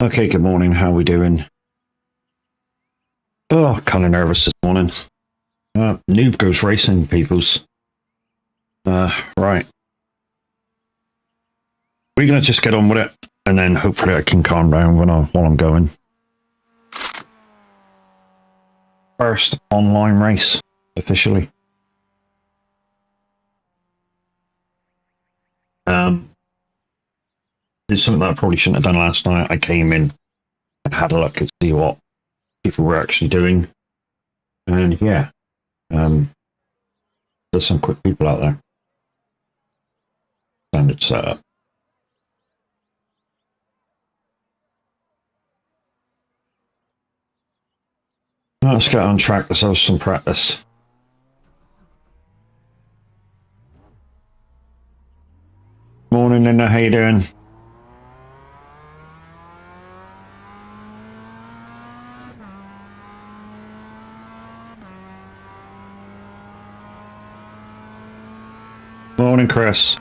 Okay, good morning. How are we doing? Oh, kind of nervous this morning. Noob goes racing, peoples. Right. We're going to just get on with it, and then hopefully I can calm down while I'm going. First online race, officially. It's something that I probably shouldn't have done last night. I came in and had a look and see what people were actually doing. And yeah, there's some quick people out there. Standard setup. Let's get on track. Let's have some practice. Morning, Linda. How you doing? Morning, Chris.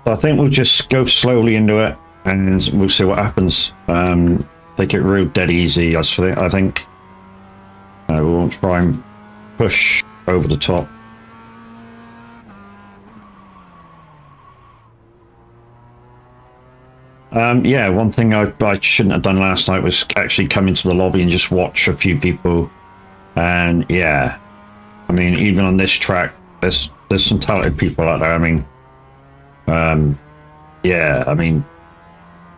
I think we'll just go slowly into it, and we'll see what happens. Take it real dead easy, I think. We won't try and push over the top. Yeah, one thing I shouldn't have done last night was actually come into the lobby and just watch a few people. And yeah, I mean, even on this track, there's some talented people out there. I mean, yeah, I mean,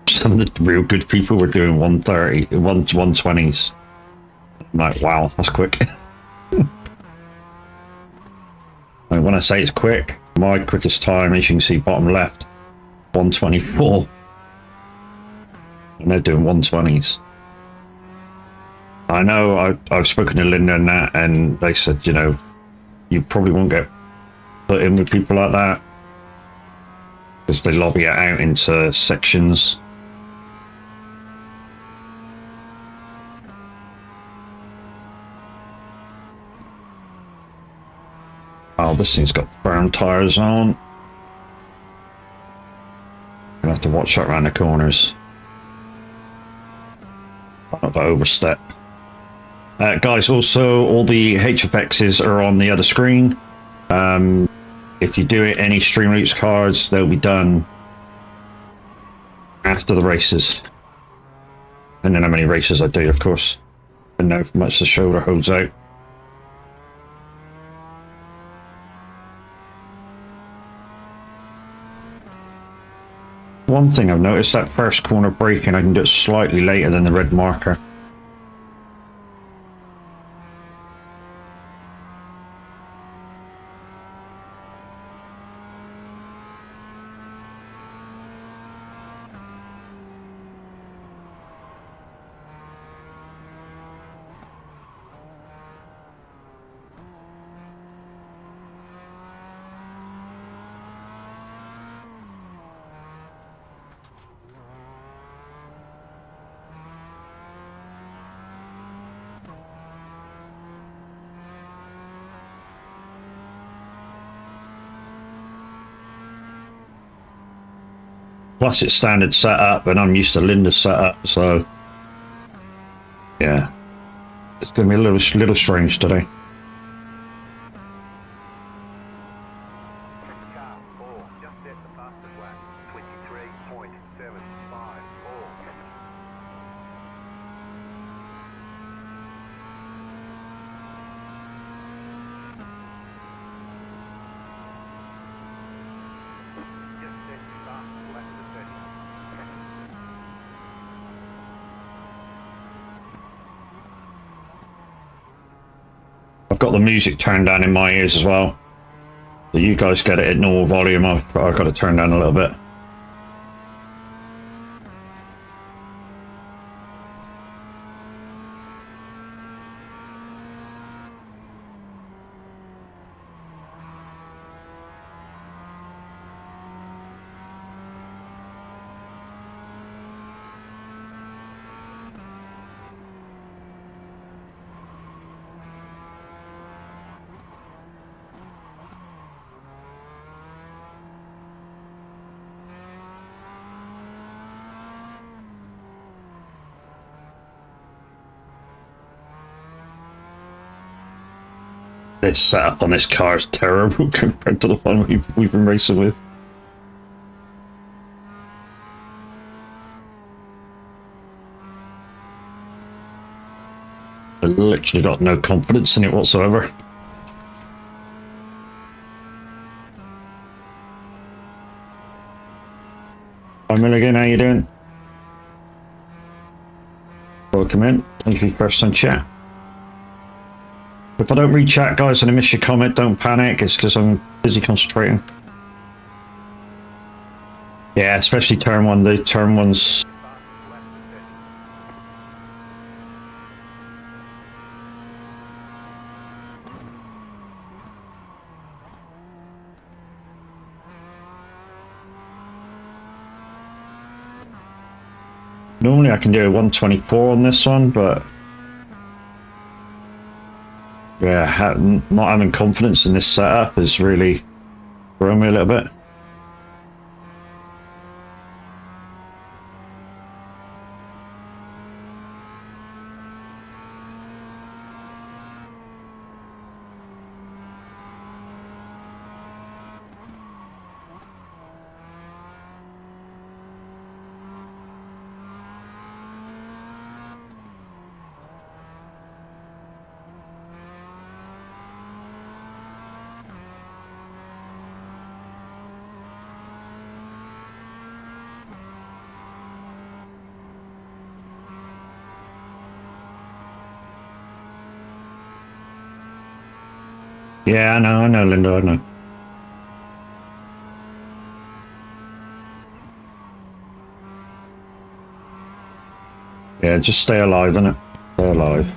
some of the real good people were doing 120s. I'm like, wow, that's quick. Like, when I say it's quick, my quickest time, as you can see, bottom left, 124. And they're doing 120s. I know I've spoken to Linda and that, and they said, you know, you probably won't get put in with people like that because they lobby it out into sections. Oh, this thing's got firm tires on. Gonna have to watch that around the corners. Not to overstep. Guys, also all the HFXs are on the other screen. If you do it, any Stream Roots cards, they'll be done after the races. And then how many races I do, of course. And how much the shoulder holds out. One thing I've noticed, that first corner braking, I can do it slightly later than the red marker. Plus it's standard setup, and I'm used to Linda's setup, so yeah, it's going to be a little strange today. I've got the music turned down in my ears as well. So you guys get it at normal volume. I've got to turn down a little bit. This setup on this car is terrible compared to the one we've been racing with. I literally got no confidence in it whatsoever. Hi Milligan, how you doing? Welcome in. Thank you for first time chat. If I don't read chat, guys, and I miss your comment, don't panic. It's because I'm busy concentrating. Yeah, especially turn one. The turn ones. Normally I can do a 124 on this one, but yeah, not having confidence in this setup is really throwing me a little bit. Yeah, I know, Linda, I know. Yeah, just stay alive, innit? Stay alive.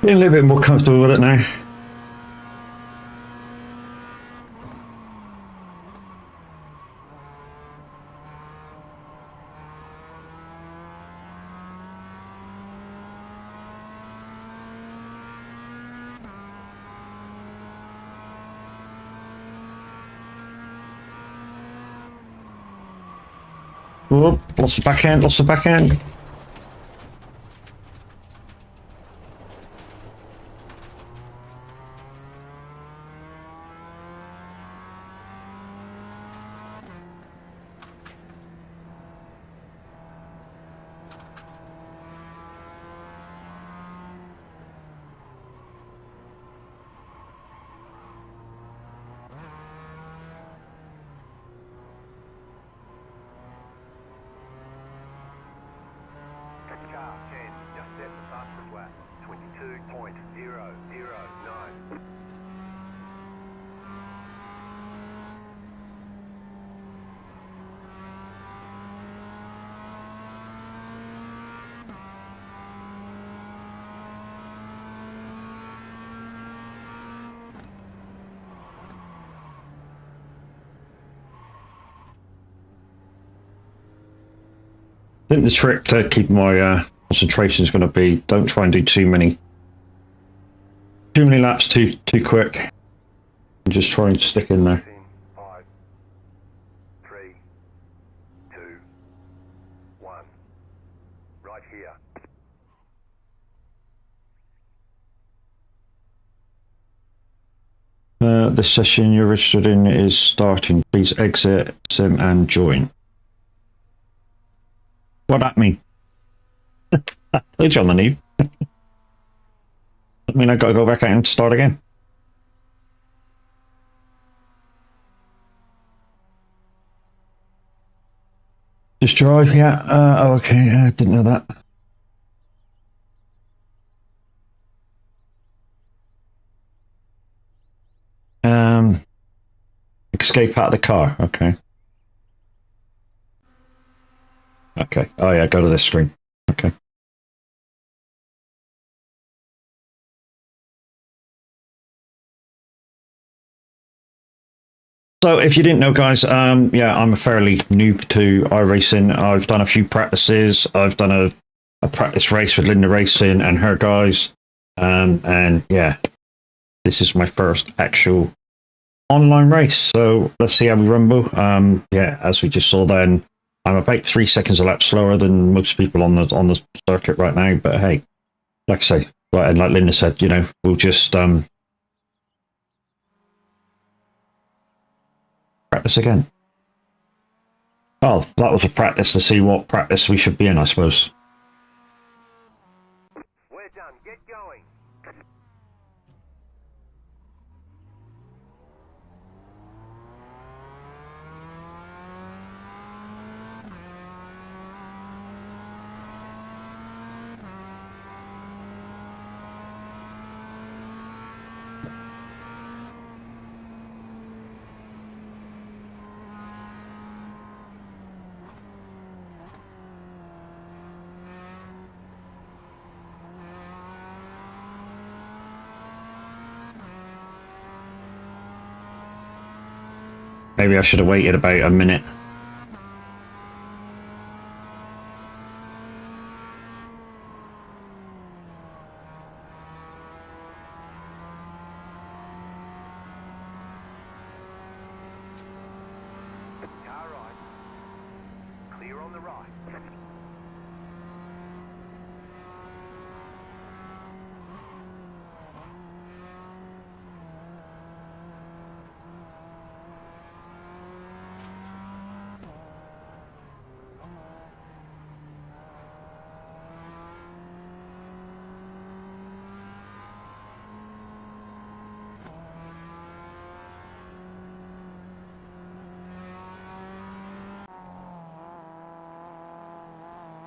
Getting a little bit more comfortable with it now. Oh, lost the backhand, lost the backhand. Car 10, just set the fastest lap, 22.009. I think the trick to keep my concentration is going to be don't try and do too many laps too quick. Just try and stick in there. 5, 3, 2, 1. Right here. This session you're registered in is starting. Please exit sim and join. What that mean? Told you on the need. I mean, I got to go back out and start again. Just drive, yeah. Oh, okay, I didn't know that. Escape out of the car. Okay. Okay. Oh yeah, go to this screen. Okay. So if you didn't know, guys, yeah, I'm a fairly noob to iRacing. I've done a few practices. I've done a practice race with Linda Racing and her guys. And yeah, this is my first actual online race. So let's see how we rumble. Yeah, as we just saw then, I'm about 3 seconds a lap slower than most people on the circuit right now. But hey, like I say, right, and like Linda said, you know, we'll just practice again. Oh, that was a practice to see what practice we should be in, I suppose. We're done. Get going. Maybe I should have waited about a minute. Car right. Clear on the right.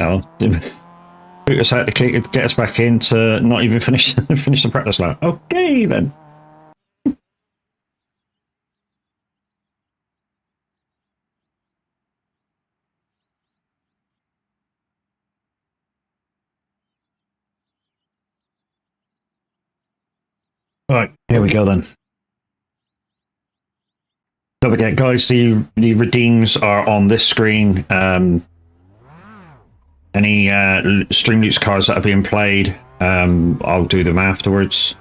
Oh, boot us out to get us back in to not even finish the practice lap. Okay then. Right, here we go then. Don't forget, guys, the redeems are on this screen. Any Stream Loots cards that are being played, I'll do them afterwards.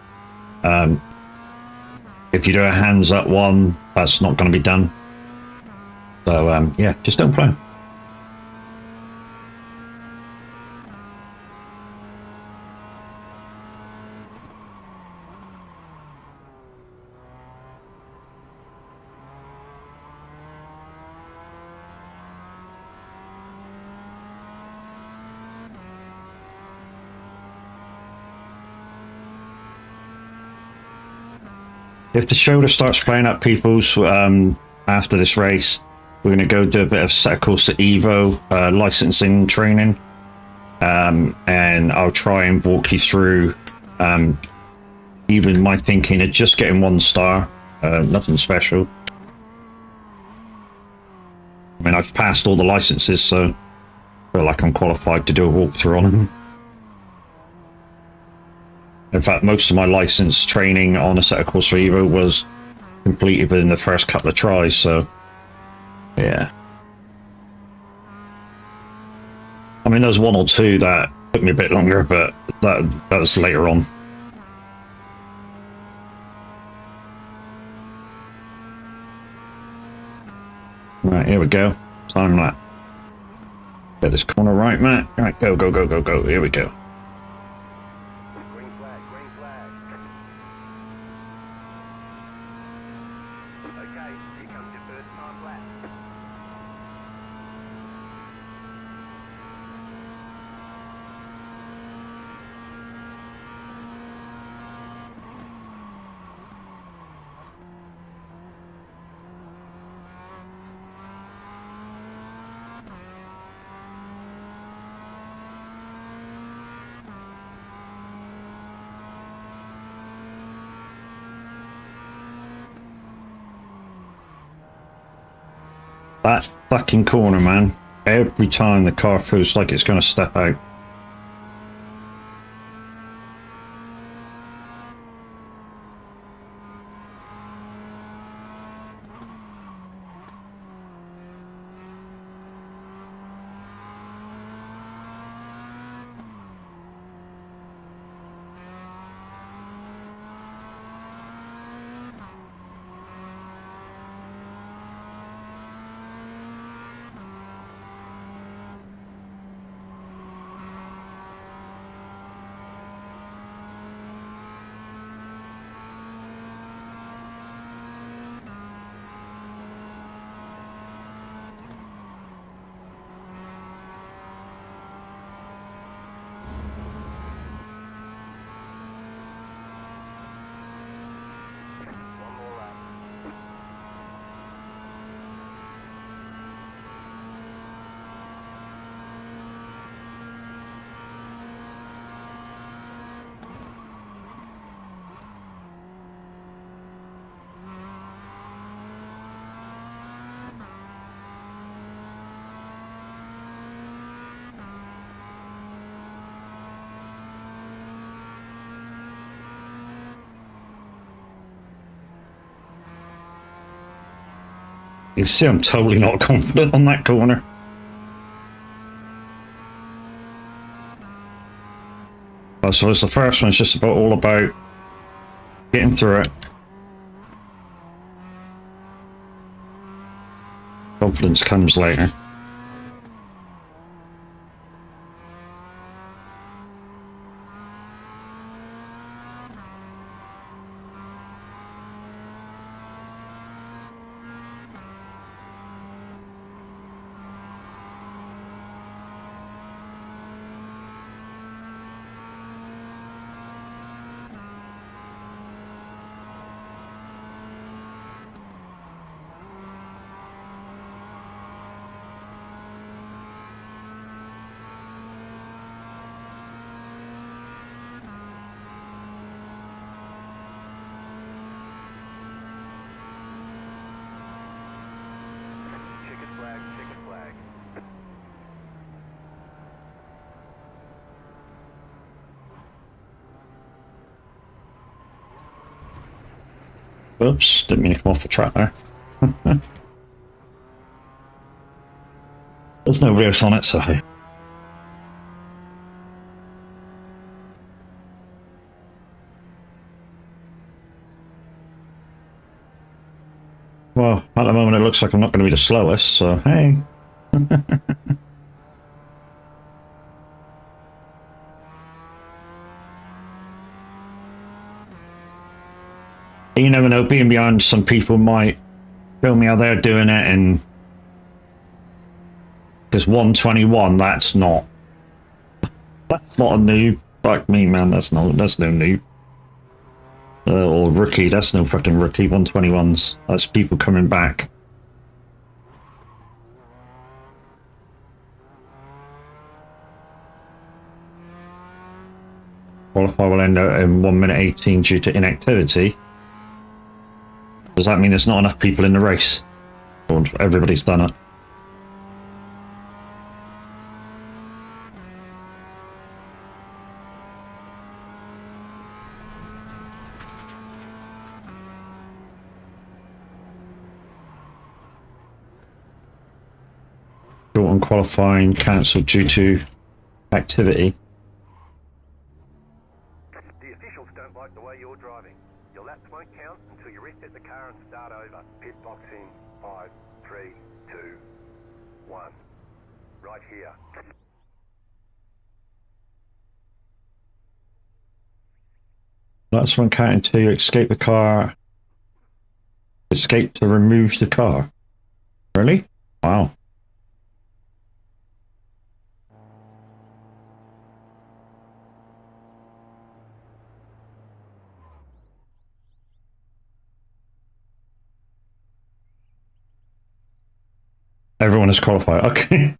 If you do a hands up one, that's not going to be done. So yeah, just don't play. If the shoulder starts playing up people's after this race, we're going to go do a bit of Set Course to Evo licensing training, and I'll try and walk you through even my thinking of just getting 1 star, nothing special. I mean, I've passed all the licenses, so I feel like I'm qualified to do a walkthrough on them. In fact, most of my license training on a Set Course for Evo was completed within the first couple of tries, so yeah. I mean, there's 1 or 2 that took me a bit longer, but that was later on. Right, here we go. Time that. Get this corner right, Matt. Right, go, go, go, go, go. Here we go. Green flag, green flag. Okay, here comes your first time lap. That fucking corner, man. Every time the car feels like it's going to step out. One more lap. You can see I'm totally not confident on that corner. I suppose the first one's just all about getting through it. Confidence comes later. Oops, didn't mean to come off the track there. There's nobody else on it, so hey. Well, at the moment it looks like I'm not going to be the slowest, so hey. You never know, being behind some people might show me how they're doing it, and because 121, that's not a noob. Fuck me, man, that's no noob. Or rookie, that's no fucking rookie. 121s, that's people coming back. Qualify will end out in 1 minute 18 due to inactivity. Does that mean there's not enough people in the race? Or everybody's done it? Short on qualifying cancelled due to activity. The officials don't like the way you're driving. Your laps won't count until you reset the car and start over. Pit box in 5, 3, 2, 1. Right here. That's one counting to escape the car. Escape to remove the car. Really? Wow. Everyone is qualified. Okay.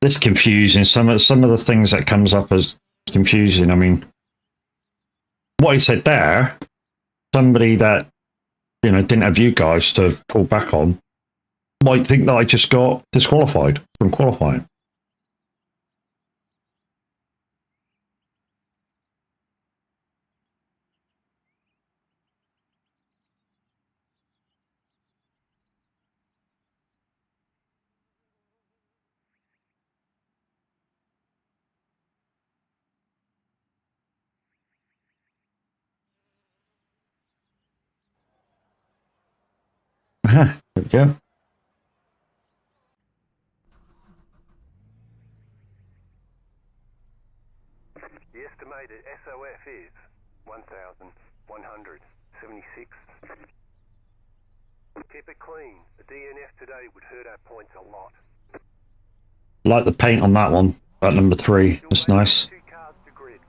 It's confusing. Some of the things that comes up as confusing. I mean, what he said there, somebody that didn't have you guys to fall back on might think that I just got disqualified from qualifying. There we go. The estimated SOF is 1,176. Keep it clean. A DNF today would hurt our points a lot. Like the paint on that one, at number 3. That's nice. 2 cars to grid.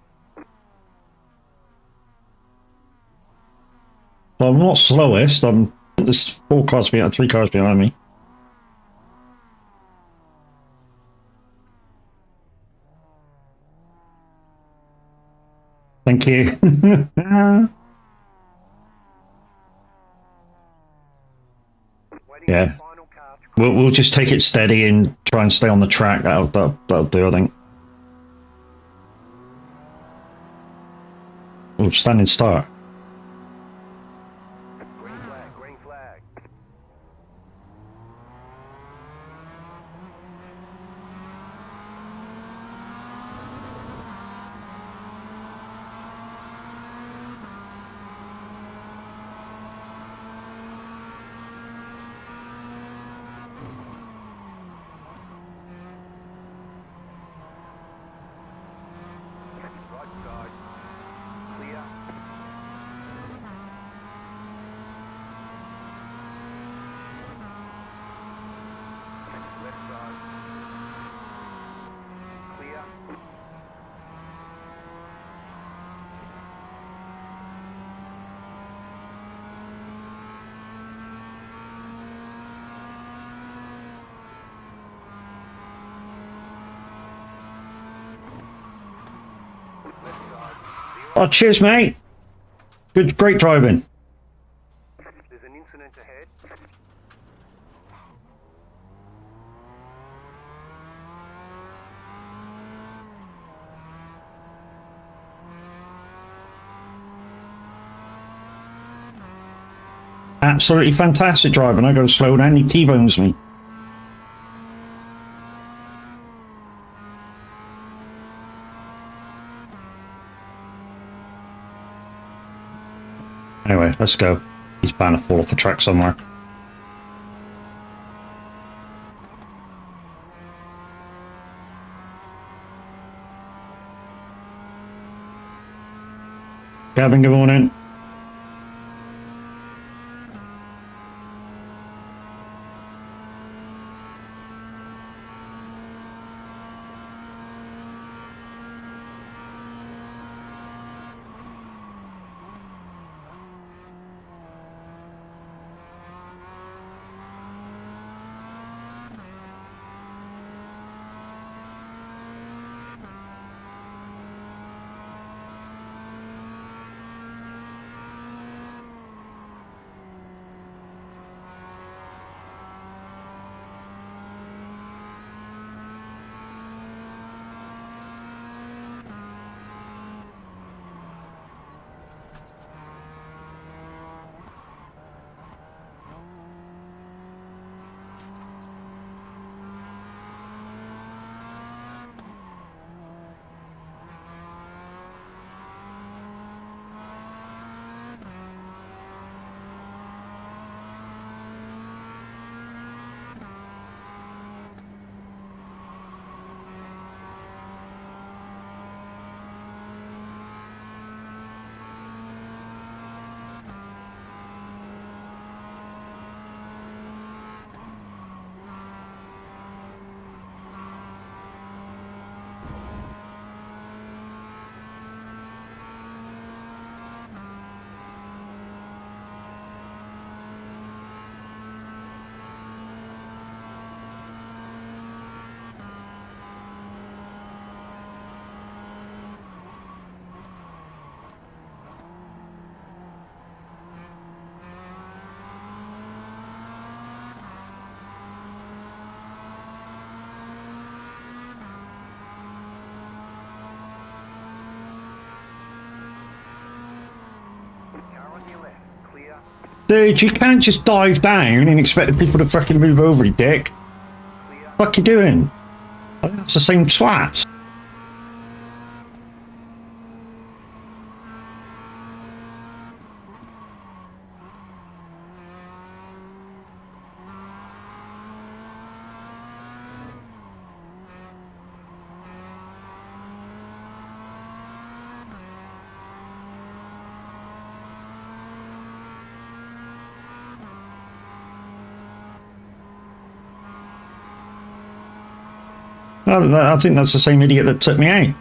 Well, I'm not slowest. There's 4 cars behind, 3 cars behind me. Thank you. Yeah. We'll just take it steady and try and stay on the track. That'll do, I think. Oh, standing start. Green flag, green flag. Right side. Clear. Left side. Clear. Oh, cheers, mate. Great driving. There's an incident ahead. absolutely fantastic driving. I go to slow down, he T-bones me. Anyway, let's go. He's bound to fall off the track somewhere. Gavin, good morning. Dude, you can't just dive down and expect the people to fucking move over, you dick. What you doing? That's the same twat. I think that's the same idiot that took me out.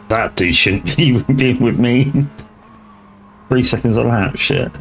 That dude shouldn't be being with me. 3 seconds of lap, shit.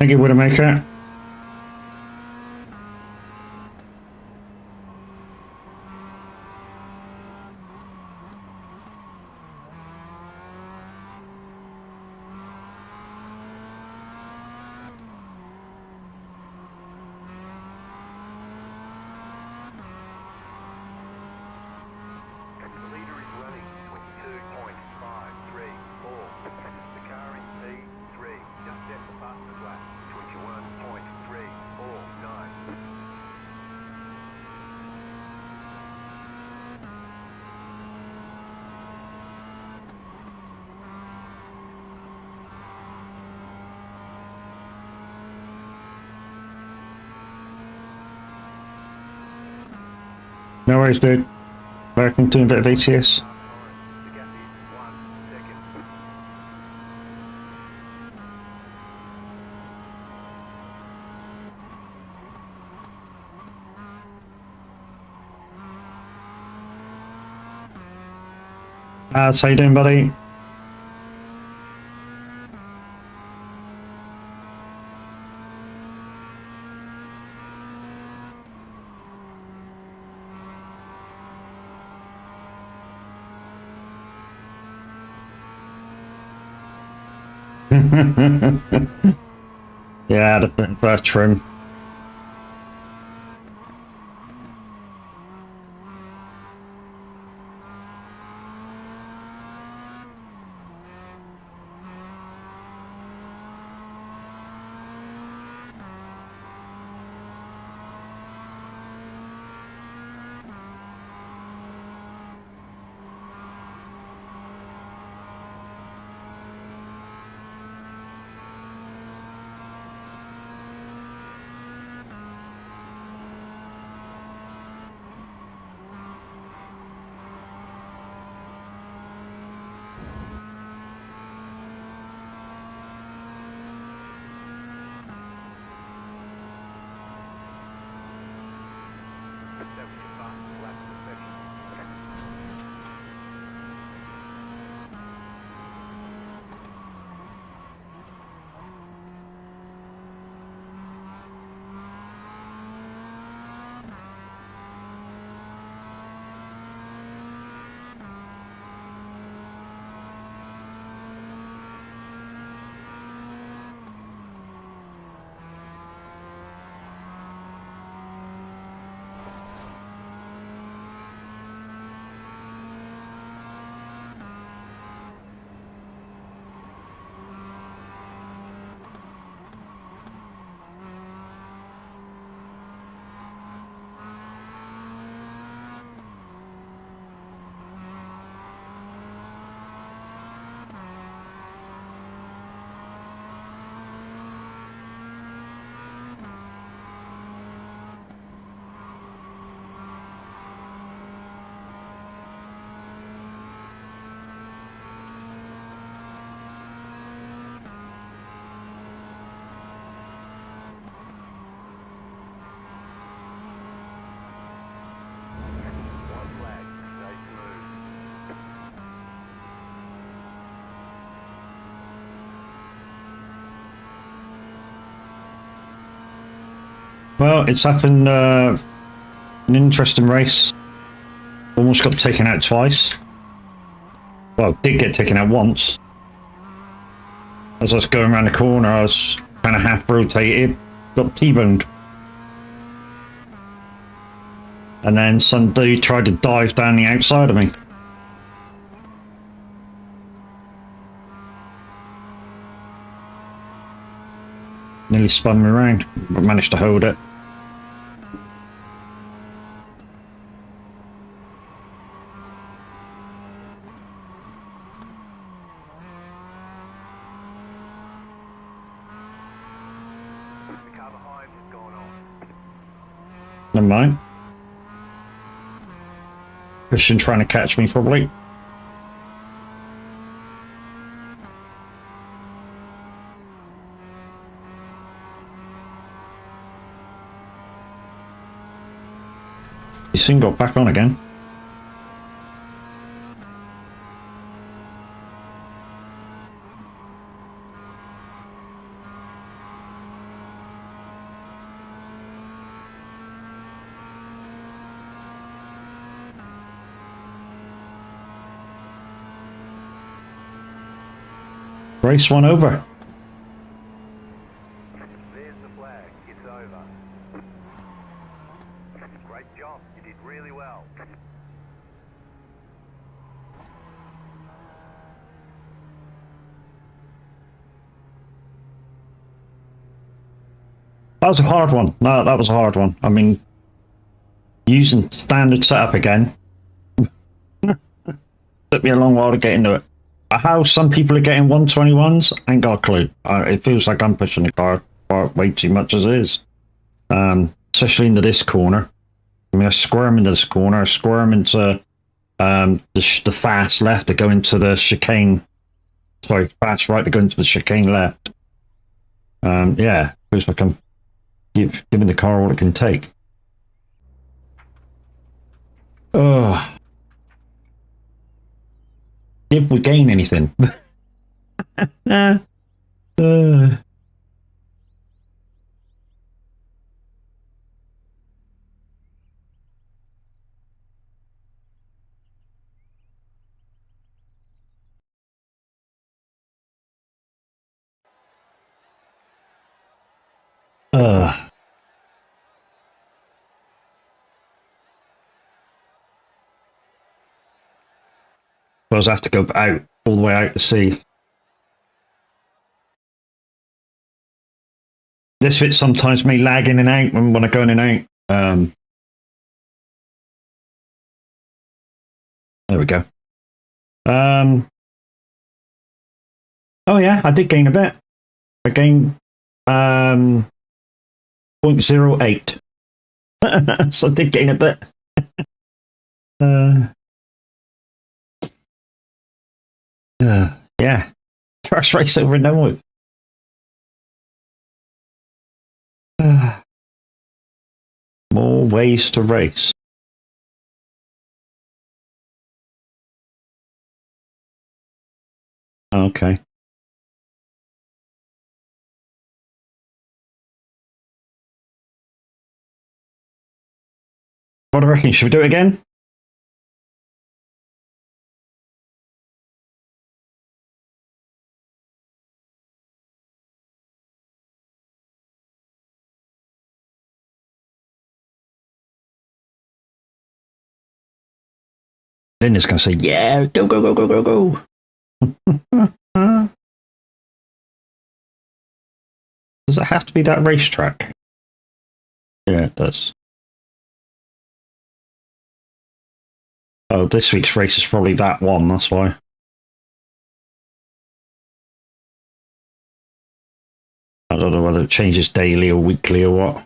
Thank you, Widowmaker. The leader is running 22.534. The car in P3 just set the fastest lap, 21.349. No worries, dude. I can do a bit of ATS. The gap is 1 second. How you doing, buddy? Yeah, the first trim. That was your fastest lap of the session. One flag, stay smooth. Well, it's happened. An interesting race. Almost got taken out twice. Well, did get taken out once. As I was going around the corner, I was kind of half rotated, got T-boned. And then some dude tried to dive down the outside of me. Nearly spun me around, but managed to hold it. The car behind has gone off. Never mind. Christian trying to catch me, probably. He soon got back on again. Race one over. There's the flag. It's over. Great job. You did really well. That was a hard one. No, that was a hard one. I mean, using standard setup again took me a long while to get into it. How some people are getting 121s, ain't got a clue. It feels like I'm pushing the car way too much as it is. Especially into this corner. I mean, I squirm into this corner, I squirm into the fast left to go into the chicane. Sorry, fast right to go into the chicane left. Yeah, feels like I'm giving the car all it can take. Oh. Did we gain anything? Suppose I have to go out all the way out to sea. This bit sometimes may lag in and out when I go in and out. There we go. Oh yeah, I did gain a bit. I gained 0.08. So I did gain a bit. Yeah. First race over and done with. More ways to race. Okay. What do you reckon? Should we do it again? Linda's going to say, yeah, go, go, go, go, go, go. Does it have to be that racetrack? Yeah, it does. Oh, this week's race is probably that one, that's why. I don't know whether it changes daily or weekly or what.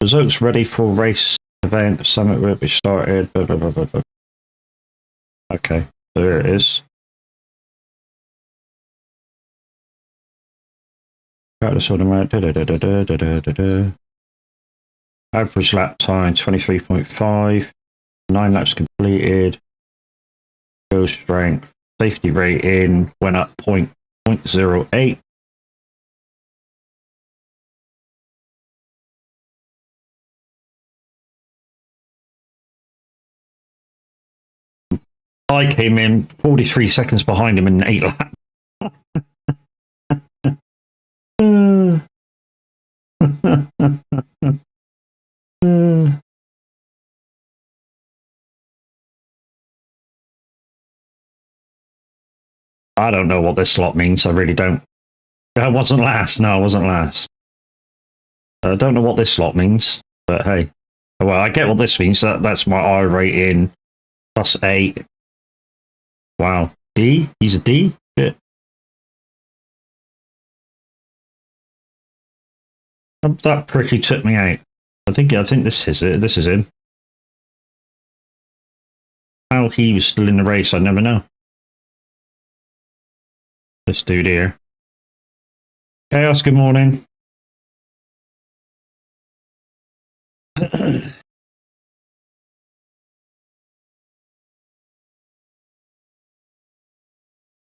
Results ready for race event. Summit will be started. Blah, blah, blah, blah, blah. Okay, there it is. Practice automatic. Average lap time 23.5. 9 laps completed. Go strength. Safety rating went up 0.08. I came in 43 seconds behind him in 8 laps. I don't know what this slot means. I really don't. I wasn't last. No, I wasn't last. I don't know what this slot means, but hey. Well, I get what this means. That's my I rating plus 8. Wow. D? He's a D? Shit. That prickly took me out. I think this is it. This is him. How he was still in the race, I never know. This dude here. Chaos, good morning.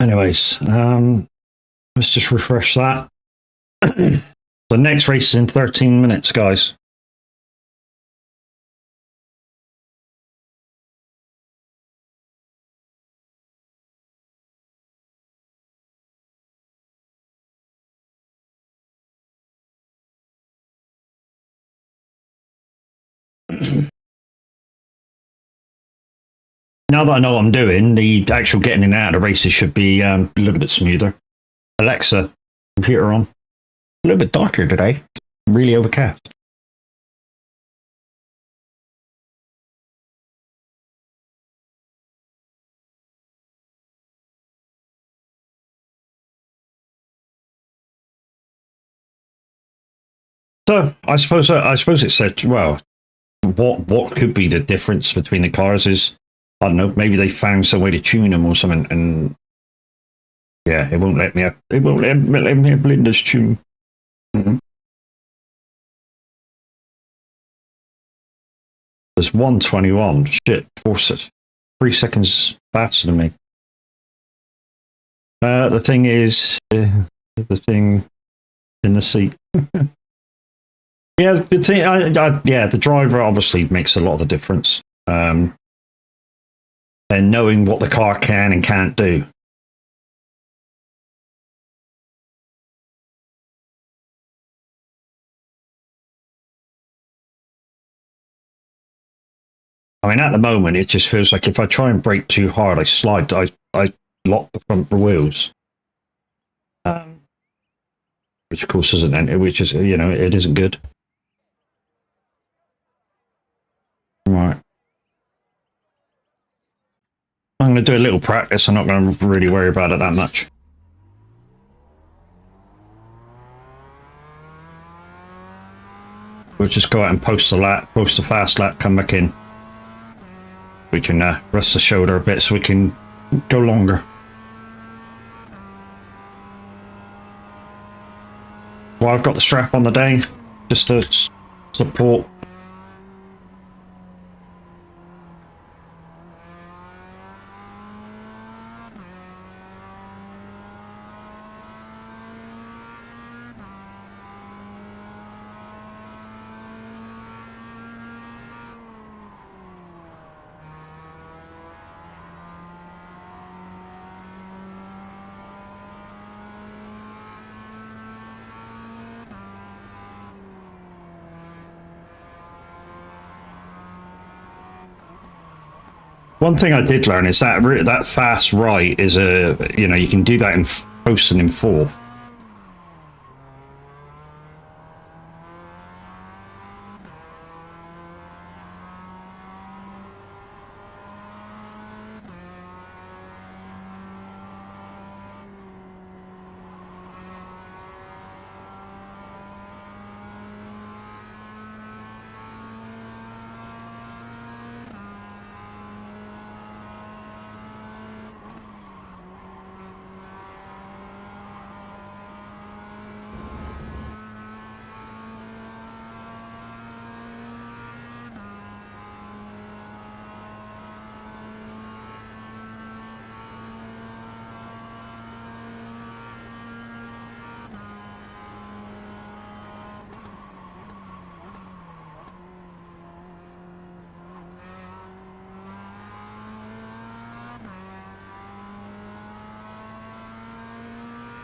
Anyways, let's just refresh that. The next race is in 13 minutes, guys. Now that I know what I'm doing, the actual getting in and out of the races should be a little bit smoother. Alexa, computer on. A little bit darker today. Really overcast. So I suppose it said, well, what could be the difference between the cars is, I don't know, maybe they found some way to tune them or something, and yeah, it won't let me have, it won't let me have Linda's tune. Mm-hmm. There's 121. Shit, 3 seconds faster than me. The thing is, the thing in the seat. Yeah, the thing, yeah, the driver obviously makes a lot of the difference. And knowing what the car can and can't do. I mean, at the moment, it just feels like if I try and brake too hard, I lock the front wheels. Which of course isn't, which is, it isn't good. Right. I'm going to do a little practice. I'm not going to really worry about it that much. We'll just go out and post the fast lap, come back in. We can rest the shoulder a bit so we can go longer. Well, I've got the strap on the day just to support. One thing I did learn is that fast right is you can do that in posting in fourth.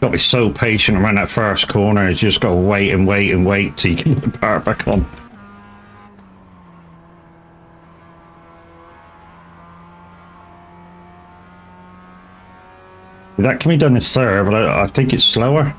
Got to be so patient around that first corner. You just got to wait and wait and wait till you can get the power back on. That can be done in third, but I think it's slower.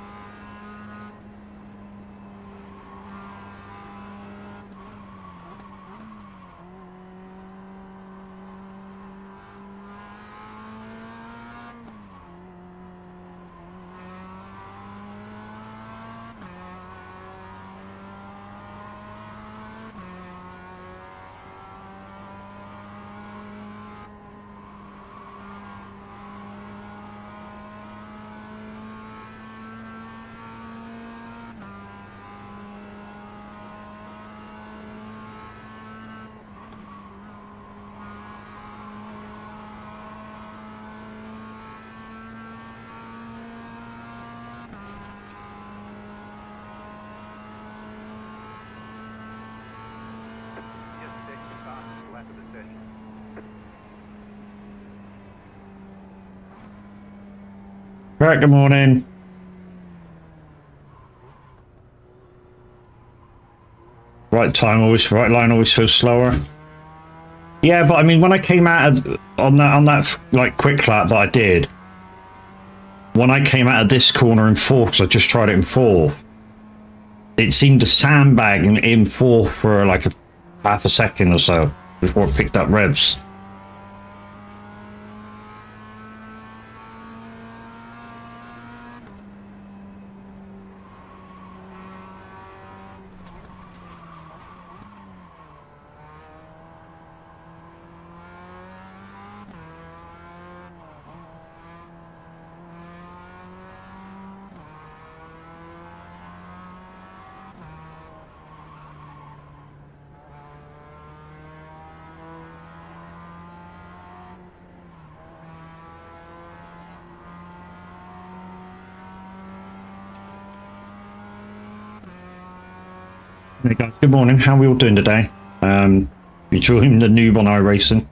Right, good morning. right time always, right line always feels slower. Yeah, but I mean, when I came out of, on that like quick lap that I did, when I came out of this corner in fourth, because I just tried it in fourth, it seemed to sandbag in fourth for like half a second or so before it picked up revs. Hey guys, good morning. How are we all doing today? You joined the noob on Iracing.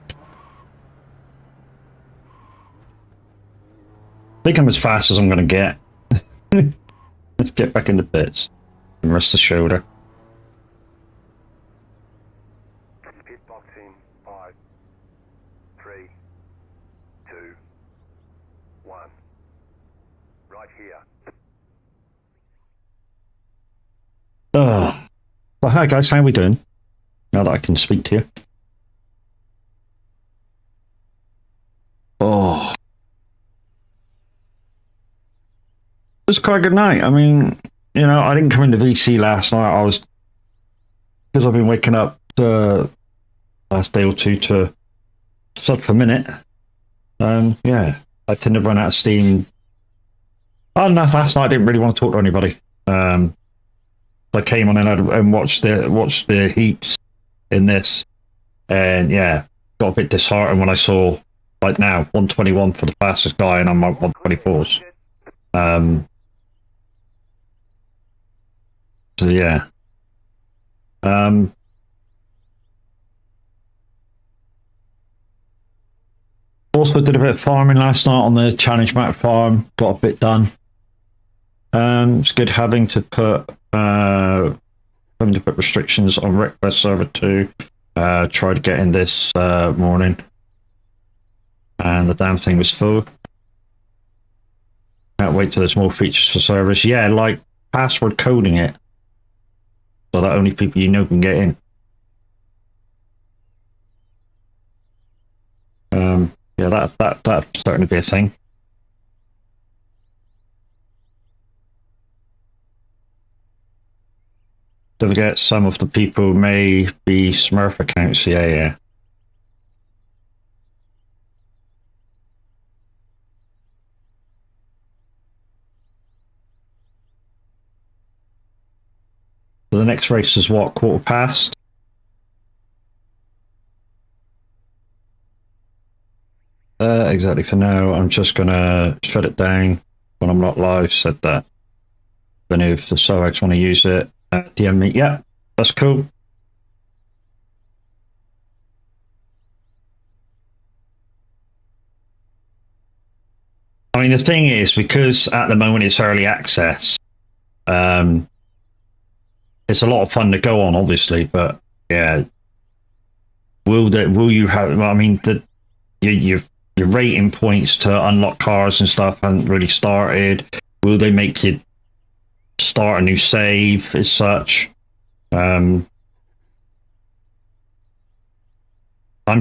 I think I'm as fast as I'm going to get. Let's get back into bits and rest the shoulder. Pit box in 5, 3, 2, 1. Right here. Well, hi guys, how are we doing? Now that I can speak to you. Oh. It was quite a good night. I mean, you know, I didn't come into VC last night. I was, because I've been waking up last day or two to sub per minute. Yeah, I tend to run out of steam. Oh no, last night I didn't really want to talk to anybody. I came on and watched the heats in this, and yeah, got a bit disheartened when I saw like now 121 for the fastest guy, and I'm at 124s. So yeah. Also did a bit of farming last night on the challenge map farm. Got a bit done. It's good having to put restrictions on request server 2. Tried to get in this morning, and the damn thing was full. Can't wait till there's more features for servers. Yeah, like password coding it so that only people you know can get in. Yeah, that's starting to be a thing. Don't forget, some of the people may be Smurf accounts. Yeah. So the next race is what, quarter past? Exactly. For now, I'm just gonna shut it down when I'm not live. Said that. Then if the SOAGs want to use it, DM me. Yeah, that's cool. I mean, the thing is, because at the moment it's early access, it's a lot of fun to go on, obviously. But yeah, will you have? I mean, your rating points to unlock cars and stuff haven't really started. Will they make you start a new save as such? I'm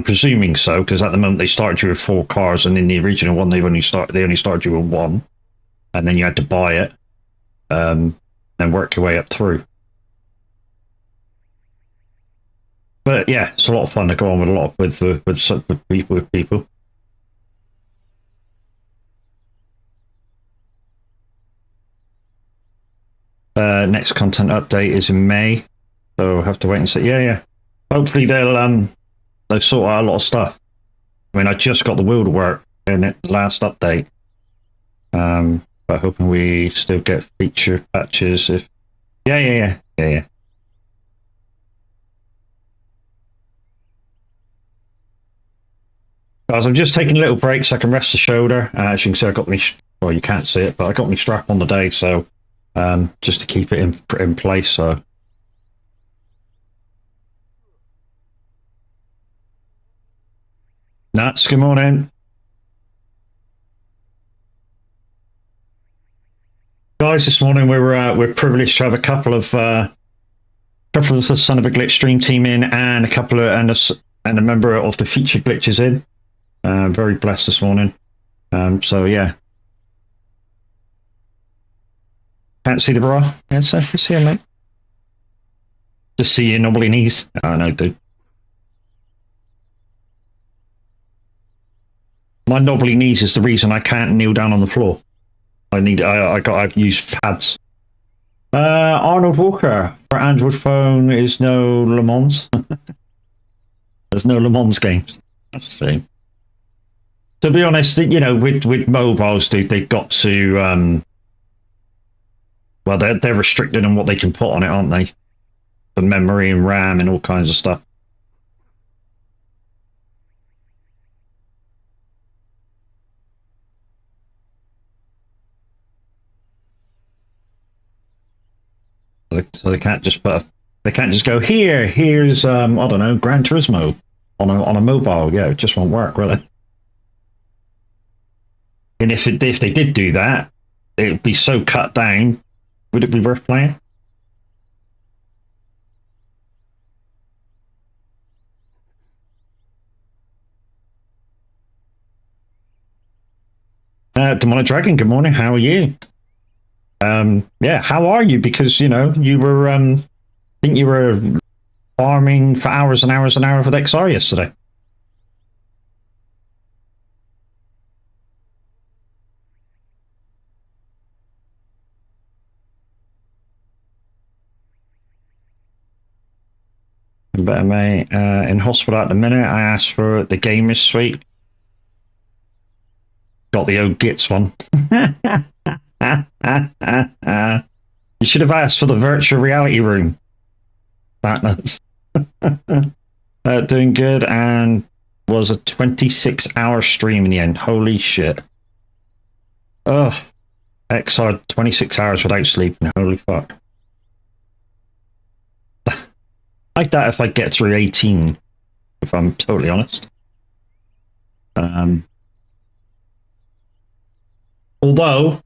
presuming so, because at the moment they started you with 4 cars, and in the original one they only started you with 1, and then you had to buy it, then work your way up through. But yeah, it's a lot of fun to go on with a lot with people. Next content update is in May, so we'll have to wait and see. Yeah. Hopefully they'll sort out a lot of stuff. I mean, I just got the wheel to work in the last update, but hoping we still get feature patches. If yeah. Guys, I'm just taking a little break so I can rest the shoulder. As you can see, I got me. Well, you can't see it, but I got my strap on the day, so just to keep it in place. So Nuts, good morning. Guys, this morning we're privileged to have a couple of the Son of a Glitch stream team in, and a member of the featured glitches in. Very blessed this morning. So yeah. Can't see the bra? Yeah, so it's here, mate. Just see your knobbly knees. Oh no, dude. My knobbly knees is the reason I can't kneel down on the floor. I've used pads. Arnold Walker for Android phone is no Le Mans. There's no Le Mans games. That's the thing. To be honest, you know, with mobiles, dude, they've got to well, they're restricted on what they can put on it, aren't they? The memory and RAM and all kinds of stuff. So they can't just go here's I don't know, Gran Turismo on a mobile. Yeah, it just won't work, will it? And if they did do that, it would be so cut down. Would it be worth playing? Demonic Dragon, good morning. How are you? Yeah, how are you? Because you know you were I think you were farming for hours and hours and hours with XR yesterday. Better, mate. In hospital at the minute. I asked for the Gamers Suite. Got the old Gits one. You should have asked for the virtual reality room. Fatness. Doing good, and was a 26-hour stream in the end. Holy shit. Ugh. XR 26 hours without sleeping. Holy fuck. Like that if I get through 18, if I'm totally honest. Although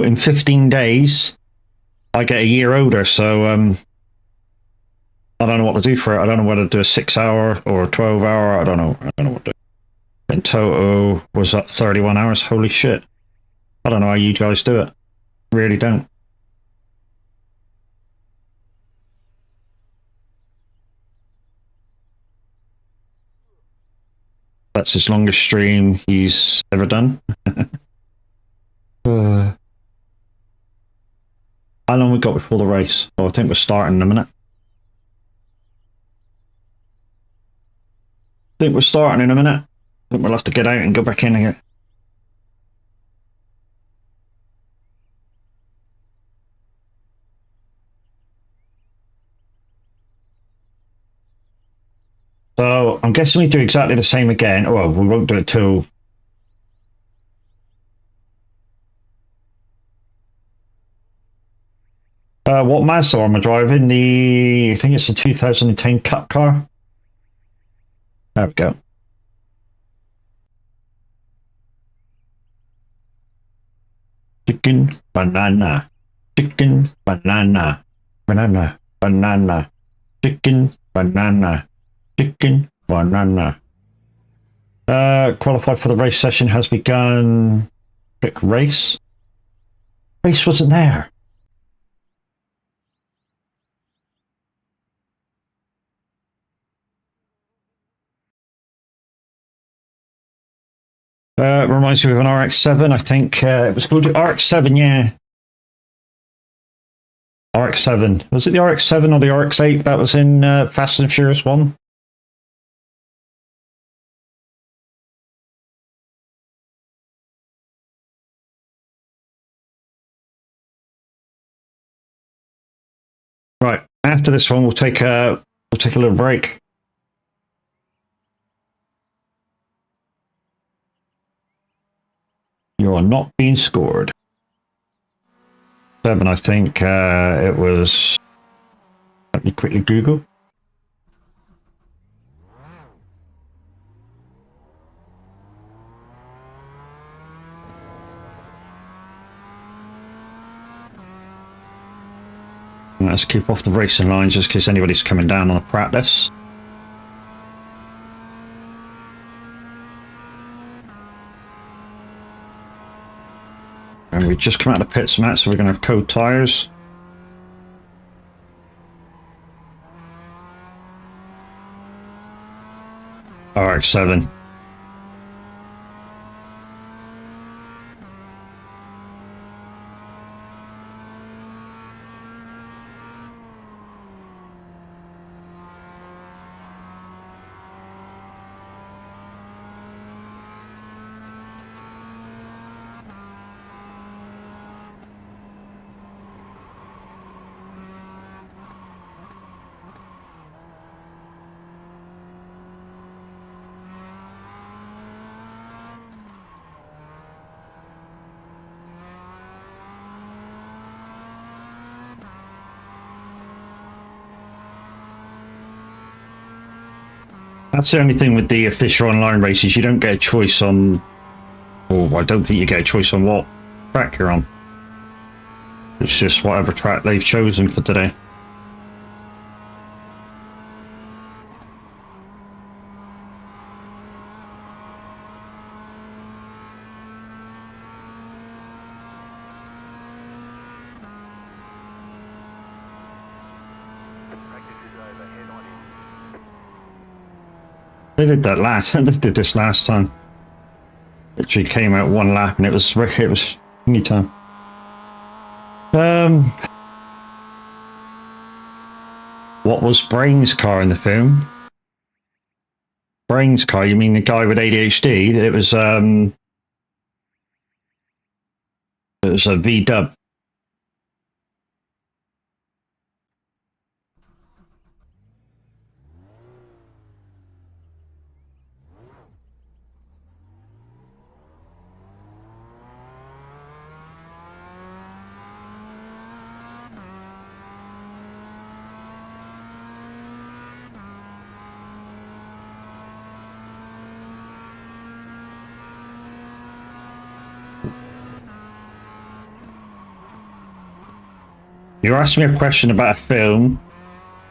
in 15 days I get a year older, so I don't know what to do for it. I don't know whether to do a 6-hour or a 12-hour. I don't know what to do. In total was up 31 hours. Holy shit. I don't know how you guys do it. Really don't. That's his longest stream he's ever done. How long we got before the race? Oh, I think we're starting in a minute. I think we'll have to get out and go back in again. So I'm guessing we do exactly the same again. Well, we won't do it till what Mazda am I driving? I think it's the 2010 Cup car. There we go. Chicken, banana, chicken, banana, banana, banana, chicken, banana, chicken, banana. Qualified for the race session has begun. Click race. Race wasn't there. Reminds me of an RX-7. I think it was called RX-7, yeah. RX-7. Was it the RX-7 or the RX-8 that was in Fast and Furious 1? Right. After this one, we'll take a little break. You are not being scored. 7, I think it was. Let me quickly Google. Let's keep off the racing lines just in case anybody's coming down on the practice. And we just come out of the pits, Matt, so we're going to have cold tyres. RX-7. That's the only thing with the official online races. You don't get a choice on, or I don't think you get a choice on what track you're on. It's just whatever track they've chosen for today. They did that last. They did this last time. Literally came out one lap, and it was any time. What was Brain's car in the film? Brain's car? You mean the guy with ADHD? It was a V-dub. You asked me a question about a film.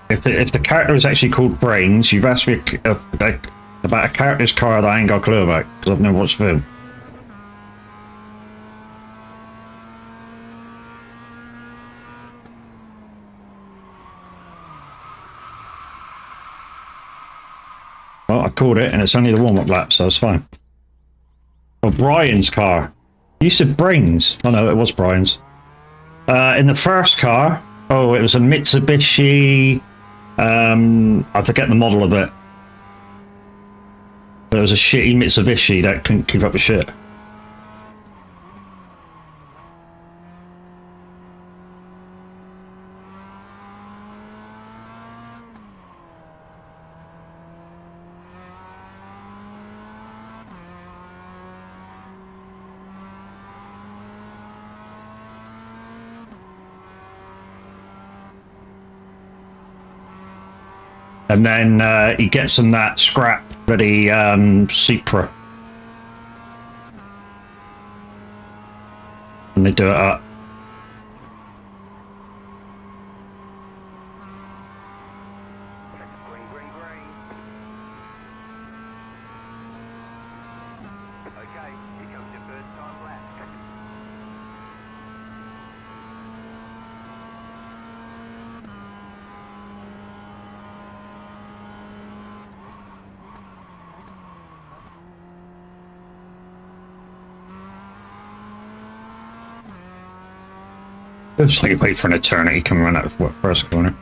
If the character is actually called Brains, you've asked me about a character's car that I ain't got a clue about because I've never watched the film. Well, I called it, and it's only the warm-up lap, so it's fine. Oh, Brian's car. You said Brains. Oh no, it was Brian's. In the first car, oh, it was a Mitsubishi. I forget the model of it. But it was a shitty Mitsubishi that couldn't keep up with shit. And then he gets him that scrap bloody Supra. And they do it up. Green, green, green. Okay, here comes your first time lap. It's like you wait for an eternity coming around that first corner.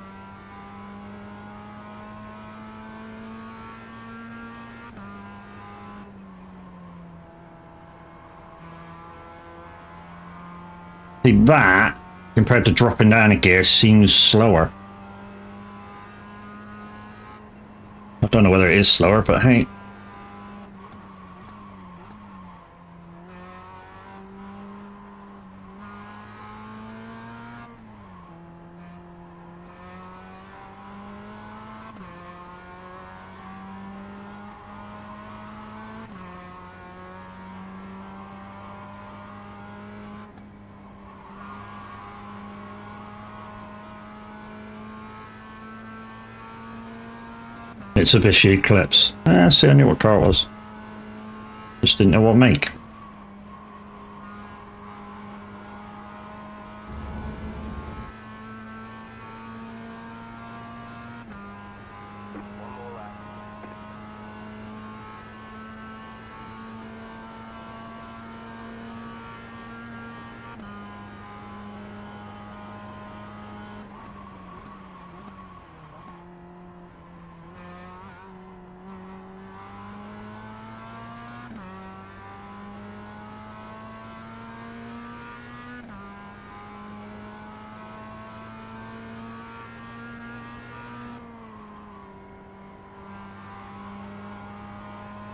See, that, compared to dropping down a gear, seems slower. I don't know whether it is slower, but hey. Mitsubishi Eclipse. See, I knew what car it was. Just didn't know what make. One more lap.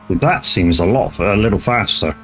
That seems a little faster.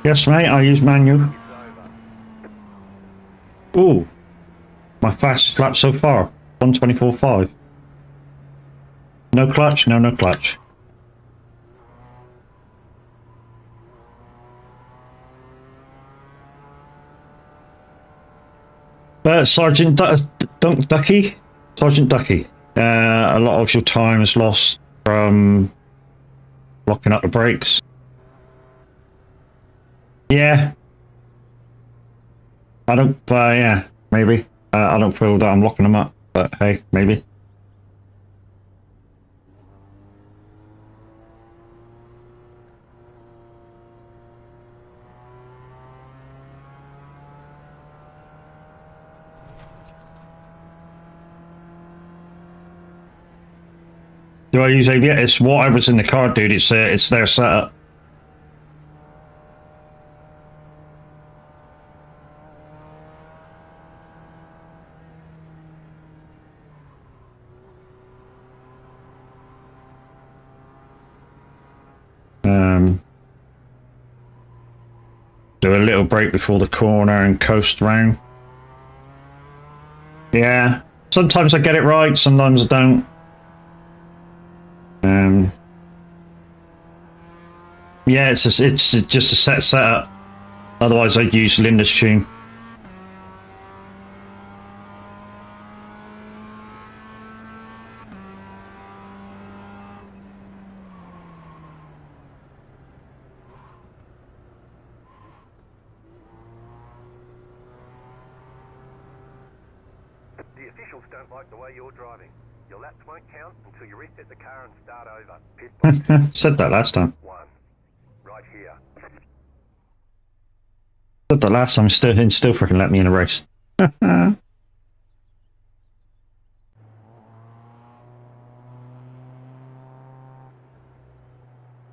Yes, mate, I use manual. It's over. Ooh, my fastest lap so far, 124.5. No clutch, no clutch. Sergeant Ducky? Sergeant Ducky. A lot of your time is lost from locking up the brakes. Yeah. I don't, yeah, maybe. I don't feel that I'm locking them up, but hey, maybe. Do I use ABS? It's whatever's in the car, dude. It's their setup. Do a little brake before the corner and coast round. Yeah. Sometimes I get it right, sometimes I don't. Yeah, it's just a set setup. Otherwise, I'd use Linda's tune. The officials don't like the way you're driving. Your laps won't count until you reset the car and start over. Pit box Said that last time. 1. Right here. Said that last time. Still freaking let me in a race. Yeah,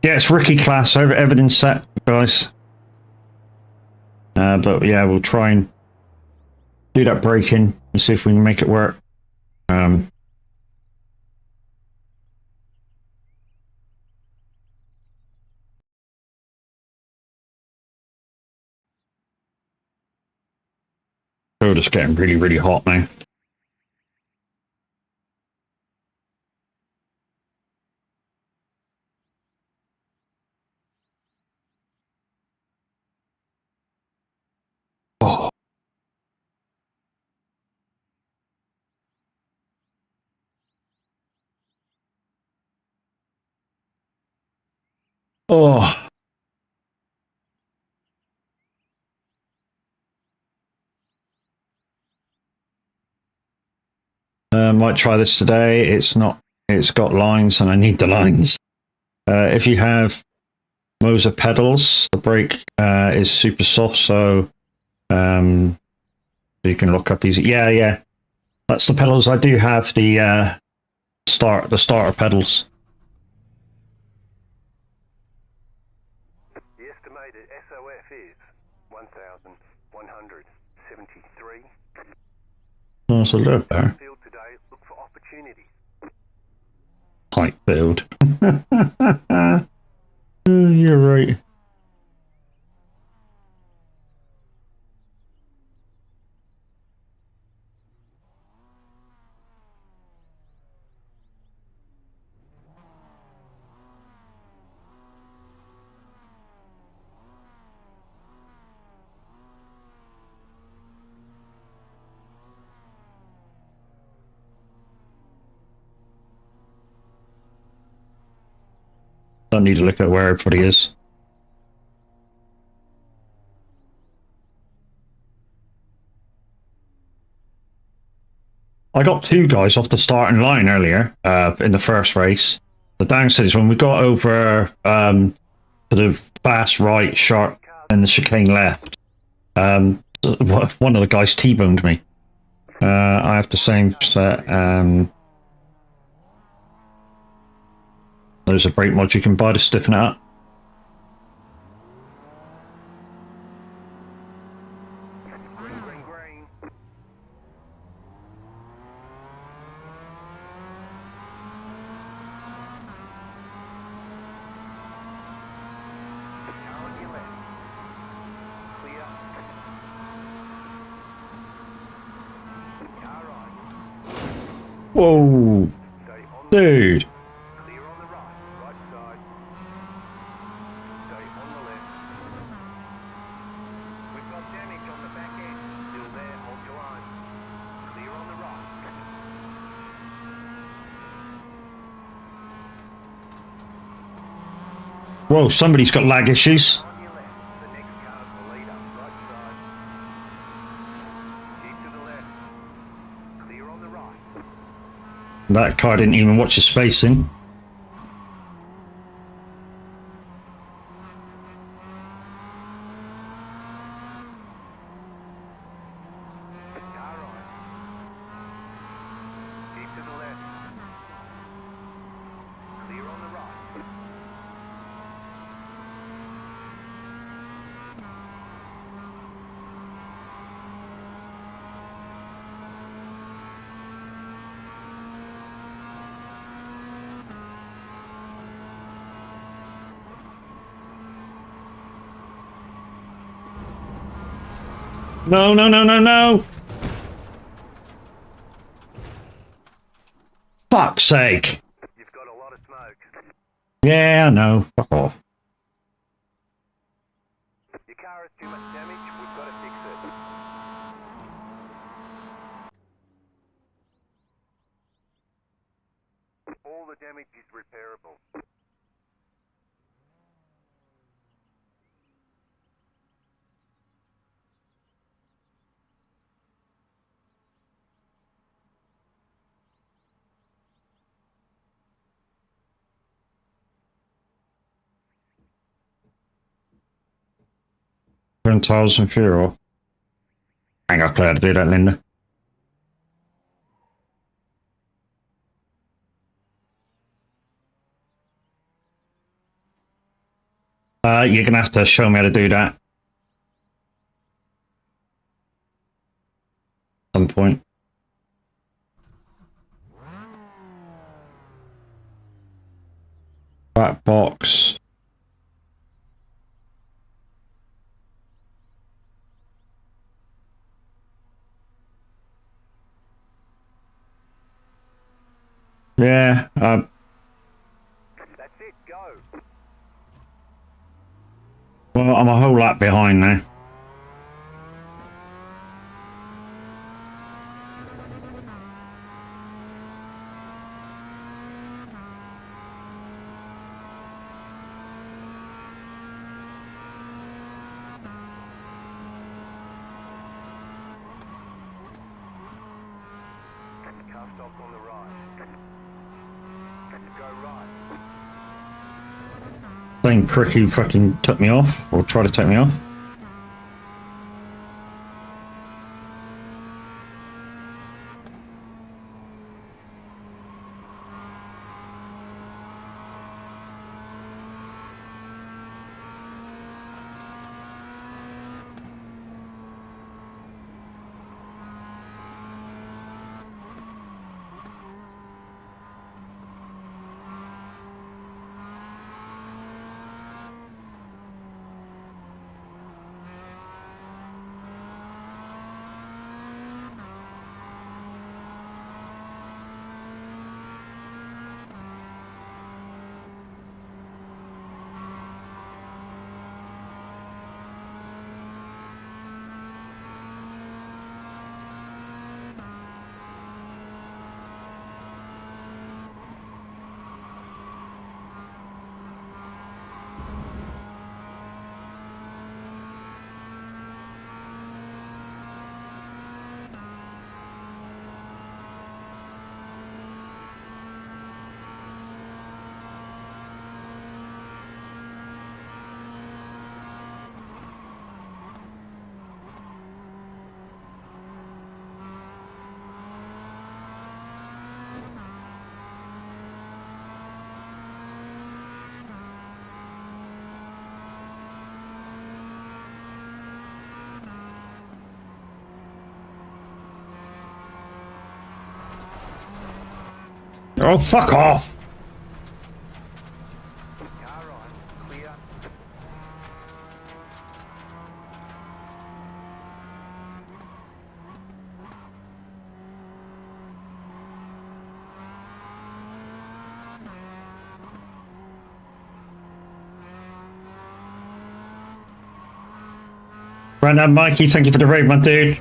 it's rookie class. Everything's set, guys. But yeah, we'll try and do that braking and see if we can make it work. Oh, it's getting really, really hot now. Oh. Oh. Might try this today. It's got lines and I need the lines. If you have Moser pedals. The brake is super soft, so you can look up easy. Yeah. That's the pedals. I do have the starter pedals. The estimated SOF is 1,173. Oh, it's a little better. Field today, look for opportunities. Tight build. You're right. Don't need to look at where everybody is. I got 2 guys off the starting line earlier in the first race. The downside is when we got over to the fast right, sharp, and the chicane left, one of the guys T-boned me. I have the same set. There's a brake mod you can buy to stiffen it up. Green. Car on your left. Clear. Car right. Whoa, Stay on the dude. clear on the right. Right side. Stay on the left. We've got damage on the back end. Still there, hold your line. Clear on the right. Whoa, somebody's got lag issues. On your left. The next car's the leader. Right side. Keep to the left. Clear on the right. That car didn't even watch his spacing. Car right. Keep to the left. Clear on the right. No. Fuck's sake. You've got a lot of smoke. Yeah, I know. Fuck off. Your car has too much damage. We've got to fix it. All the damage is repairable. Turn tiles and fuel. I ain't got clear to do that, Linda. You're gonna have to show me how to do that. At some point. That box. Yeah, That's it, go. well, I'm a whole lot behind now. Car stopped on the right. Go right. Same prick who fucking took me off, or tried to take me off. Oh, fuck off! Car on, clear. Right now, Mikey, thank you for the raid, my dude. The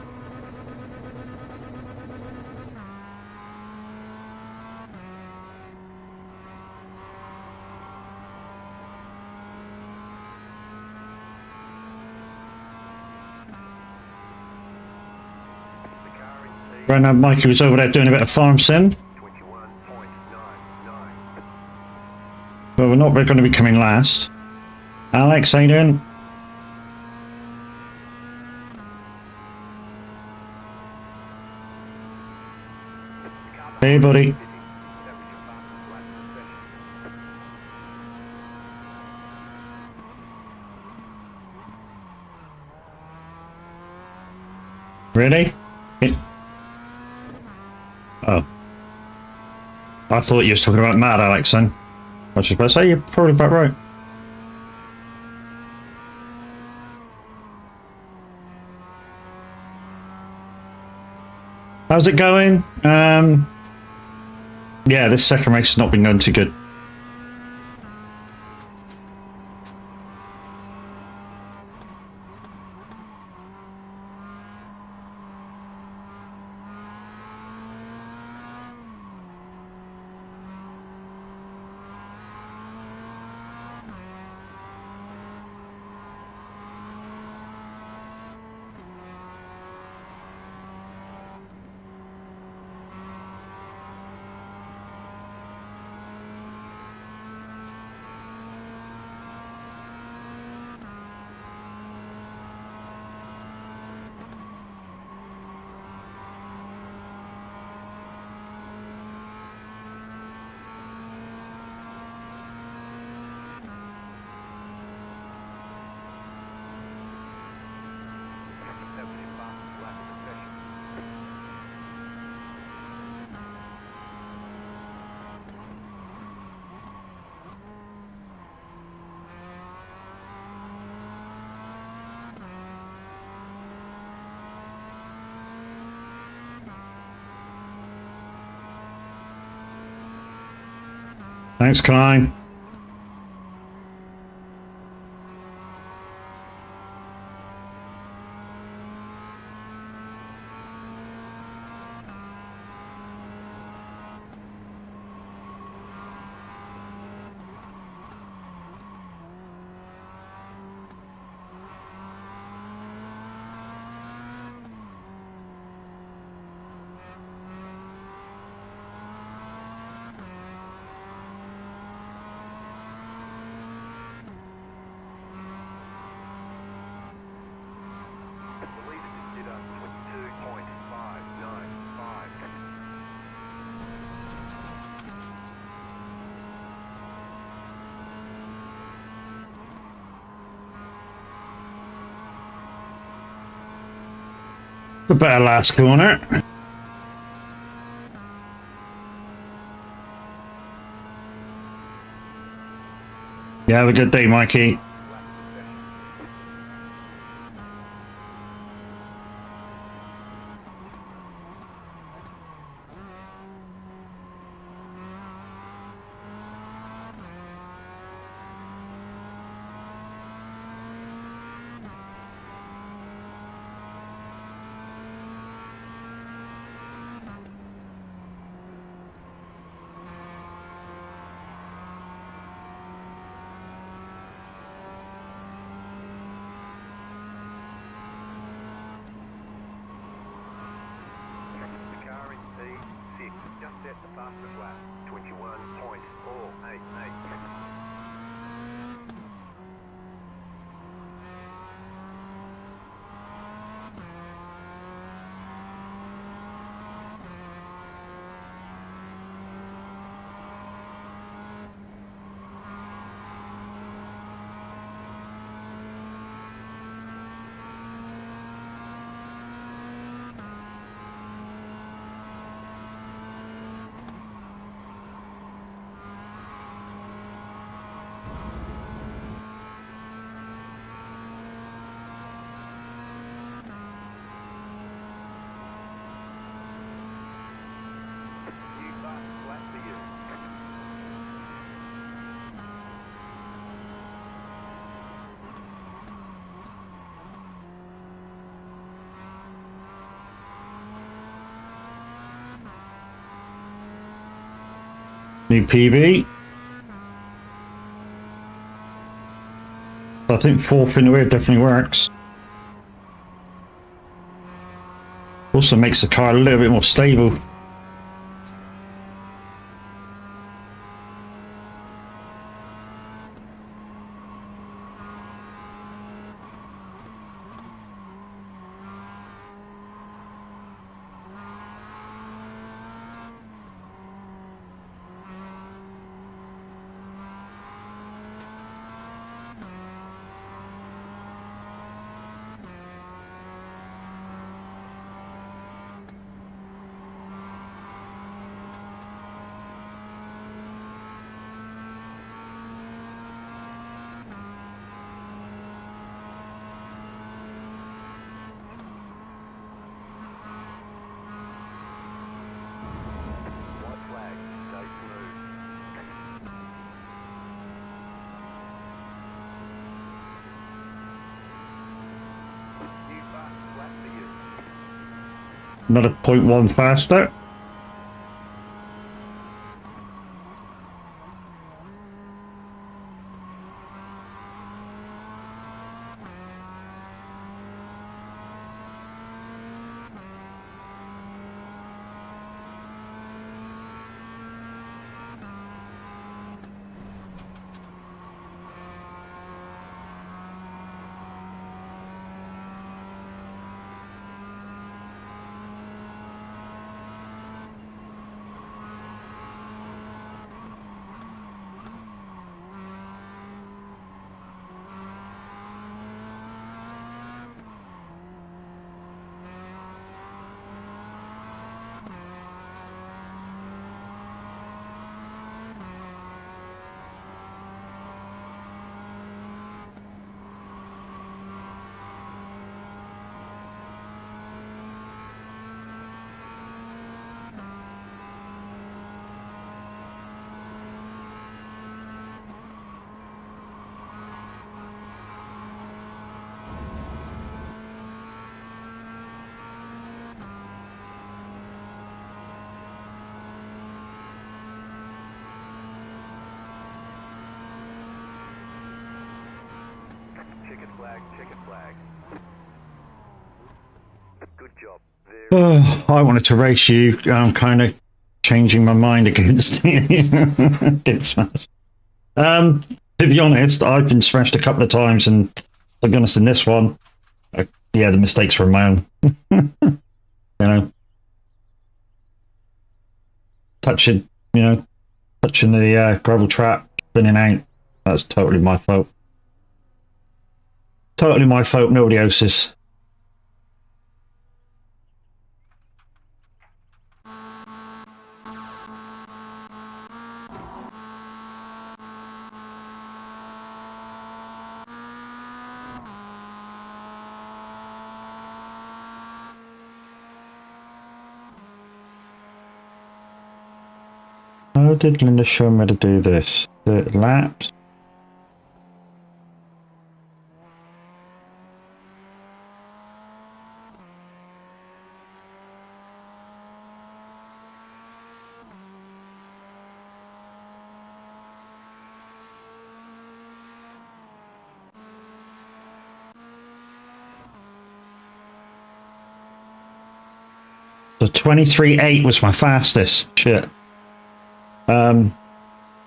car in C, Right now, Mikey was over there doing a bit of farm sim. 21.99. But we're not going to be coming last. Alex, how you doing? Hey, buddy. Really? Oh. I thought you was talking about Mad Alex then. I was just about to say, you're probably about right. How's it going? Yeah, this second race has not been going too good. Thanks, Klein. The better last corner. You have a good day, Mikey. Fastest lap, 21.488. New PB. I think fourth in the rear definitely works. Also makes the car a little bit more stable. Another 0.1 faster. Checkered flag. Good job. I wanted to race you. I'm kind of changing my mind against Get smashed. To be honest, I've been smashed a couple of times, and to be honest, in this one, yeah, the mistakes were my own. You know, touching the gravel trap, spinning out. That's totally my fault. Totally my fault, nobody else's. How did Linda show me how to do this? The laps? So 23.8 was my fastest. Shit.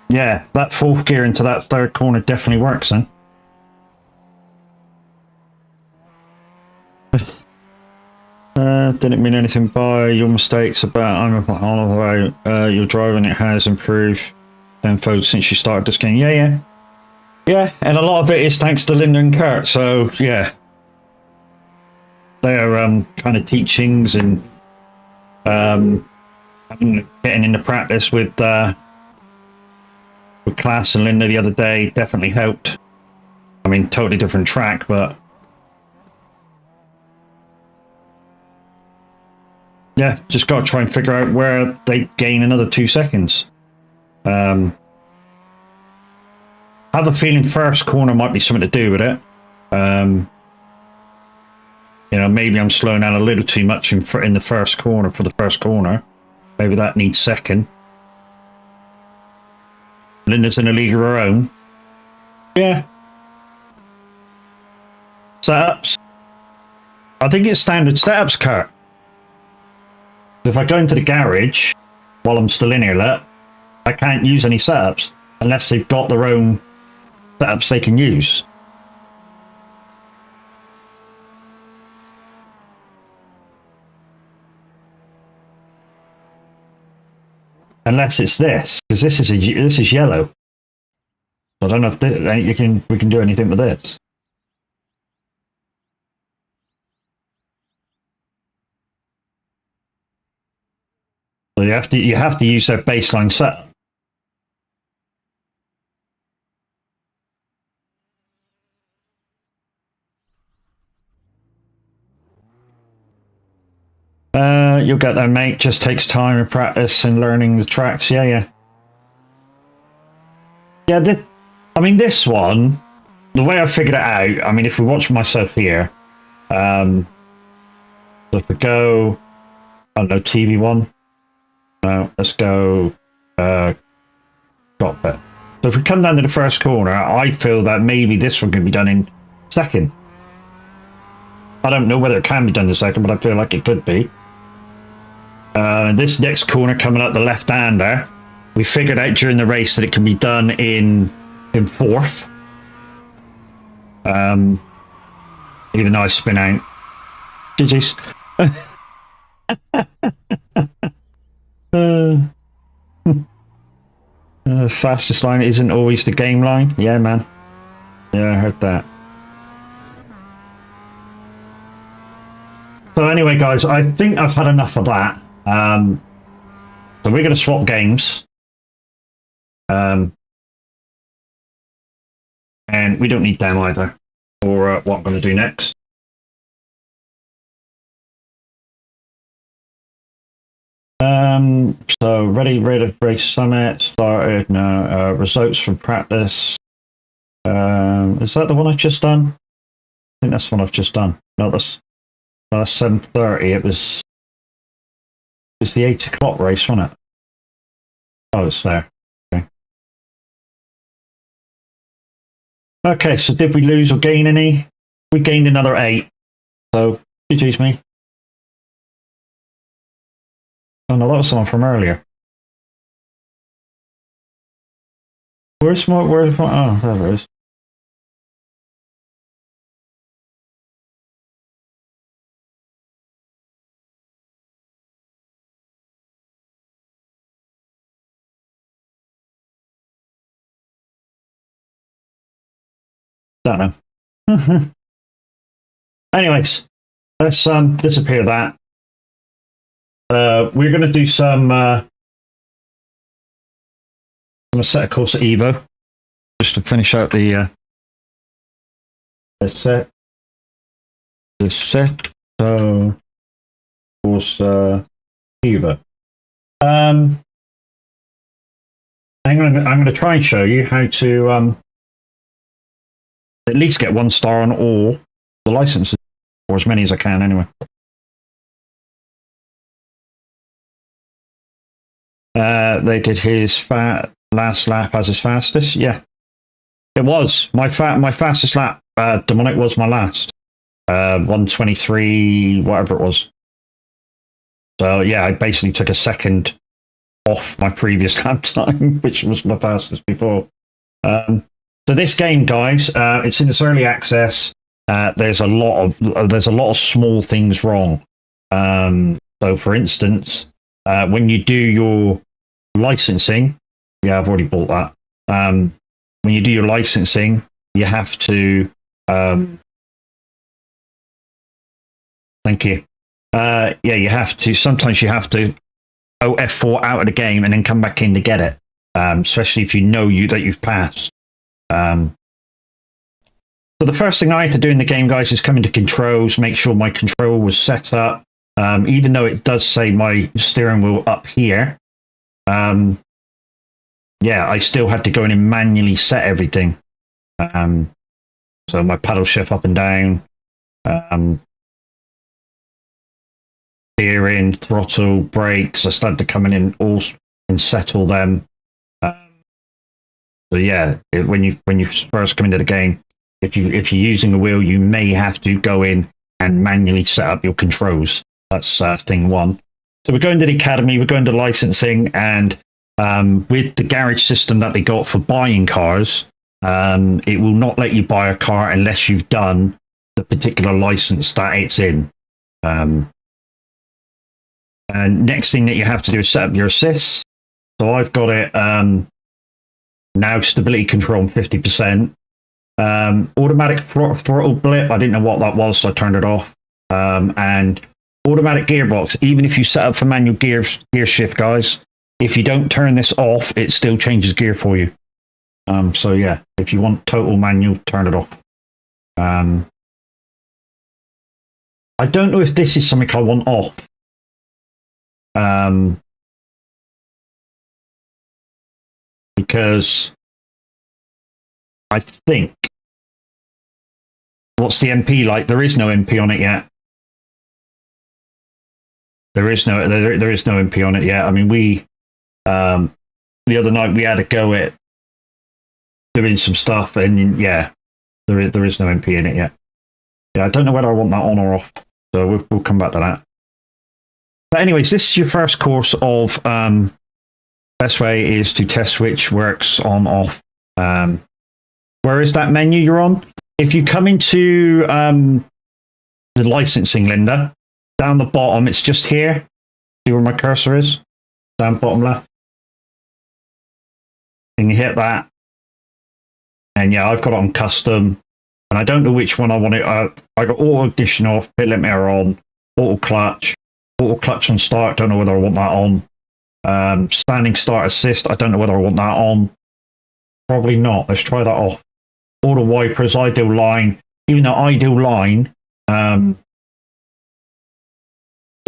Yeah, that fourth gear into that third corner definitely works then. Didn't mean anything by your mistakes about I'm on the way. Your driving, it has improved tenfold since you started this game. Yeah, and a lot of it is thanks to Linda and Kurt. So yeah, they're kind of teachings and getting into practice with Class and Linda the other day definitely helped. I mean, totally different track, but yeah, just got to try and figure out where they gain another 2 seconds. I have a feeling first corner might be something to do with it. You know, maybe I'm slowing down a little too much in the first corner for the first corner. Maybe that needs second. Linda's in a league of her own. Yeah. Setups. I think it's standard setups, Kurt. If I go into the garage while I'm still in here, look, I can't use any setups unless they've got their own setups they can use. Unless it's this, because this is yellow. I don't know if we can do anything with this. So you have to use their baseline setup. You'll get there, mate. Just takes time and practice and learning the tracks. Yeah. I mean, this one, the way I figured it out, I mean, if we watch myself here, so if we go, I don't know, TV one. No, let's go, cockpit. So if we come down to the first corner, I feel that maybe this one can be done in second. I don't know whether it can be done in second, but I feel like it could be. This next corner coming up the left-hander, we figured out during the race that it can be done in fourth. Even though I spin out. GG's. Fastest line isn't always the game line. Yeah, man. Yeah, I heard that. So anyway, guys, I think I've had enough of that. So we're going to swap games. And we don't need them either for what I'm going to do next. So ready to race summit started now. Results from practice. Is that the one I've just done? I think that's the one I've just done. No, that's 7:30. It was the 8 o'clock race, wasn't it? Oh, it's there. Okay, so did we lose or gain any? We gained another 8. So, GG's me. Oh no, that was someone from earlier. Where's my, oh, there it is. Don't know. Anyways, let's disappear that. We're going to do some. I'm going to set a course at Evo just to finish out the set. The set. So course Evo. I'm going to try and show you how to at least get 1 star on all the licenses, or as many as I can anyway. They did his last lap as his fastest. Yeah, it was my fastest lap. Demonic was my last. 123, whatever it was. So yeah, I basically took a second off my previous lap time, which was my fastest before. So this game, guys, it's in its early access. There's a lot of small things wrong. So, for instance, when you do your licensing, yeah, I've already bought that. When you do your licensing, you have to. Thank you. Yeah, you have to. Sometimes you have to F4 out of the game and then come back in to get it. Especially if you know that you've passed. So the first thing I had to do in the game, guys, is come into controls, make sure my control was set up. Even though it does say my steering wheel up here, yeah, I still had to go in and manually set everything. So my paddle shift up and down, steering, throttle, brakes. I started to come in all and settle them. So yeah, when you first come into the game, if you're using a wheel, you may have to go in and manually set up your controls. That's thing one. So we're going to the academy, we're going to licensing, and with the garage system that they got for buying cars, it will not let you buy a car unless you've done the particular license that it's in. And next thing that you have to do is set up your assists. So I've got it now, stability control on 50%. Automatic throttle blip, I didn't know what that was, so I turned it off. And automatic gearbox, even if you set up for manual gear shift, guys, if you don't turn this off, it still changes gear for you. So yeah, if you want total manual, turn it off. I don't know if this is something I want off. Because I think, what's the MP like? There is no MP on it yet. There is no MP on it yet. I mean, we the other night we had a go at doing some stuff, and yeah, there is no MP in it yet. Yeah, I don't know whether I want that on or off. So we'll come back to that. But anyways, this is your first course of best way is to test which works on off. Where is that menu you're on? If you come into the licensing, Linda, down the bottom, it's just here. See where my cursor is? Down bottom left. And you hit that. And yeah, I've got it on custom. And I don't know which one I want it. I got auto ignition off, pit limiter on, auto clutch on start. Don't know whether I want that on. Standing start assist, I don't know whether I want that on. Probably not. Let's try that off. Auto wipers, ideal line. Even though ideal line, to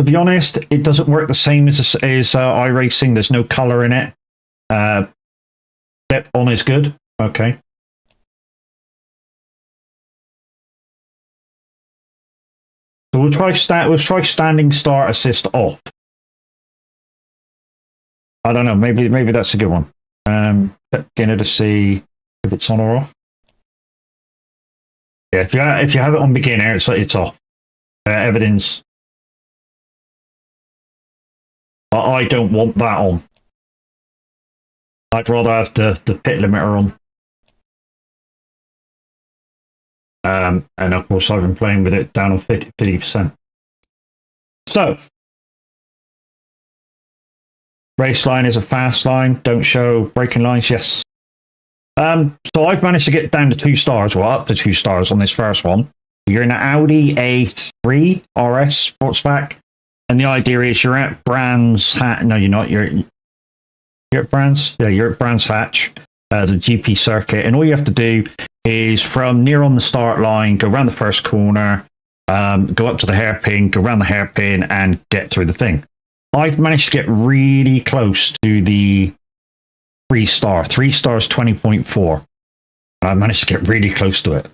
be honest, it doesn't work the same as iRacing. There's no color in it. Depth on is good. Okay. So we'll try standing start assist off. I don't know. Maybe that's a good one. Beginner to see if it's on or off. Yeah, if you have it on beginner, it's off. Everything's. I don't want that on. I'd rather have the pit limiter on. And of course, I've been playing with it down on 50%. So. Race line is a fast line. Don't show braking lines. Yes. So I've managed to get down to 2 stars. Well, up to 2 stars on this first one. You're in an Audi A3 RS Sportsback, and the idea is you're at Brands Hatch. No, you're not. You're at Brands. Yeah, you're at Brands Hatch, the GP circuit, and all you have to do is from near on the start line, go around the first corner, go up to the hairpin, go around the hairpin, and get through the thing. I've managed to get really close to the 3-star. 3 stars, 20.4. I managed to get really close to it.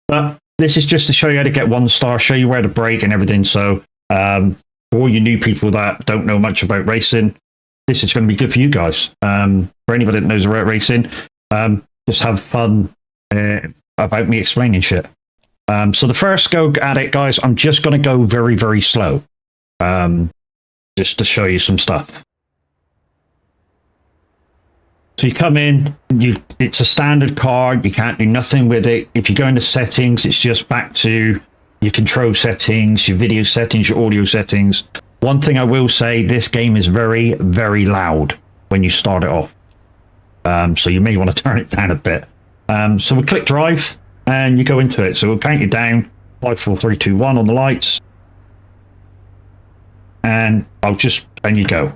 But this is just to show you how to get 1 star, show you where to brake and everything. So for all you new people that don't know much about racing, this is going to be good for you guys. For anybody that knows about racing, just have fun about me explaining shit. So the first go at it, guys, I'm just going to go very, very slow. Just to show you some stuff. So you come in, it's a standard car, you can't do nothing with it. If you go into settings, it's just back to your control settings, your video settings, your audio settings. One thing I will say, this game is very, very loud when you start it off. So you may want to turn it down a bit. So we click drive and you go into it. So we'll count you down, 5, 4, 3, 2, 1 on the lights. And and you go.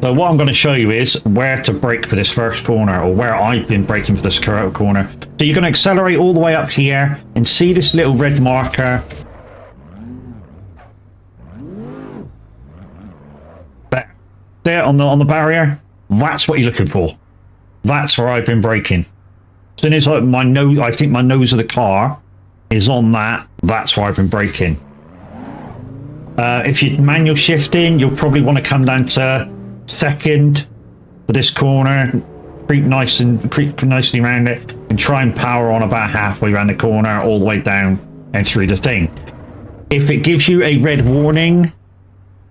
So what I'm going to show you is where to brake for this first corner, or where I've been braking for this corner. So you're going to accelerate all the way up here and see this little red marker. There on the barrier. That's what you're looking for. That's where I've been braking. As soon as my nose, I think my nose of the car is on that. That's where I've been braking. If you're manual shifting, you'll probably want to come down to second for this corner, creep nicely around it, and try and power on about halfway around the corner, all the way down and through the thing. If it gives you a red warning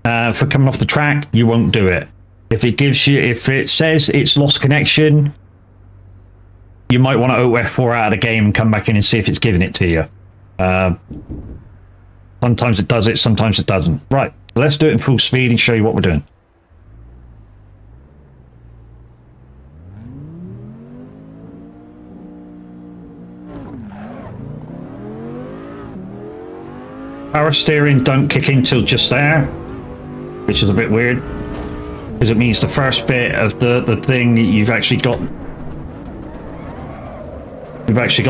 for coming off the track, you won't do it. If it says it's lost connection, you might want to F4 out of the game and come back in and see if it's giving it to you. Sometimes it does it, sometimes it doesn't. Right, let's do it in full speed and show you what we're doing. Power steering don't kick in till just there, which is a bit weird, because it means the first bit of the thing you've actually got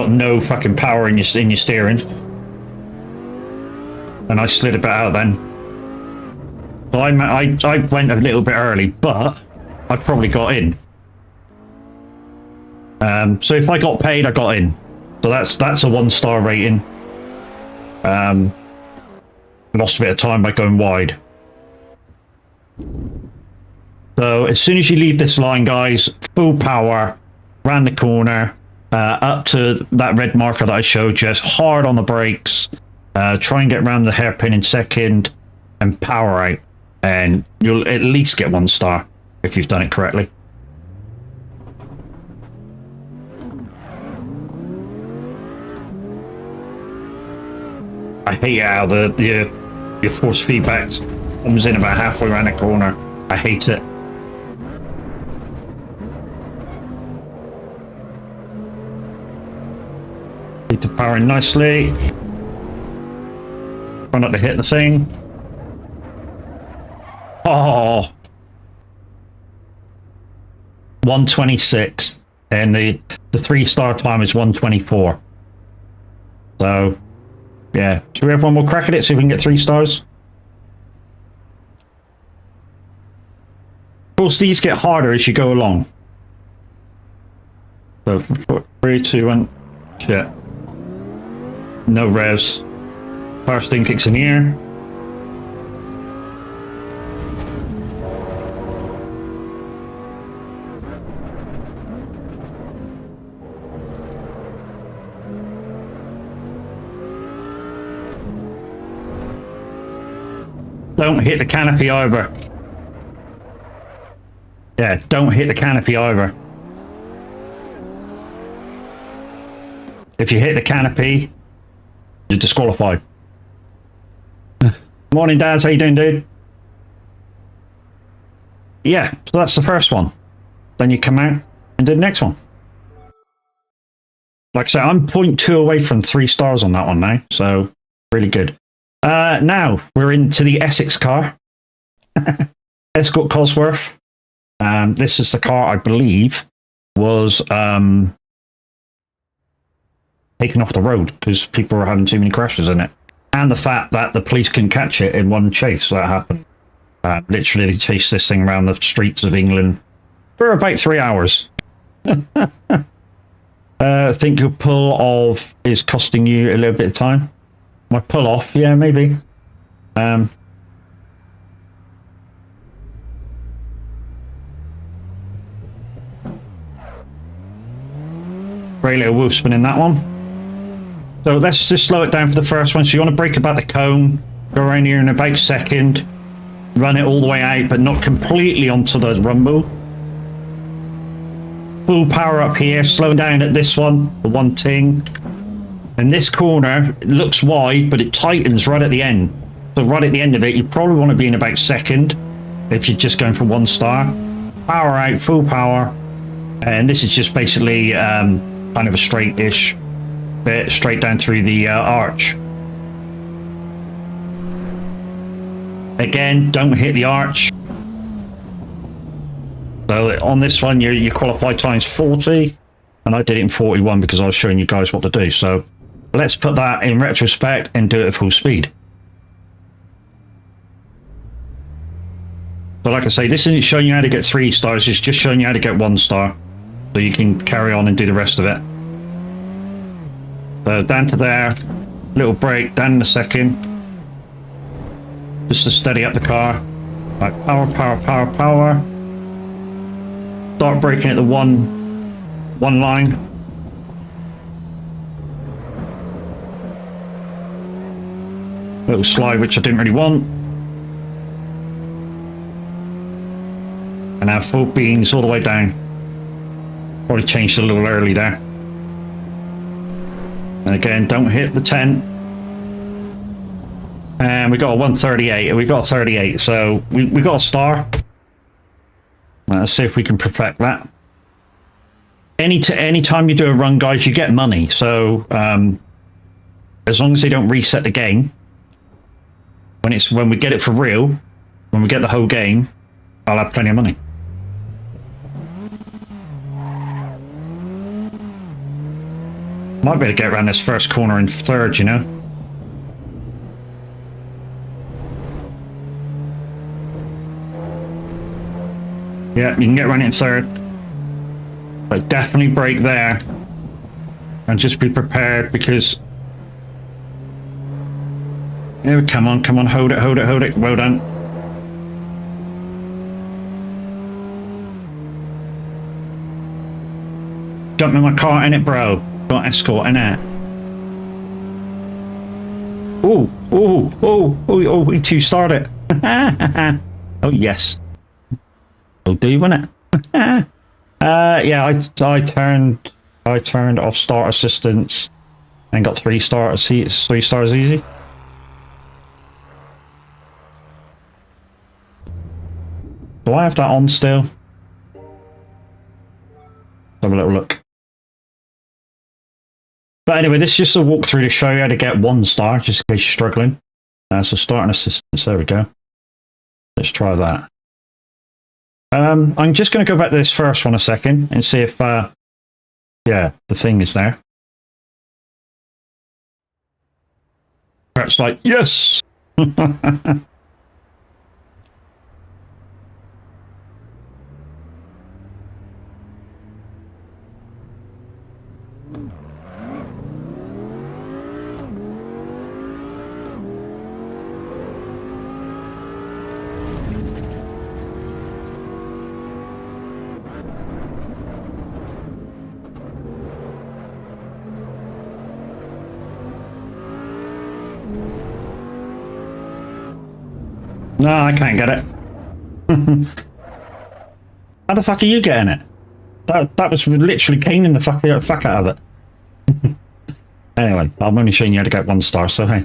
no fucking power in your steering. And I slid a bit out then. So I went a little bit early, but I probably got in. So if I got paid, I got in. So that's a 1-star rating. Lost a bit of time by going wide. So as soon as you leave this line, guys, full power, round the corner, up to that red marker that I showed you, hard on the brakes, try and get around the hairpin in second, and power out, and you'll at least get 1 star if you've done it correctly. I hate how your force feedback comes in about halfway around the corner. I hate it. Need to power in nicely. Try not to hit the thing. Oh, 126, and the 3-star time is 124. So yeah, should we have one more crack at it, see if we can get 3 stars? Of course, these get harder as you go along. So 3, 2, 1. Shit. No revs. First thing kicks in here. Don't hit the canopy either. Yeah, don't hit the canopy either. If you hit the canopy, you're disqualified. Morning, Daz. How you doing, dude? Yeah, so that's the first one. Then you come out and do the next one. Like I said, I'm 0.2 away from 3 stars on that one now, so really good. Now we're into the Essex car. Escort Cosworth. This is the car I believe was taken off the road because people were having too many crashes in it. and the fact that the police can catch it in one chase that happened. Literally, they chased this thing around the streets of England for about 3 hours. I think your pull off is costing you a little bit of time. My pull off, yeah, maybe. Great little wolf spin in that one. So let's just slow it down for the first one. So you want to brake about the cone, go around here in about second, run it all the way out, but not completely onto the rumble. Full power up here, slowing down at this one, the one ting. And this corner, it looks wide, but it tightens right at the end. So right at the end of it, you probably want to be in about second if you're just going for 1 star. Power out, full power. And this is just basically kind of a straight-ish bit, straight down through the arch. Again, don't hit the arch. So on this one, you qualify times 40, and I did it in 41 because I was showing you guys what to do. So let's put that in retrospect and do it at full speed. So like I say, this isn't showing you how to get 3 stars, it's just showing you how to get 1 star. So you can carry on and do the rest of it. So down to there, little brake, down in a second. Just to steady up the car. Right, power, power, power, power. Start braking at the one line. Little slide, which I didn't really want. And now full beans all the way down. Probably changed a little early there. And again, don't hit the 10. And we got a 138, and we got a 38, so we got a star. Let's see if we can perfect that. Any time you do a run, guys, you get money. So as long as they don't reset the game, when we get it for real, when we get the whole game, I'll have plenty of money. Might be able to get around this first corner in third, you know. Yeah, you can get around it in third. But definitely brake there. And just be prepared because... Yeah, come on, hold it, hold it, hold it. Well done. Jump in my car, innit, bro? Got escort, innit? Oh, oh, oh, oh, oh, we 2-starred it. Oh, yes. Will do, won't it? Yeah, I turned off start assistance and got 3 stars. 3 stars easy. Do I have that on still? Have a little look. But anyway, this is just a walkthrough to show you how to get 1 star, just in case you're struggling. So starting assistance, there we go. Let's try that. I'm just going to go back to this first one a second and see if, yeah, the thing is there. Perhaps like, yes! No, I can't get it. How the fuck are you getting it? That was literally caning the fuck out of it. Anyway, I'm only showing you how to get 1 star, so hey.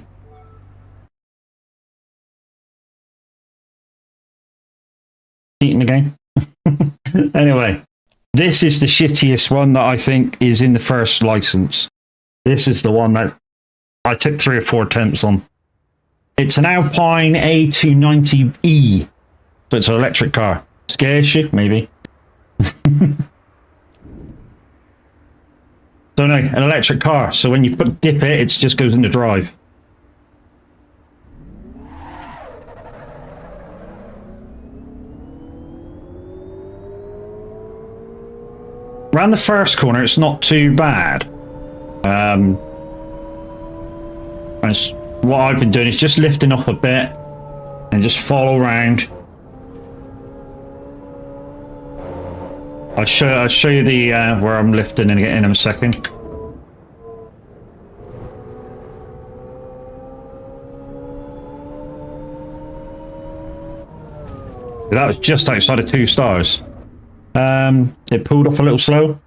Cheating again. Anyway, this is the shittiest one that I think is in the first license. This is the one that I took 3 or 4 attempts on. It's an Alpine A290E, so it's an electric car. Scares you? Maybe. So no, an electric car. So when you dip it, it just goes into drive. around the first corner, it's not too bad. What I've been doing is just lifting up a bit and just follow around. I'll show you the where I'm lifting in a second. That was just outside of 2 stars. It pulled off a little slow.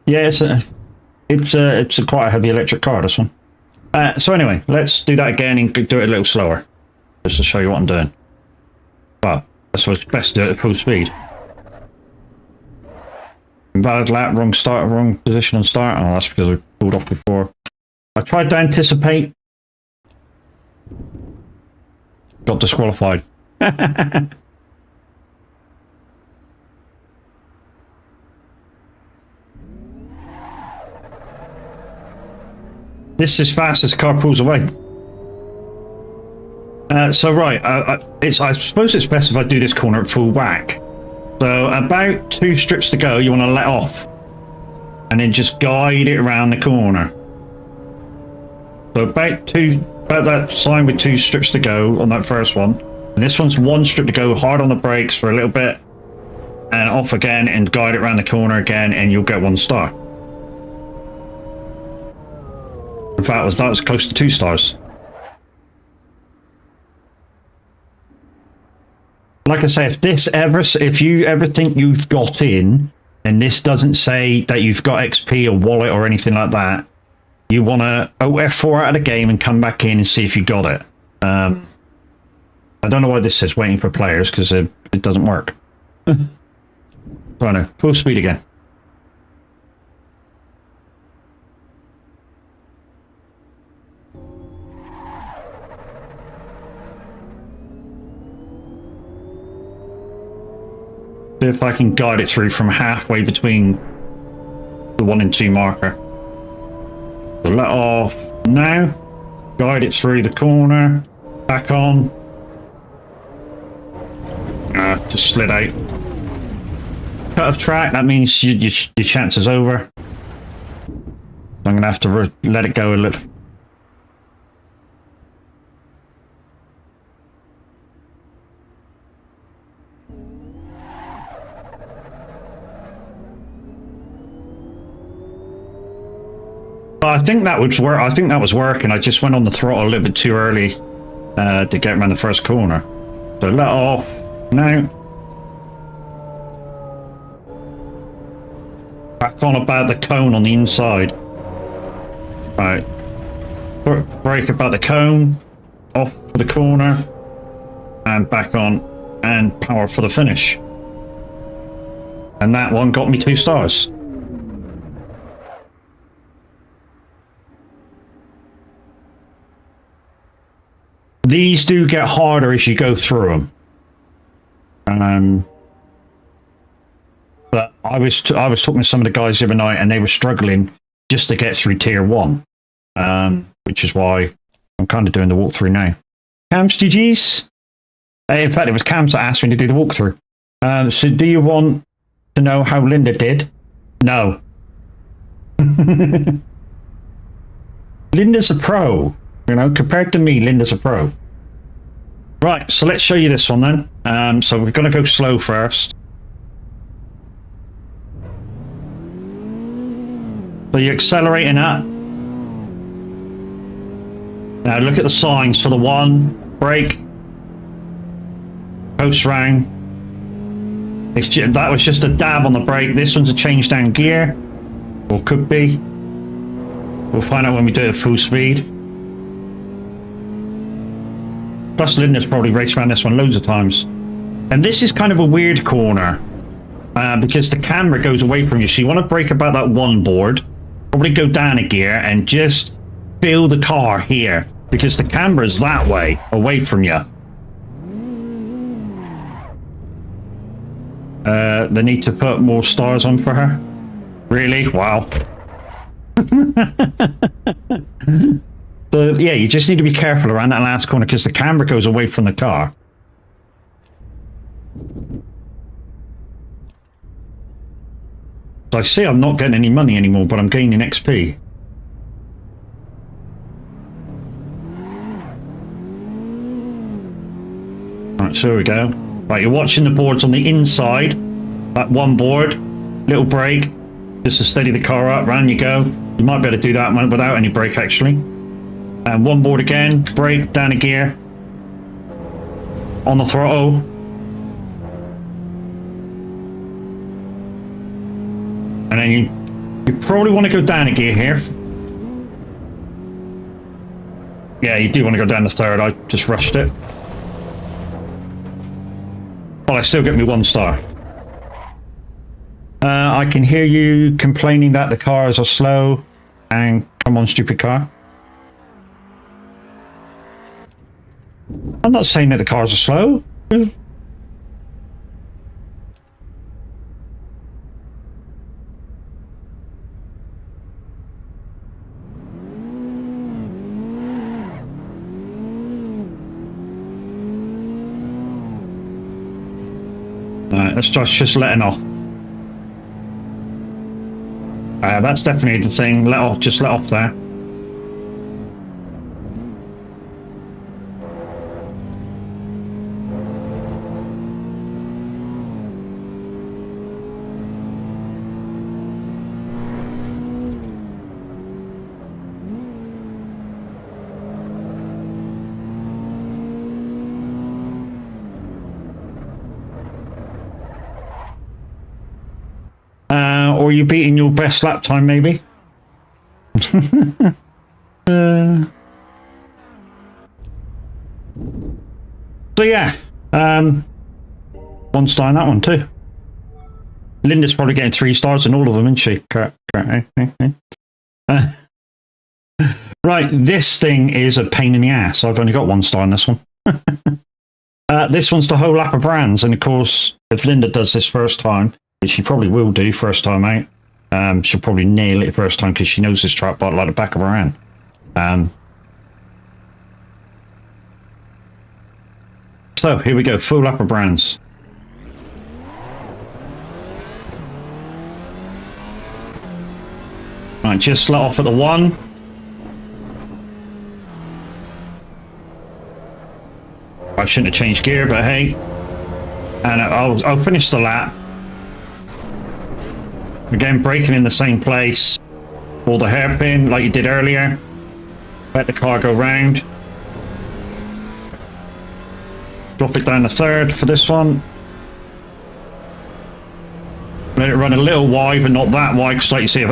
Yeah, it's a quite a heavy electric car, this one. So anyway, let's do that again and do it a little slower, just to show you what I'm doing. Well, that's what's best to do it at full speed. Invalid lap, wrong start, wrong position on start. Oh, that's because I pulled off before. I tried to anticipate. Got disqualified. This is fast as the car pulls away. So right, I suppose it's best if I do this corner at full whack. So about 2 strips to go, you want to let off, and then just guide it around the corner. So about that sign with 2 strips to go on that first one, and this one's 1 strip to go. Hard on the brakes for a little bit, and off again, and guide it around the corner again, and you'll get 1 star. In fact, that was close to 2 stars. Like I say, if you ever think you've got in, and this doesn't say that you've got XP or wallet or anything like that, you want to OF4 out of the game and come back in and see if you got it. I don't know why this says waiting for players, because it doesn't work. I know, full speed again. See if I can guide it through from halfway between the 1 and 2 marker. So let off now, guide it through the corner, back on. Just slid out. Cut of track, that means your chance is over. I'm going to have to let it go a little. I think that would work. I think that was working. I just went on the throttle a little bit too early to get around the first corner. So let off now. Back on about the cone on the inside. Right. Brake about the cone. Off for the corner. And back on. And power for the finish. And that one got me 2 stars. These do get harder as you go through them. But I was talking to some of the guys the other night, and they were struggling just to get through tier 1, which is why I'm kind of doing the walkthrough now. Cam's GG's. In fact, it was Cam's that asked me to do the walkthrough. So do you want to know how Linda did? No. Linda's a pro. You know, compared to me, Linda's a pro. Right, so let's show you this one then. So we're going to go slow first. So you're accelerating up. Now look at the signs for the 1, brake, post round. That was just a dab on the brake. This one's a change down gear, or could be. We'll find out when we do it at full speed. Plus Linda's probably raced around this one loads of times. And this is kind of a weird corner because the camera goes away from you. So you want to brake about that 1 board, probably go down a gear and just feel the car here because the camera's that way away from you. They need to put more stars on for her. Really? Wow. So yeah, you just need to be careful around that last corner because the camera goes away from the car. I see I'm not getting any money anymore, but I'm gaining XP. Right, so here we go. Right, you're watching the boards on the inside. That one board, little brake, just to steady the car up. Round you go. You might be able to do that without any brake, actually. And one board again, brake, down a gear. On the throttle. And then you probably want to go down a gear here. Yeah, you do want to go down the third. I just rushed it. Well, I still get me 1 star. I can hear you complaining that the cars are slow. And come on, stupid car. I'm not saying that the cars are slow. Alright, let's just letting off. That's definitely the thing. Just let off there. Or you beating your best lap time, maybe? So yeah, 1 star in that one too. Linda's probably getting 3 stars in all of them, isn't she? Right, this thing is a pain in the ass. I've only got 1 star in this one. This one's the whole lap of brands, and of course, if Linda does this first time, which she probably will do first time out, she'll probably nail it first time because she knows this track bike like the back of her hand. So here we go, full lap of brands. Right, just let off at the 1. I shouldn't have changed gear, but hey. And I'll finish the lap. Again, braking in the same place. Pull the hairpin like you did earlier. Let the car go round. Drop it down the third for this one. Let it run a little wide, but not that wide, because like you see,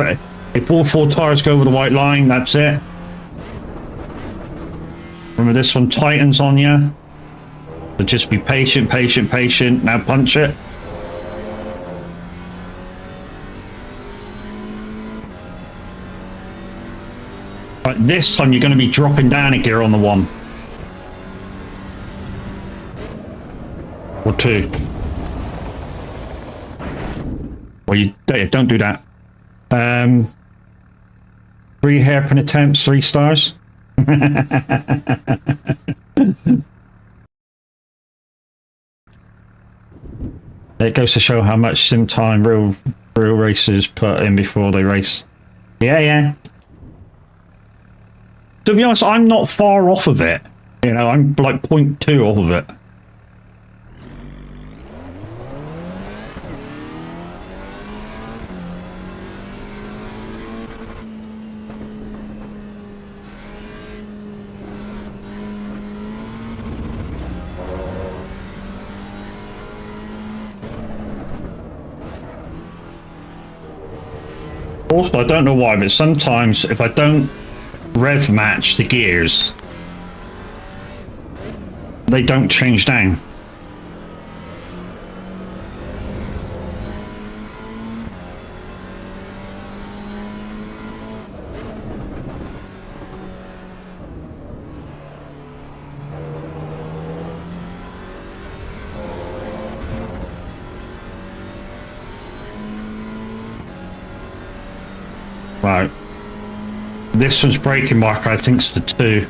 if all 4 tires go over the white line, that's it. Remember, this one tightens on you. So just be patient, patient, patient. Now punch it. Right, this time you're going to be dropping down a gear on the 1. Or 2. Well, you don't do that. 3 hairpin attempts, 3 stars. It goes to show how much sim time real racers put in before they race. Yeah. To be honest, I'm not far off of it. You know, I'm like 0.2 off of it. Also, I don't know why, but sometimes if I don't rev match the gears, they don't change down. Right. This one's braking marker, I think it's the 2.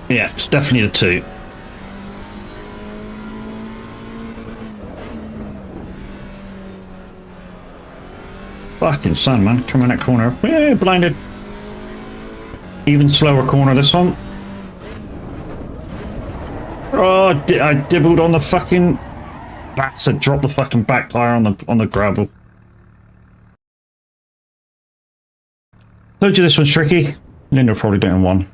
Yeah, it's definitely the 2. Fucking sun, man. Come in that corner. Yeah, blinded. Even slower corner, this one. Oh, I dibbled on the fucking... Bastard, dropped the fucking back tire on the gravel. Told you this one's tricky. Linda probably doing one.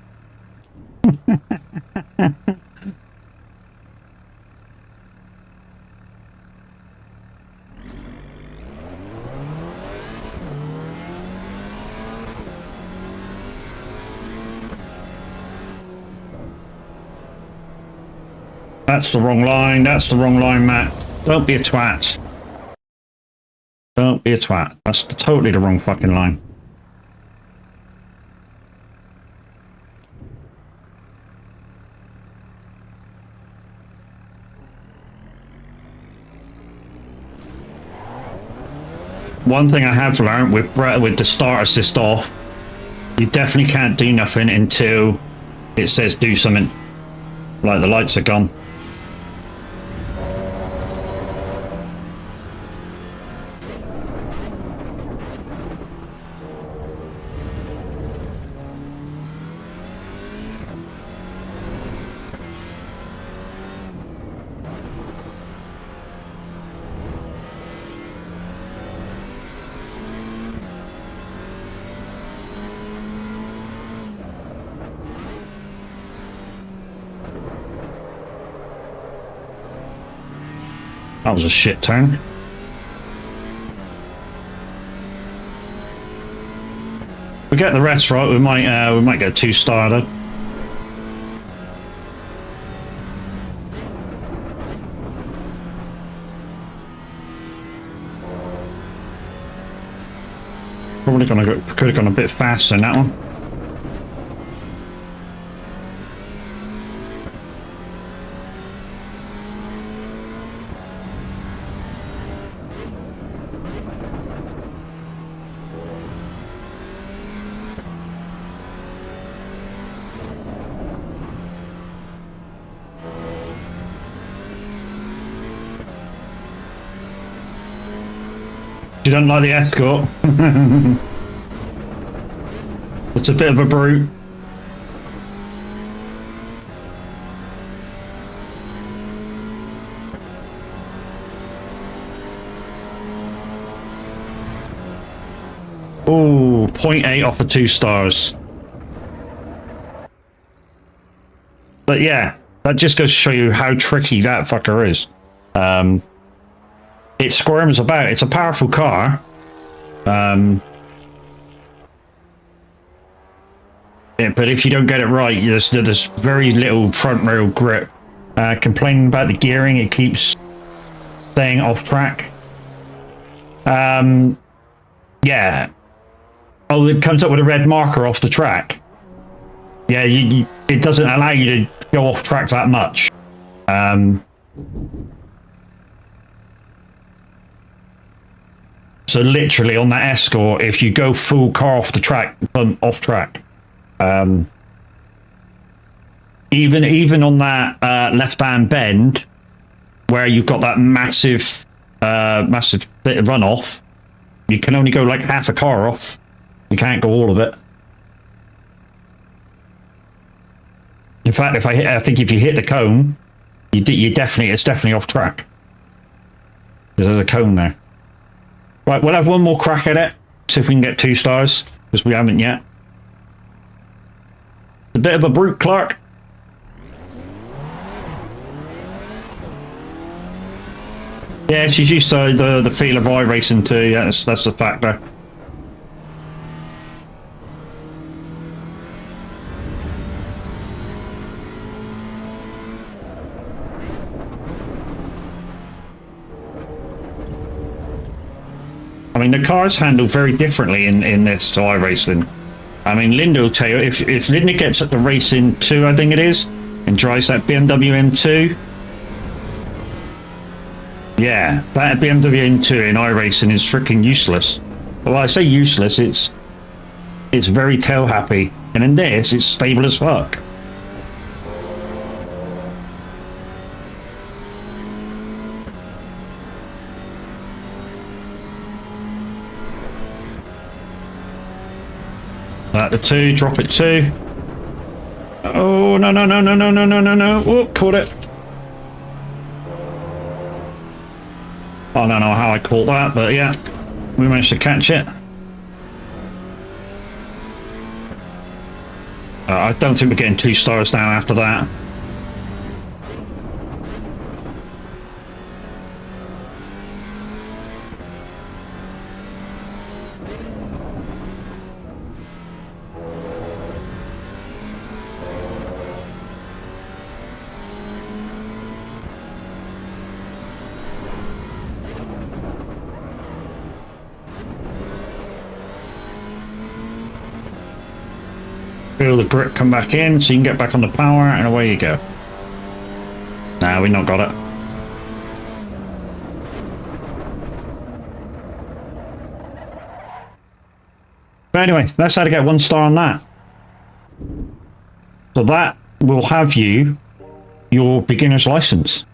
That's the wrong line. That's the wrong line, Matt. Don't be a twat. Don't be a twat. That's totally the wrong fucking line. One thing I have learned with the start assist off, you definitely can't do nothing until it says do something. Like the lights are gone. That was a shit turn. We get the rest right. We might get a 2-star though. Probably could have gone a bit faster in that one. You don't like the Escort? It's a bit of a brute. Oh, 0.8 off of 2 stars. But yeah, that just goes to show you how tricky that fucker is. It squirms about. It's a powerful car. Yeah, but if you don't get it right, there's very little front rail grip. Complaining about the gearing, it keeps staying off track. Yeah. Oh, it comes up with a red marker off the track. Yeah, it doesn't allow you to go off track that much. So literally on that Escort, if you go full car off the track, off track. Even on that left-hand bend, where you've got that massive bit of runoff, you can only go like half a car off. You can't go all of it. In fact, I think if you hit the cone, it's definitely off track. Because there's a cone there. Right, we'll have one more crack at it. See if we can get 2 stars, because we haven't yet. A bit of a brute, Clark. Yeah, she's used to the feel of iRacing too. Yeah, that's the factor. I mean, the cars handle very differently in this to iRacing. I mean, Linda will tell you, if Linda gets at the Racing 2, I think it is, and drives that BMW M2, yeah, that BMW M2 in iRacing is freaking useless. Well, I say useless, it's very tail happy, and in this, it's stable as fuck. The 2, drop it 2. Oh, no, no, no, no, no, no, no, no, no. Oh, caught it. I don't know how I caught that, but yeah, we managed to catch it. I don't think we're getting 2 stars now after that. Feel the grip come back in so you can get back on the power, and away you go. Nah, we've not got it. But anyway, that's how to get 1 star on that. So that will have you your beginner's license.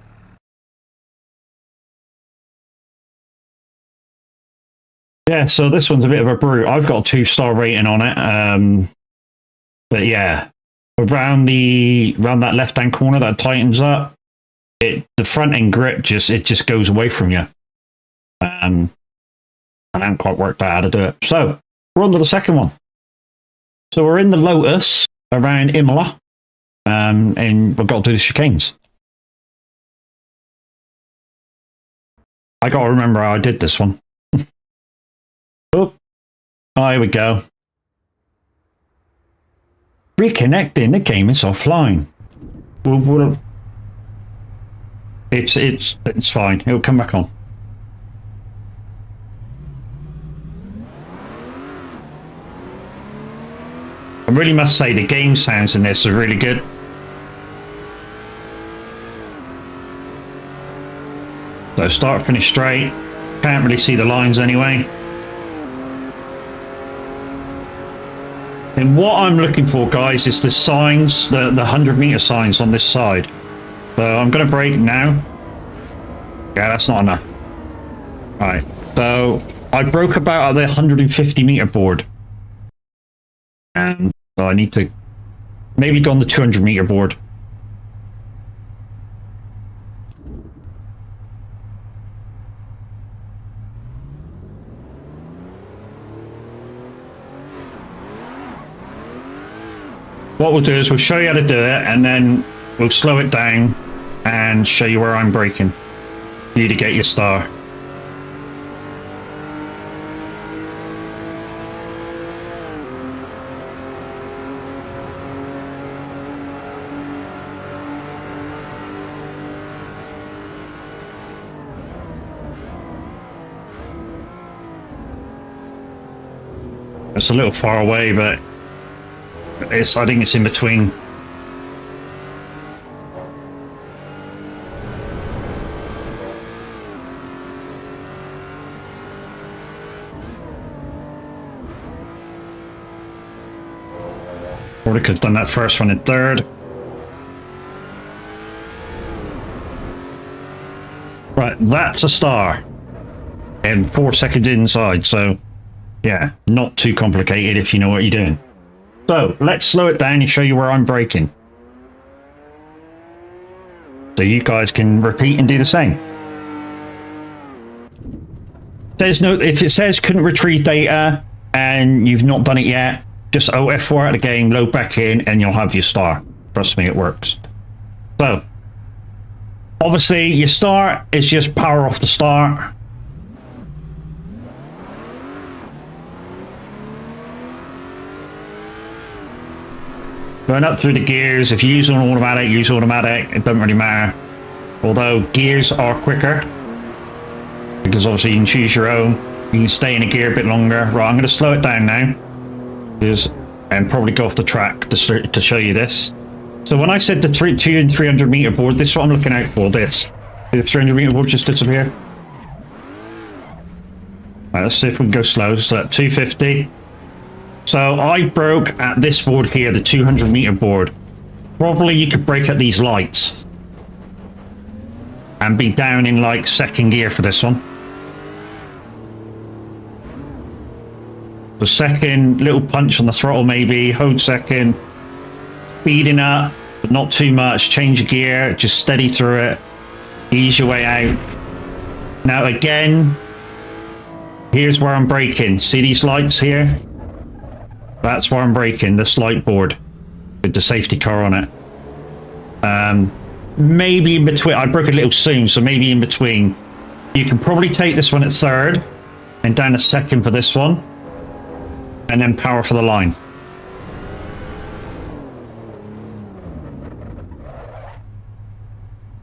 Yeah, so this one's a bit of a brute. I've got a 2-star rating on it. But yeah, around that left-hand corner that tightens up, the front end grip just goes away from you. And I haven't quite worked out how to do it. So we're on to the second one. So we're in the Lotus around Imola, and we've got to do the chicanes. I got to remember how I did this one. Oh, here we go. Reconnecting, the game is offline. It's fine. It'll come back on. I really must say the game sounds in this are really good. So start, finish straight. Can't really see the lines anyway. And what I'm looking for, guys, is the signs, the 100-meter signs on this side. So I'm going to brake now. Yeah, that's not enough. All right. So I broke about at the 150-meter board. And so I need to maybe go on the 200-meter board. What we'll do is we'll show you how to do it, and then we'll slow it down and show you where I'm braking for you to get your star. It's a little far away, but I think it's in between. Probably could have done that first one in third. Right, that's a star. And 4 seconds inside, so yeah, not too complicated if you know what you're doing. So let's slow it down and show you where I'm braking, so you guys can repeat and do the same. There's no, if it says couldn't retrieve data and you've not done it yet, just F4 out of the game, load back in, and you'll have your star. Trust me, it works. So obviously your start is just power off the start. Going up through the gears, if you use an automatic, use automatic, it doesn't really matter. Although gears are quicker, because obviously you can choose your own. You can stay in a gear a bit longer. Right, I'm going to slow it down now, and probably go off the track to show you this. So when I said the 200 and 300 meter board, this is what I'm looking out for, this. Did the 300 meter board just disappear? Right, let's see if we can go slow. So at 250. So I broke at this board here, the 200 meter board. Probably you could break at these lights and be down in like second gear for this one. The second, little punch on the throttle maybe, hold second, speeding up, but not too much, change of gear, just steady through it, ease your way out. Now again, here's where I'm braking. See these lights here? That's where I'm braking, this light board with the safety car on it. Maybe in between, I broke a little soon, so maybe in between. You can probably take this one at third and down a second for this one, and then power for the line.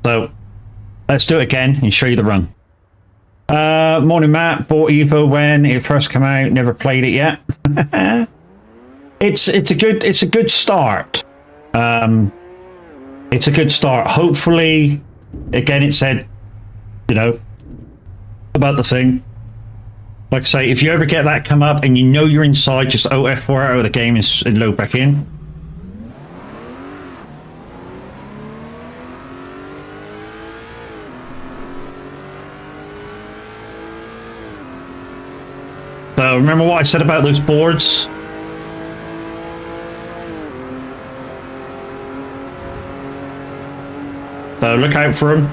So let's do it again and show you the run. Morning, Matt. Bought Evo when it first came out. Never played it yet. It's a good start. It's a good start. Hopefully, again, it said, you know, about the thing. Like I say, if you ever get that come up and you know you're inside, just F4 out of the game and load back in. So remember what I said about those boards? So look out for them.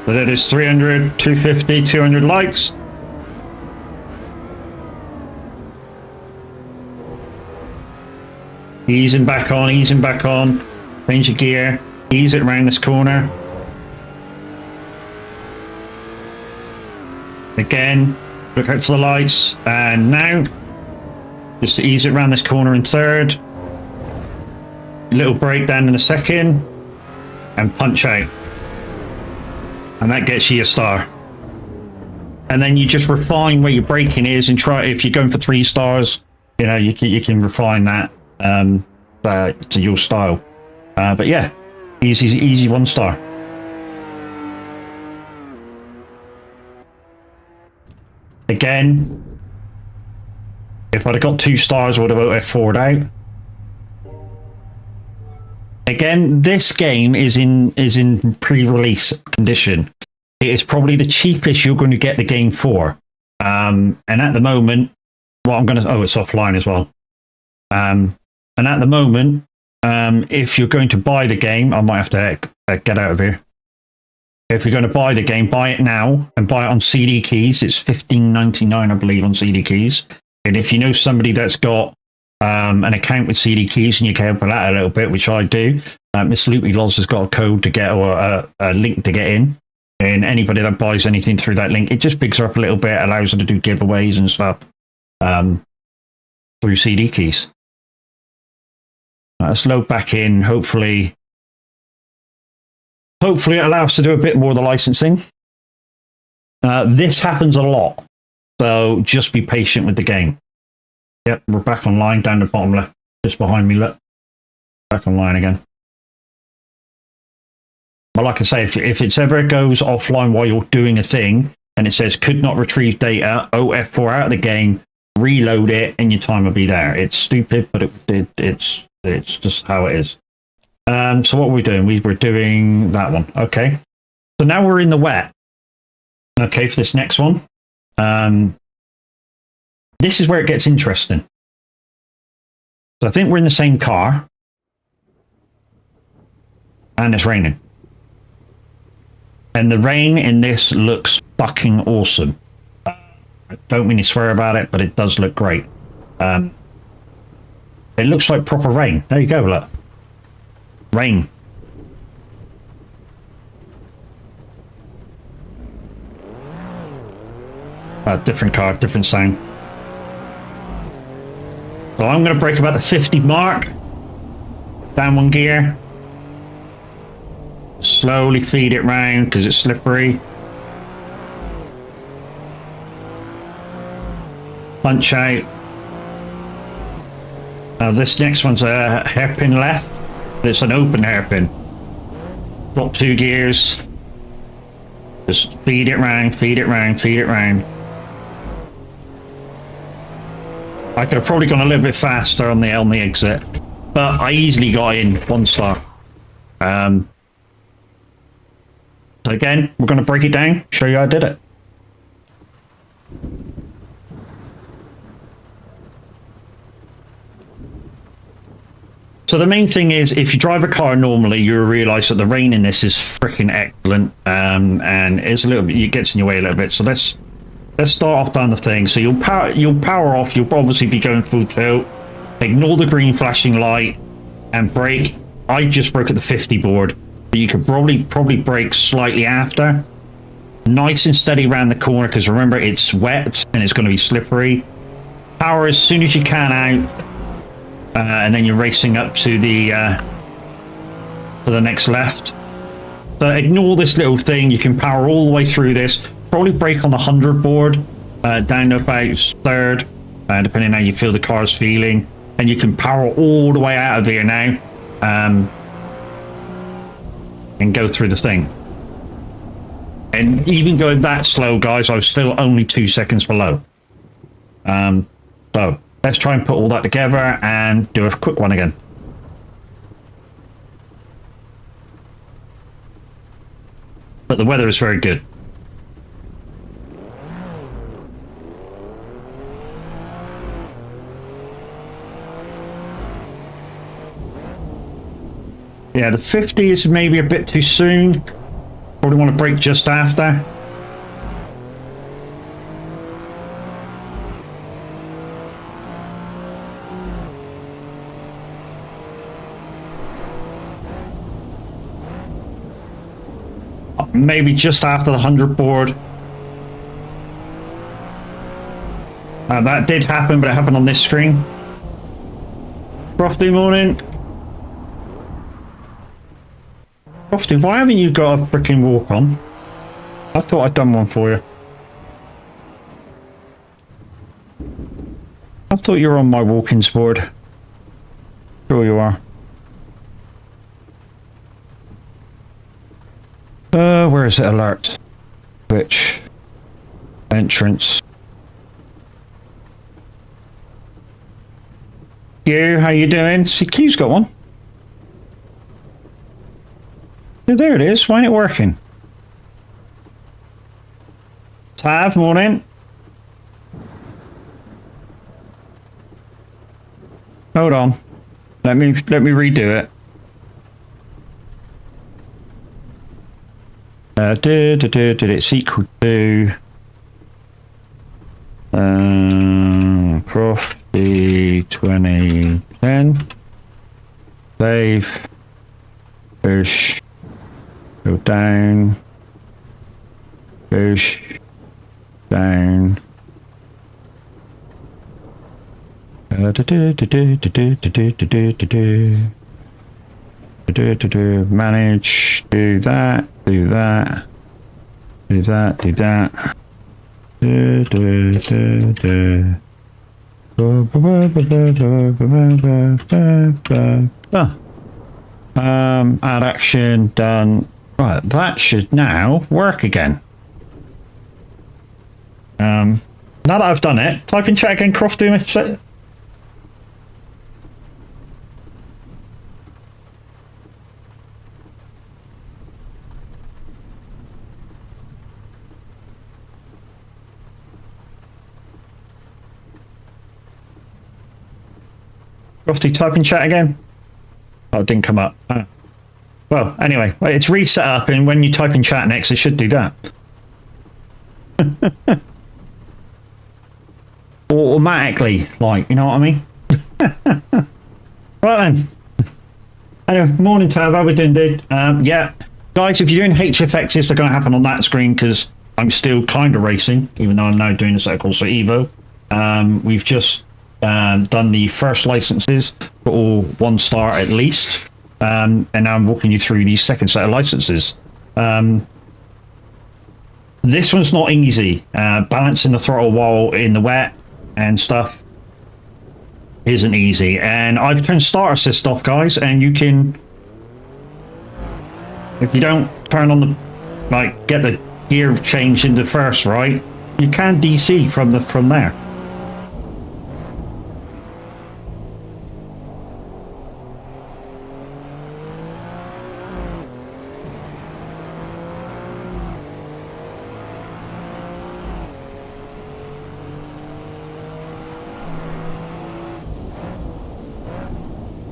So that is 300, 250, 200 likes. Easing back on, easing back on. Change your gear, ease it around this corner. Again, look out for the lights. And now, just to ease it around this corner in third. Little breakdown in a second. And punch out. And that gets you a star. And then you just refine where your braking is and try, if you're going for 3 stars, you know, you can refine that to your style. But yeah, easy 1 star. Again, if I'd have got 2 stars, I would have F4'd out. Again, this game is in pre-release condition. It is probably the cheapest you're going to get the game for. And at the moment, well, I'm going to... Oh, it's offline as well. And at the moment, if you're going to buy the game, I might have to get out of here. If you're going to buy the game, buy it now and buy it on CD keys. It's $15.99, I believe, on CD keys. And if you know somebody that's got an account with CD keys and you can help with that a little bit, which I do, Miss Loopy Loz has got a code to get, or a link to get in. And anybody that buys anything through that link, it just bigs her up a little bit, allows her to do giveaways and stuff through CD keys. Let's load back in. Hopefully it allows us to do a bit more of the licensing. This happens a lot, so just be patient with the game. Yep, we're back online, down the bottom left, just behind me, look. Back online again. But like I say, if it's ever goes offline while you're doing a thing, and it says could not retrieve data, F4 out of the game, reload it, and your time will be there. It's stupid, but it's just how it is. So what we're doing, we were doing that one. Okay. So now we're in the wet. Okay, for this next one. This is where it gets interesting. So I think we're in the same car. And it's raining. And the rain in this looks fucking awesome. I don't mean to swear about it, but it does look great. It looks like proper rain. There you go, look. Rain. Different car, different sound. So I'm going to brake about the 50 mark. Down 1 gear. Slowly feed it round because it's slippery. Punch out. This next one's a hairpin left. It's an open hairpin. Drop 2 gears. Just feed it round, feed it round, feed it round. I could have probably gone a little bit faster on the exit, but I easily got in 1 star. So again, we're going to break it down, show you how I did it. So the main thing is, if you drive a car normally, you'll realise that the rain in this is freaking excellent, and it's a little bit, it gets in your way a little bit. So let's start off down the thing. So you'll power off. You'll obviously be going full tilt. Ignore the green flashing light and brake. I just broke at the 50 board, but you could probably brake slightly after. Nice and steady around the corner, because remember, it's wet and it's going to be slippery. Power as soon as you can out. And then you're racing up to the next left. So ignore this little thing. You can power all the way through this. Probably brake on the 100 board, down to about third, depending on how you feel the car's feeling. And you can power all the way out of here now, and go through the thing. And even going that slow, guys, I was still only 2 seconds below. So let's try and put all that together and do a quick one again. But the weather is very good. Yeah, the 50 is maybe a bit too soon. Probably want to brake just after. Maybe just after the 100 board. That did happen, but it happened on this screen. Frosty, morning. Frosty, why haven't you got a freaking walk on? I thought I'd done one for you. I thought you were on my walk-ins board. Sure you are. Where is it? Alert. Which? Entrance. Q, how you doing? See, Q's got one. Yeah, there it is. Why ain't it working? Tav, morning. Hold on. Let me redo it. Did it's equal to Crofty 2010. Save. Push. Go down. Push. Down. Manage. Do that. Do that. Do that. Do that. Add action done. Right, that should now work again. Now that I've done it, type in chat again, Croft, do me. Crofty, type in chat again. Oh, it didn't come up. Oh. Well, anyway, it's reset up, and when you type in chat next, it should do that. Automatically, like, you know what I mean? Right then. Anyway, morning, Tab. How we doing, dude? Yeah. Guys, if you're doing HFXs, they're going to happen on that screen, because I'm still kind of racing, even though I'm now doing a circle, so Evo. We've just done the first licenses for all 1 star at least, and now I'm walking you through the second set of licenses. This one's not easy. Balancing the throttle while in the wet and stuff isn't easy, and I've turned start assist off, guys, and you can, if you don't turn on the, like, get the gear change into first, right, you can DC from there.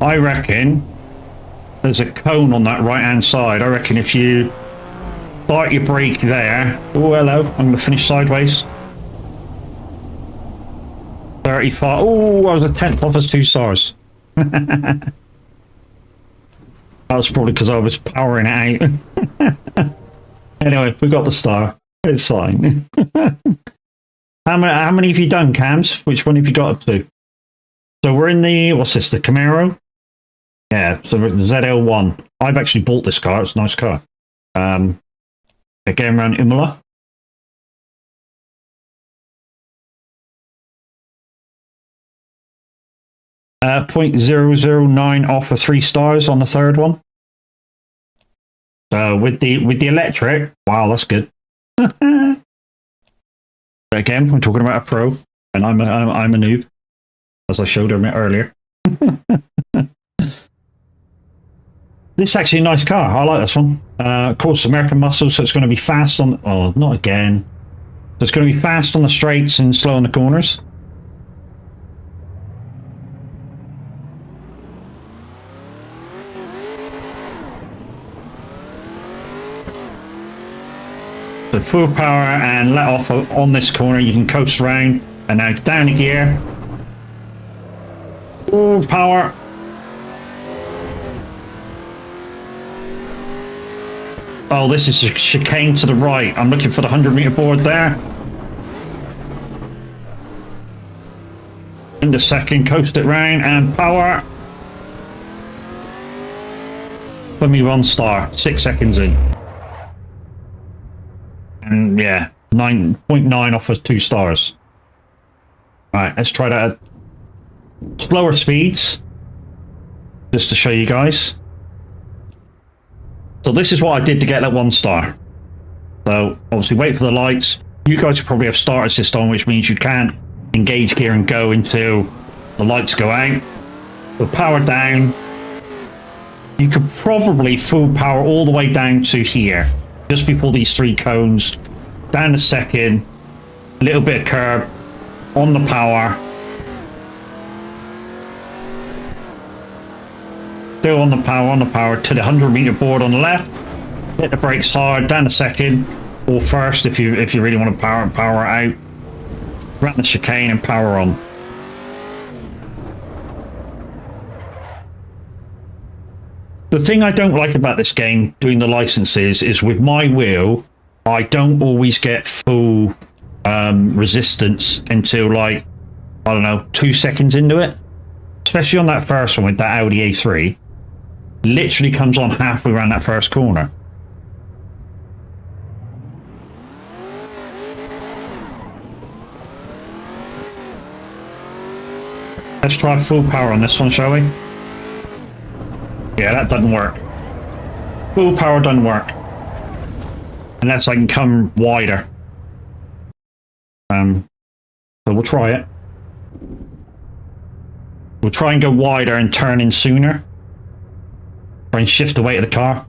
I reckon there's a cone on that right-hand side. I reckon if you start your brake there... Oh, hello. I'm going to finish sideways. 35. Oh, I was a 10th off as 2 stars. That was probably because I was powering it out. Anyway, we got the star. It's fine. How many have you done, Cams? Which one have you got up to? So we're in the... What's this? The Camaro? Yeah, so we're the ZL1. I've actually bought this car. It's a nice car. Again, around Imola. 0.009 off of 3 stars on the third one. So with the electric, wow, that's good. Again, we're talking about a pro, and I'm a noob, as I showed him earlier. This is actually a nice car. I like this one. Of course, American muscle, so it's going to be fast on... Oh, not again. So it's going to be fast on the straights and slow on the corners. So full power and let off on this corner. You can coast around, and now down a gear. Full power. Oh, this is a chicane to the right. I'm looking for the 100-meter board there. In the second, coast it round and power. Put me 1 star, 6 seconds in. And yeah, 9.9 off of 2 stars. Alright, let's try that at slower speeds. Just to show you guys. So this is what I did to get that 1 star. So obviously wait for the lights. You guys probably have start assist on, which means you can't engage gear and go until the lights go out. So power down. You could probably full power all the way down to here, just before these 3 cones. Down the second, a little bit of curb, on the power. Still on the power to the 100-meter board on the left. Hit the brakes hard, down the second, or first if you really want to power it out. Around the chicane and power on. The thing I don't like about this game, doing the licenses, is with my wheel, I don't always get full resistance until, like, I don't know, 2 seconds into it. Especially on that first one with that Audi A3. Literally comes on halfway around that first corner. Let's try full power on this one, shall we? Yeah, that doesn't work. Full power doesn't work. Unless I can come wider. So we'll try it. We'll try and go wider and turn in sooner. Try and shift the weight of the car.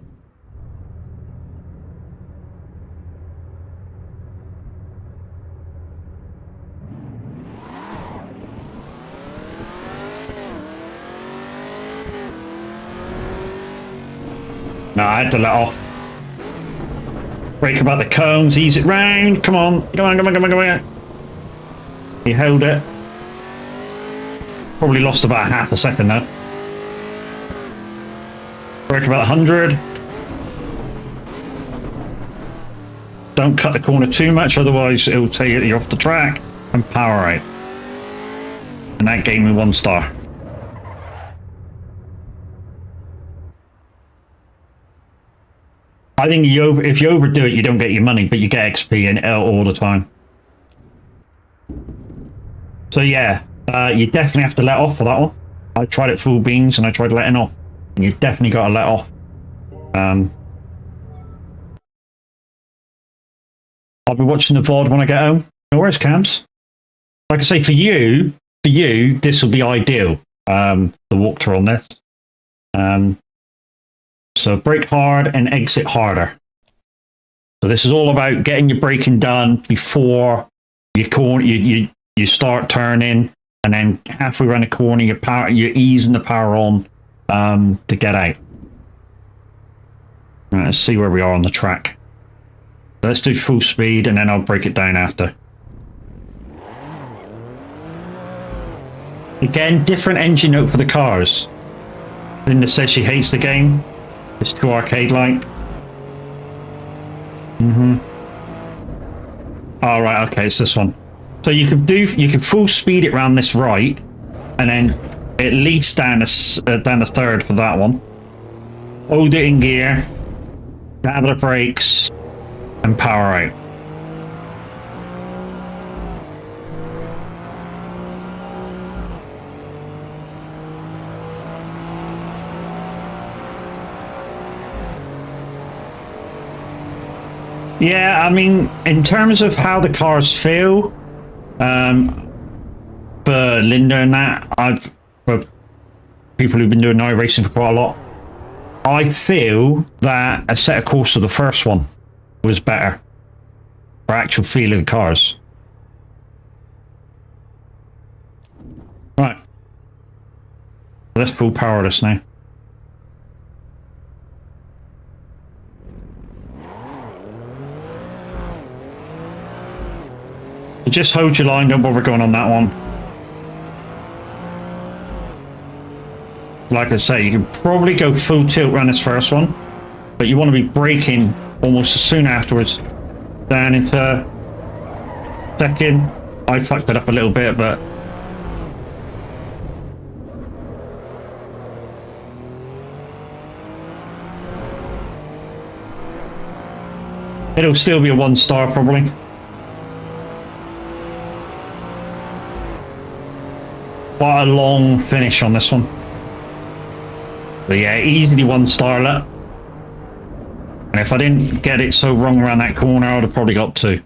No, I had to let off. Brake about the cones, ease it round. Come on, come on, come on, come on, come on. He held it. Probably lost about half a second though. Brake about 100. Don't cut the corner too much, otherwise it'll take you off the track. And power out. And that gave me 1 star. I think if you overdo it, you don't get your money, but you get XP and L all the time. So yeah, you definitely have to let off for that one. I tried it full beans and I tried letting off. And you definitely got to let off. I'll be watching the VOD when I get home. No worries, Cams. Like I say, for you, this will be ideal. The walkthrough on this. So brake hard and exit harder. So this is all about getting your braking done before you start turning, and then halfway around the corner you're easing the power on to get out. Right, let's see where we are on the track. Let's do full speed and then I'll break it down after. Again, different engine note for the cars. Linda says she hates the game. It's too arcade-like. All right, okay, it's this one. So you can full speed it around this right, and then at least down the third for that one. Hold it in gear, dab the brakes, and power out. Yeah, I mean, in terms of how the cars feel, for Linda and that, for people who've been doing iRacing for quite a lot, I feel that a set of course for the first one was better for actual feel of the cars. Right. Let's full power this now. Just hold your line, don't bother going on that one. Like I say, you can probably go full tilt around this first one, but you want to be braking almost as soon afterwards. Down into second. I fucked it up a little bit, but it'll still be a 1-star probably. Quite a long finish on this one. But yeah, easily 1-star lap. And if I didn't get it so wrong around that corner, I would have probably got 2.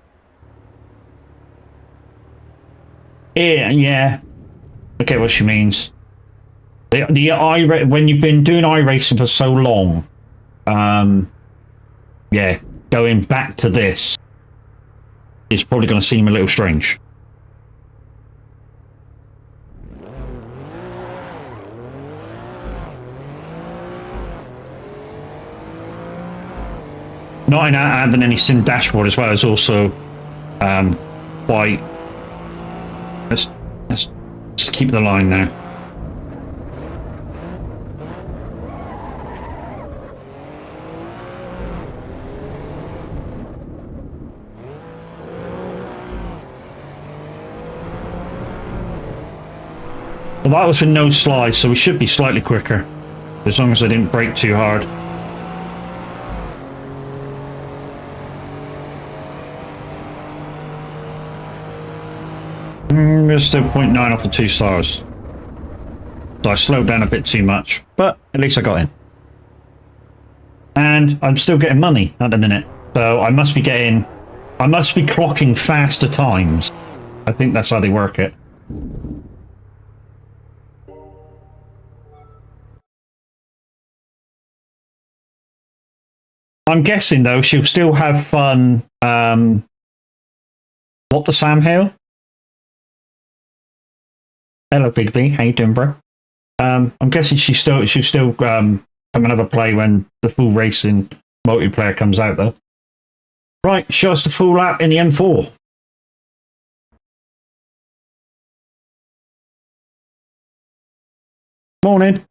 Yeah. I get what she means. When you've been doing iRacing for so long, yeah, going back to this is probably going to seem a little strange. Not in adding any sim dashboard as well is also quite. Let's just keep the line now. Well, that was with no slide, so we should be slightly quicker, as long as I didn't brake too hard. We're still 0.9 off the 2 stars. So I slowed down a bit too much, but at least I got in. And I'm still getting money at the minute. So I must be clocking faster times. I think that's how they work it. I'm guessing though she'll still have fun. What the Sam Hale? Hello, Big V. How you doing, bro? I'm guessing she'll still come and have a play when the full racing multiplayer comes out, though. Right, show us the full lap in the M4. Morning.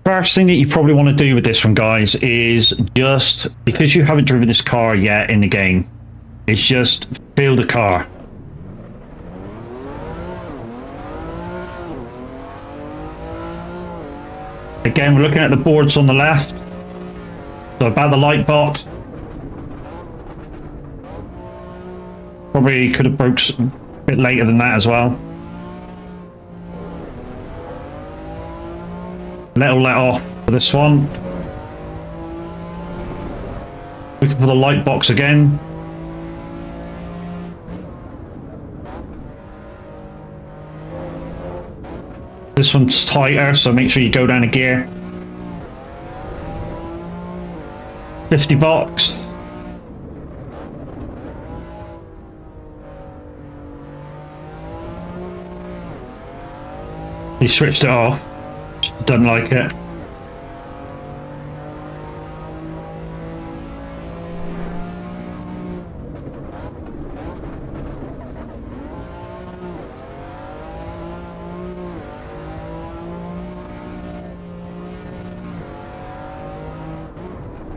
First thing that you probably want to do with this one, guys, is just, because you haven't driven this car yet in the game, is just feel the car. Again, we're looking at the boards on the left. So about the light box. Probably could have broke a bit later than that as well. Little let off for this one. Looking for the light box again. This one's tighter, so make sure you go down a gear. 50 box. He switched it off. Doesn't like it.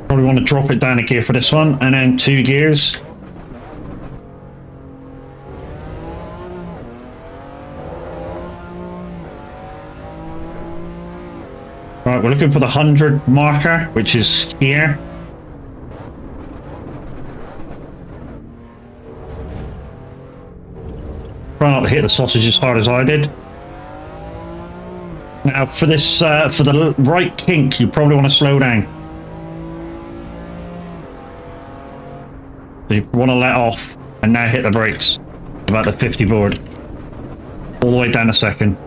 Probably want to drop it down a gear for this one, and then 2 gears. Right, we're looking for the 100 marker, which is here. Try not to hit the sausage as hard as I did. Now, for this, for the right kink, you probably want to slow down. So you want to let off and now hit the brakes. About the 50 board. All the way down a second.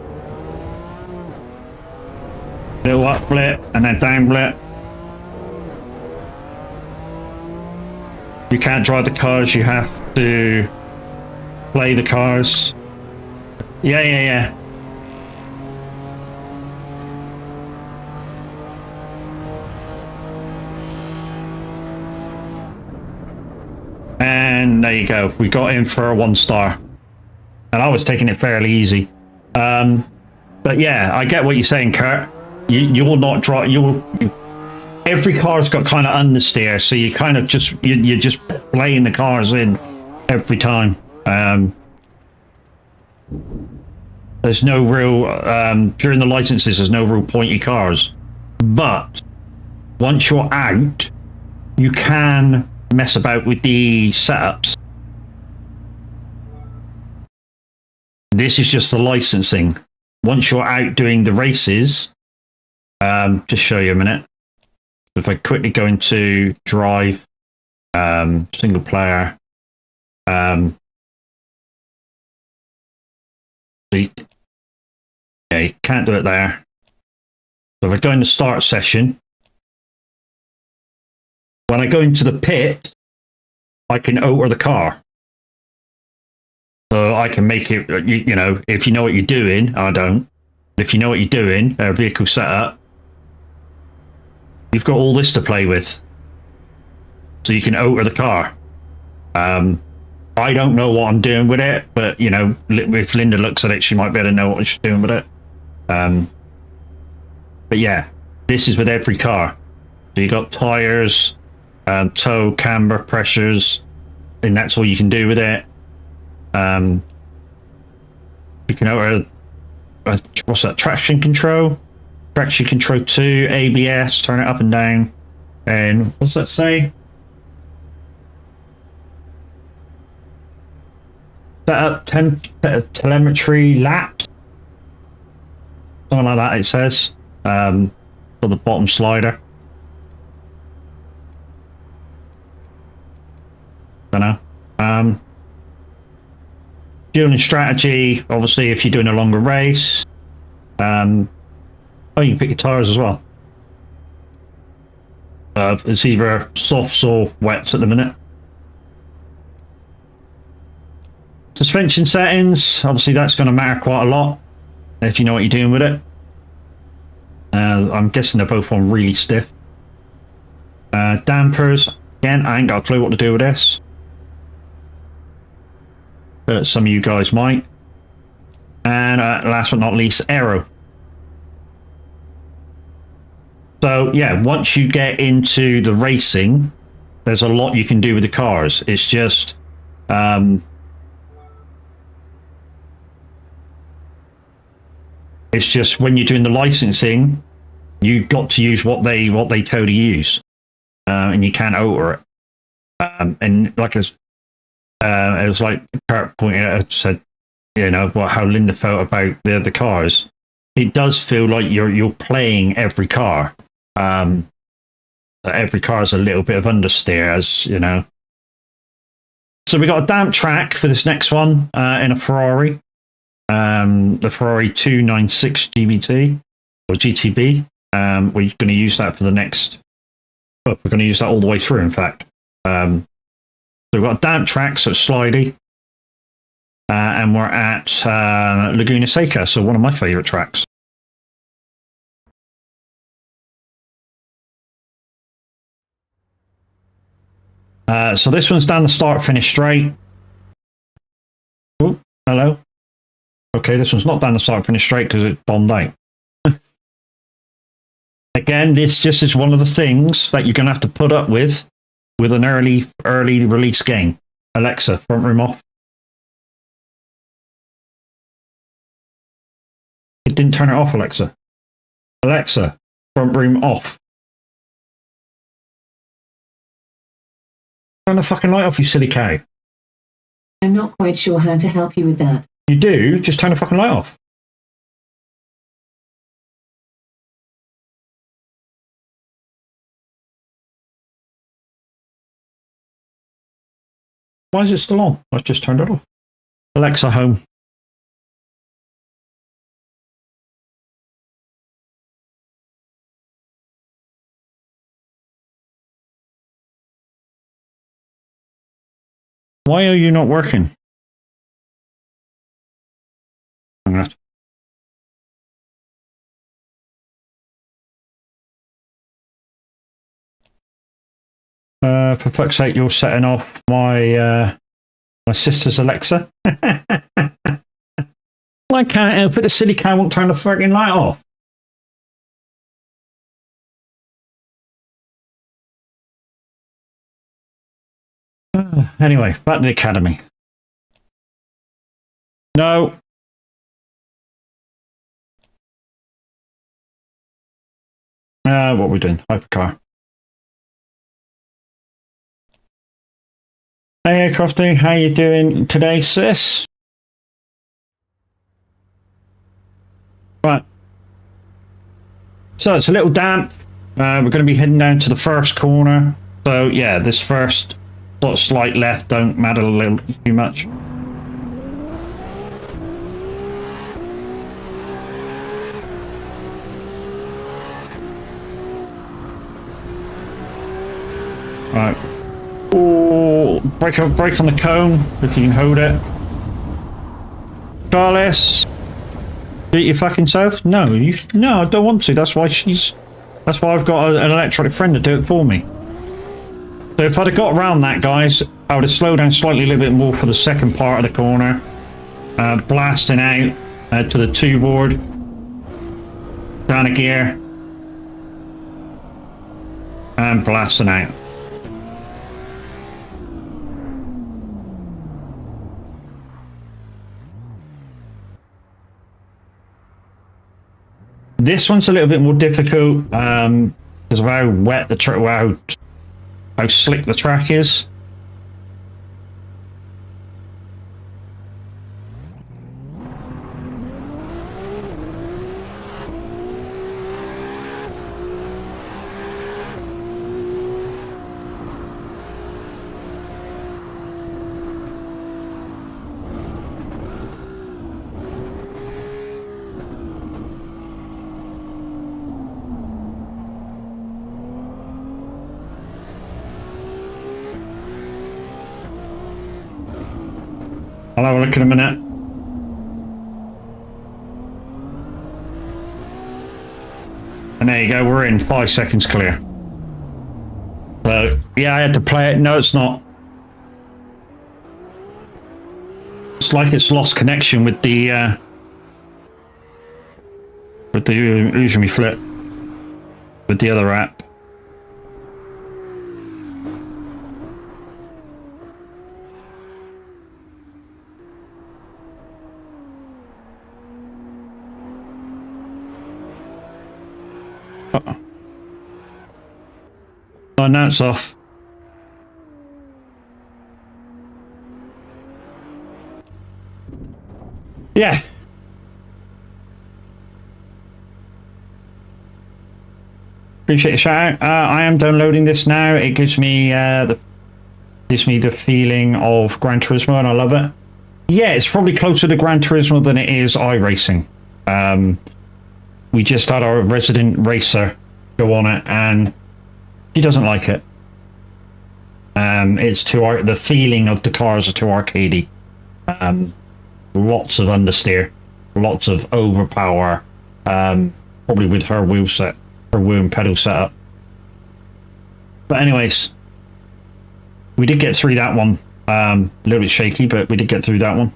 Little up blip and then down blip. You can't drive the cars, you have to play the cars. Yeah. And there you go. We got in for a 1 star. And I was taking it fairly easy. But yeah, I get what you're saying, Kurt. You will not drive. Every car's got kind of understeer, so you kind of just you're just playing the cars in every time. There's no real during the licenses. There's no real pointy cars, but once you're out, you can mess about with the setups. This is just the licensing. Once you're out doing the races. Just show you a minute. If I quickly go into drive, single player, yeah, you can't do it there. So if I go into start session, when I go into the pit, I can alter the car. So I can make it, you know, if you know what you're doing, I don't. If you know what you're doing, vehicle setup, you've got all this to play with. So you can alter the car. I don't know what I'm doing with it, but, you know, if Linda looks at it, she might be able to know what she's doing with it. But yeah, this is with every car. So you got tires, tow, camber, pressures, and that's all you can do with it. You can alter, what's that, traction control? Traction control 2, ABS, turn it up and down. And what's that say? Set up telemetry lap. Something like that it says. For the bottom slider. Don't know. Fueling strategy, obviously if you're doing a longer race. Oh, you can pick your tires as well. It's either softs or wets at the minute. Suspension settings, obviously that's going to matter quite a lot if you know what you're doing with it. I'm guessing they're both on really stiff. Dampers, again, I ain't got a clue what to do with this. But some of you guys might. And last but not least, aero. So yeah, once you get into the racing, there's a lot you can do with the cars. It's just when you're doing the licensing, you got to use what they tell you to use, and you can't alter it. And like it was like Kurt pointed out, said, you know, how Linda felt about the cars. It does feel like you're playing every car. Every car is a little bit of understeer, as you know. So we got a damp track for this next one in a Ferrari, the Ferrari 296 GBT or GTB. We're going to use that for the next. Oh, we're going to use that all the way through. In fact, so we've got a damp track, so it's slidey, and we're at Laguna Seca, so one of my favourite tracks. So this one's down the start, finish straight. Oh, hello. Okay, this one's not down the start, finish straight because it bombed out. Again, this just is one of the things that you're going to have to put up with an early release game. Alexa, front room off. It didn't turn it off, Alexa. Alexa, front room off. Turn the fucking light off, you silly cow. I'm not quite sure how to help you with that. You do? Just turn the fucking light off. Why is it still on? I've just turned it off. Alexa, home. Why are you not working? For fuck's sake, you're setting off my sister's Alexa. I can't help it. The silly cow won't turn the fucking light off. Anyway, back to the academy. No. What are we doing? Hypercar. Hey, Crofty, how you doing today, sis? Right. So it's a little damp. We're going to be heading down to the first corner. So yeah, this first slight left don't matter a little too much. Right. Oh, brake on the cone if you can hold it. Charles, do it your fucking self? No, no, I don't want to. That's why I've got an electronic friend to do it for me. So if I'd have got around that, guys, I would have slowed down slightly a little bit more for the second part of the corner, blasting out to the two board, down a gear, and blasting out. This one's a little bit more difficult because of how wet the track, how slick the track is. I'll have a look in a minute. And there you go, we're in 5 seconds clear. So yeah, I had to play it. No, it's not. It's like it's lost connection with the Uzumi Flip with the other app. Oh, now it's off. Yeah. Appreciate the shout out. I am downloading this now. It gives me the feeling of Gran Turismo, and I love it. Yeah, it's probably closer to Gran Turismo than it is iRacing. We just had our resident racer go on it, and he doesn't like it. It's too the feeling of the cars are too arcadey. Lots of understeer, lots of overpower. Probably with her wheel and pedal setup. But anyways, we did get through that one. A little bit shaky, but we did get through that one.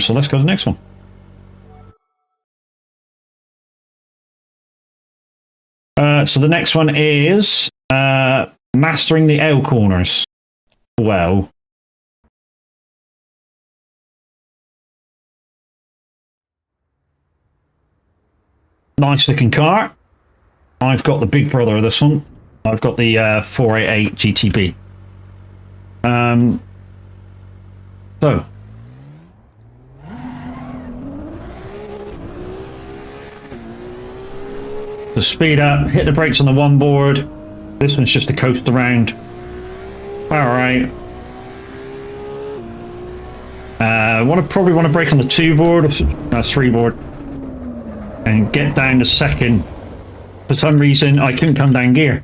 So let's go to the next one. So the next one is mastering the L corners. Well, nice looking car. I've got the big brother of this one. I've got the 488 GTB. So to speed up, hit the brakes on the one board. This one's just a coast around. All right. Probably want to brake on the 2 board or 3 board, and get down to second. For some reason, I couldn't come down gear.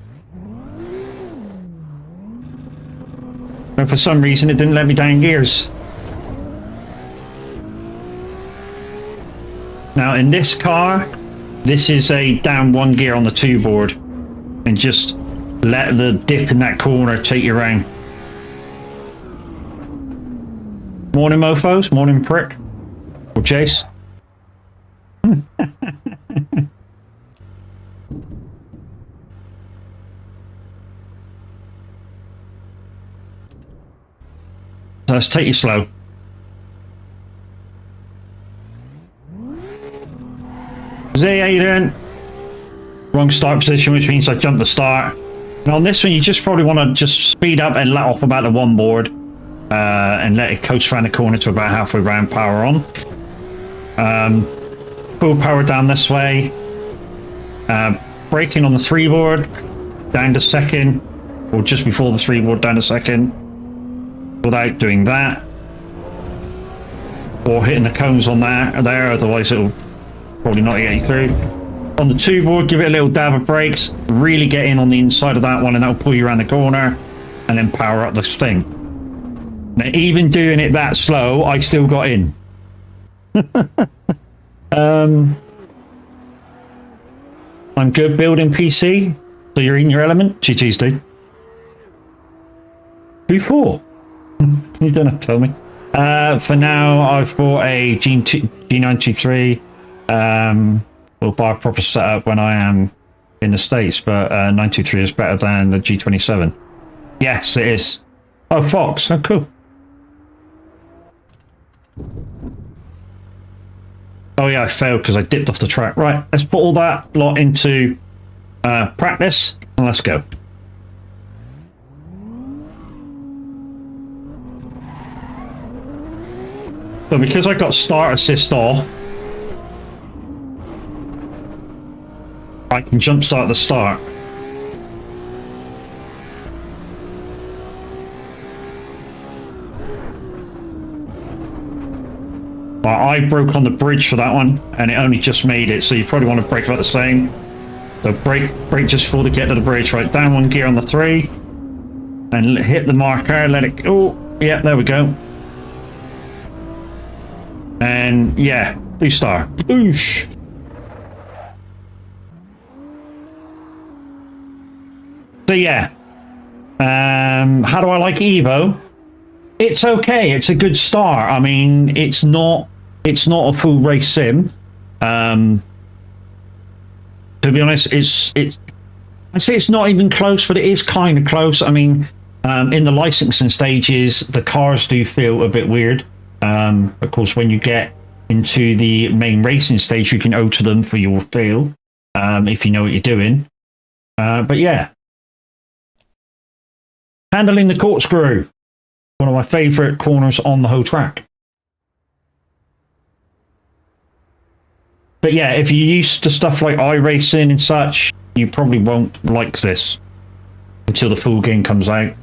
And for some reason, it didn't let me down gears. Now, in this car, this is a down 1 gear on the 2 board, and just let the dip in that corner take you around. Morning, mofos. Morning, prick. Or Chase. So let's take you slow. Hey, how you doing? Wrong start position, which means I jumped the start. And on this one, you just probably want to just speed up and let off about the 1 board, and let it coast around the corner to about halfway round, power on. Full power down this way. Braking on the 3 board, down to second, or just before the 3 board down to second, without doing that. Or hitting the cones on that or there, otherwise it'll probably not get you through. On the 2 board, give it a little dab of brakes, really get in on the inside of that one, and that'll pull you around the corner, and then power up this thing. Now, even doing it that slow, I still got in. I'm good building PC, so you're in your element. GG's, dude. Who for? You don't have to tell me. For now, I've bought a G923. We'll buy a proper setup when I am in the States, but 923 is better than the G27. Yes, it is. Oh, Fox. Oh, cool. Oh yeah, I failed because I dipped off the track. Right, let's put all that lot into practice, and let's go. So because I got start assist off, I can jump start the start. Well, I broke on the bridge for that one, and it only just made it, so you probably want to brake about the same. So brake just before to get to the bridge, right? Down 1 gear on the 3, and hit the marker, let it go. Yeah, there we go. And yeah, restart. Boosh. So yeah, how do I like Evo? It's okay. It's a good start. I mean, it's not a full race sim. To be honest, I'd say it's not even close, but it is kind of close. I mean, in the licensing stages, the cars do feel a bit weird. Of course, when you get into the main racing stage, you can alter them for your feel, if you know what you're doing. But yeah. Handling the corkscrew. One of my favourite corners on the whole track. But yeah, if you're used to stuff like iRacing and such, you probably won't like this until the full game comes out.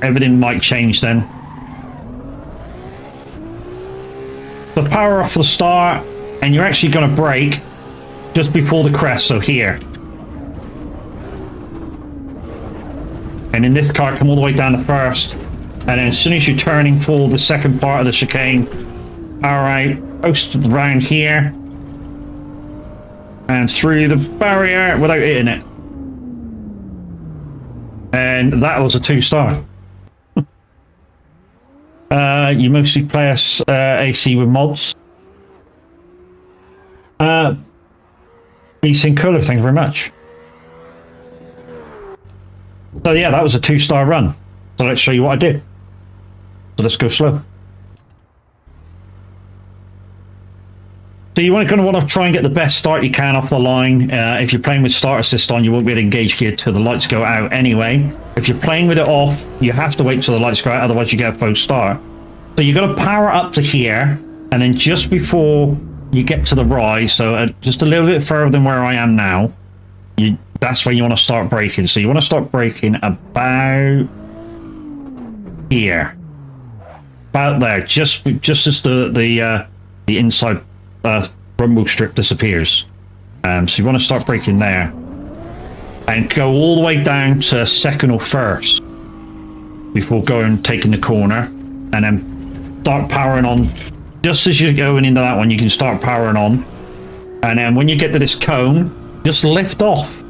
Everything might change then. The power off the start, and you're actually going to brake just before the crest, so here. And in this car, come all the way down to first, and then as soon as you're turning for the second part of the chicane, all right, coast around here and through the barrier without hitting it. And that was a 2-star. You mostly play us AC with mods. Iracing Cooler, thank you very much. So yeah, that was a 2-star run. So let's show you what I did. So let's go slow. So you're going to want to try and get the best start you can off the line. If you're playing with start assist on, you won't be able to engage gear till the lights go out anyway. If you're playing with it off, you have to wait till the lights go out, otherwise you get a faux start. So you've got to power up to here, and then just before you get to the rise, so just a little bit further than where I am now, that's when you want to start braking. So you want to start braking about here, about there, just as the inside rumble strip disappears. So you want to start braking there, and go all the way down to second or first before taking the corner, and then start powering on. Just as you're going into that one, you can start powering on, and then when you get to this cone, just lift off,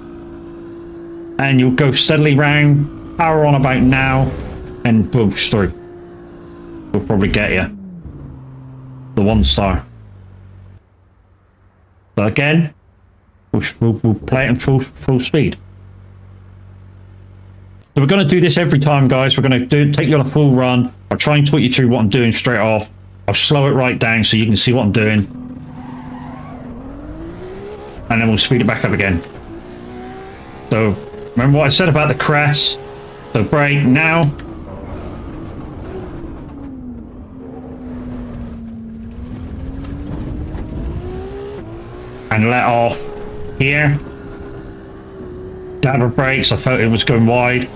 and you'll go steadily round, power on about now, and boost through. We'll probably get you the 1-star. But again, we'll play it in full speed. So we're going to do this every time, guys. We're going to take you on a full run. I'll try and talk you through what I'm doing straight off. I'll slow it right down so you can see what I'm doing. And then we'll speed it back up again. So, remember what I said about the crest? So brake now. And let off here. Dab of brakes, I thought it was going wide.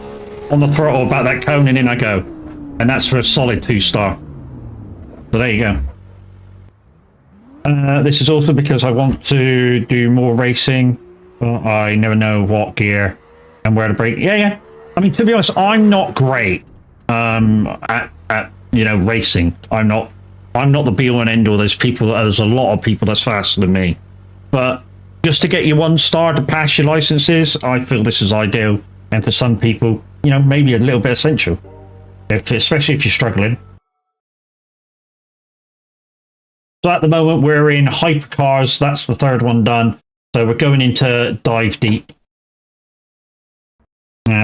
On the throttle about that cone, and in I go. And that's for a solid 2-star. So there you go. This is also because I want to do more racing, but I never know what gear and where to brake. Yeah. I mean, to be honest, I'm not great at racing. I'm not the be-all and end-all. There's a lot of people that's faster than me. But just to get you 1-star to pass your licenses, I feel this is ideal. And for some people, maybe a little bit essential, especially if you're struggling. So at the moment, we're in hypercars. That's the 3rd one done. So we're going into dive deep.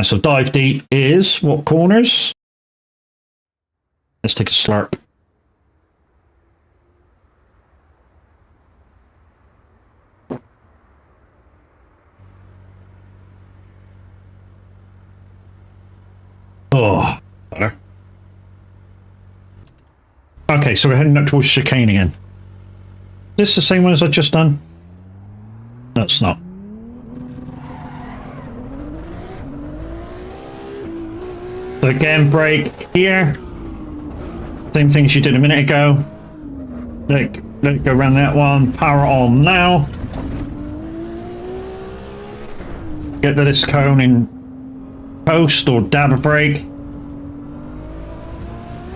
So dive deep is what corners? Let's take a slurp. Oh, better. Okay, so we're heading up towards chicane again. Is this the same one as I've just done? No, it's not. So again, brake here. Same thing as you did a minute ago. Let it go around that one. Power on now. Get to this cone in post or dab a brake.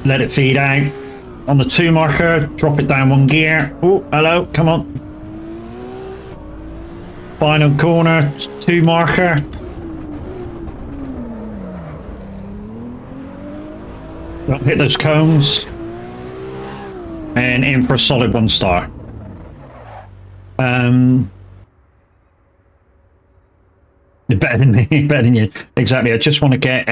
Let it feed out. On the 2 marker, drop it down 1 gear. Oh, hello, come on. Final corner, 2 marker. Don't hit those cones. And in for a solid 1-star. Better than me, better than you. Exactly. I just want to get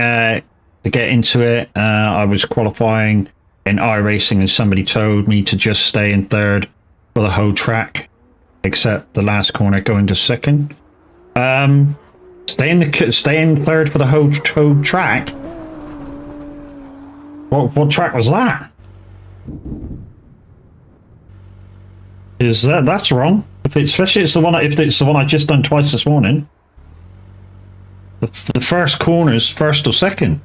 into it. I was qualifying in iRacing, and somebody told me to just stay in 3rd for the whole track, except the last corner going to 2nd. Stay in 3rd for the whole track. What track was that? That's wrong? Especially if it's the one I just done twice this morning. The first corner is 1st or 2nd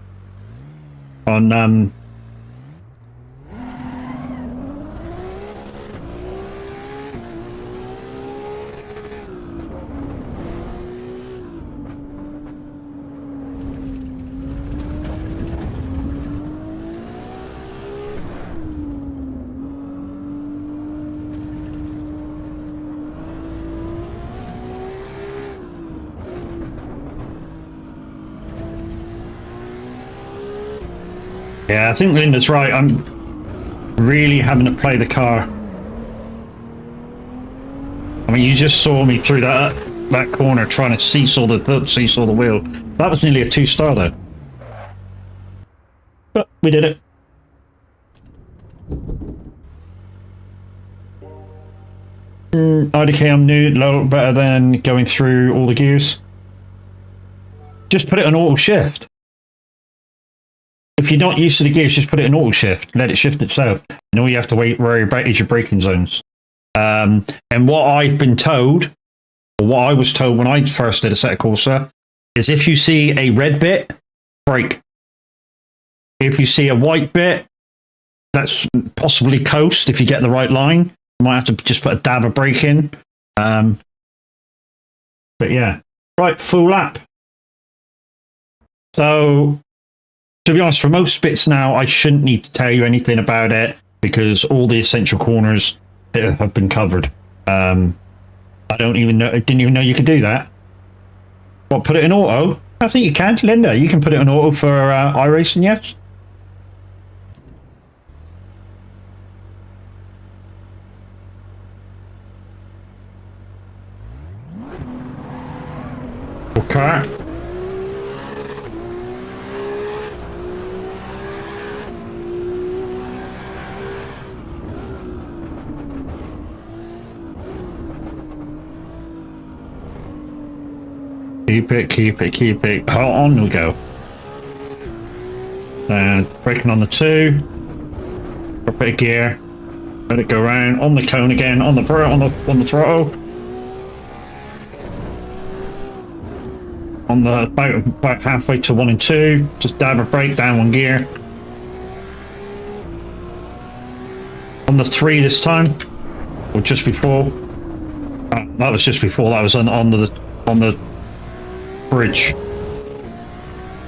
on Yeah, I think Linda's right. I'm really having to play the car. I mean, you just saw me through that corner trying to seesaw the wheel. That was nearly a 2-star though. But we did it. IDK, I'm new, a little better than going through all the gears. Just put it on auto shift. If you're not used to the gears, just put it in auto shift. Let it shift itself. And all you have to worry about is your braking zones. And what I've been told, or what I was told when I first did a set of Corsa, is if you see a red bit, brake. If you see a white bit, that's possibly coast if you get the right line. You might have to just put a dab of brake in. But yeah. Right, full lap. So, to be honest, for most bits now, I shouldn't need to tell you anything about it because all the essential corners have been covered. I didn't even know you could do that. What, put it in auto? I think you can. Linda, you can put it in auto for iRacing, yes? Okay. Keep it. On we go. And braking on the 2. Drop it a gear. Let it go around on the cone again. On the throttle. On the about halfway to 1 and 2. Just dab a brake down 1 gear. On the 3 this time, or just before. That was just before. That was on the bridge.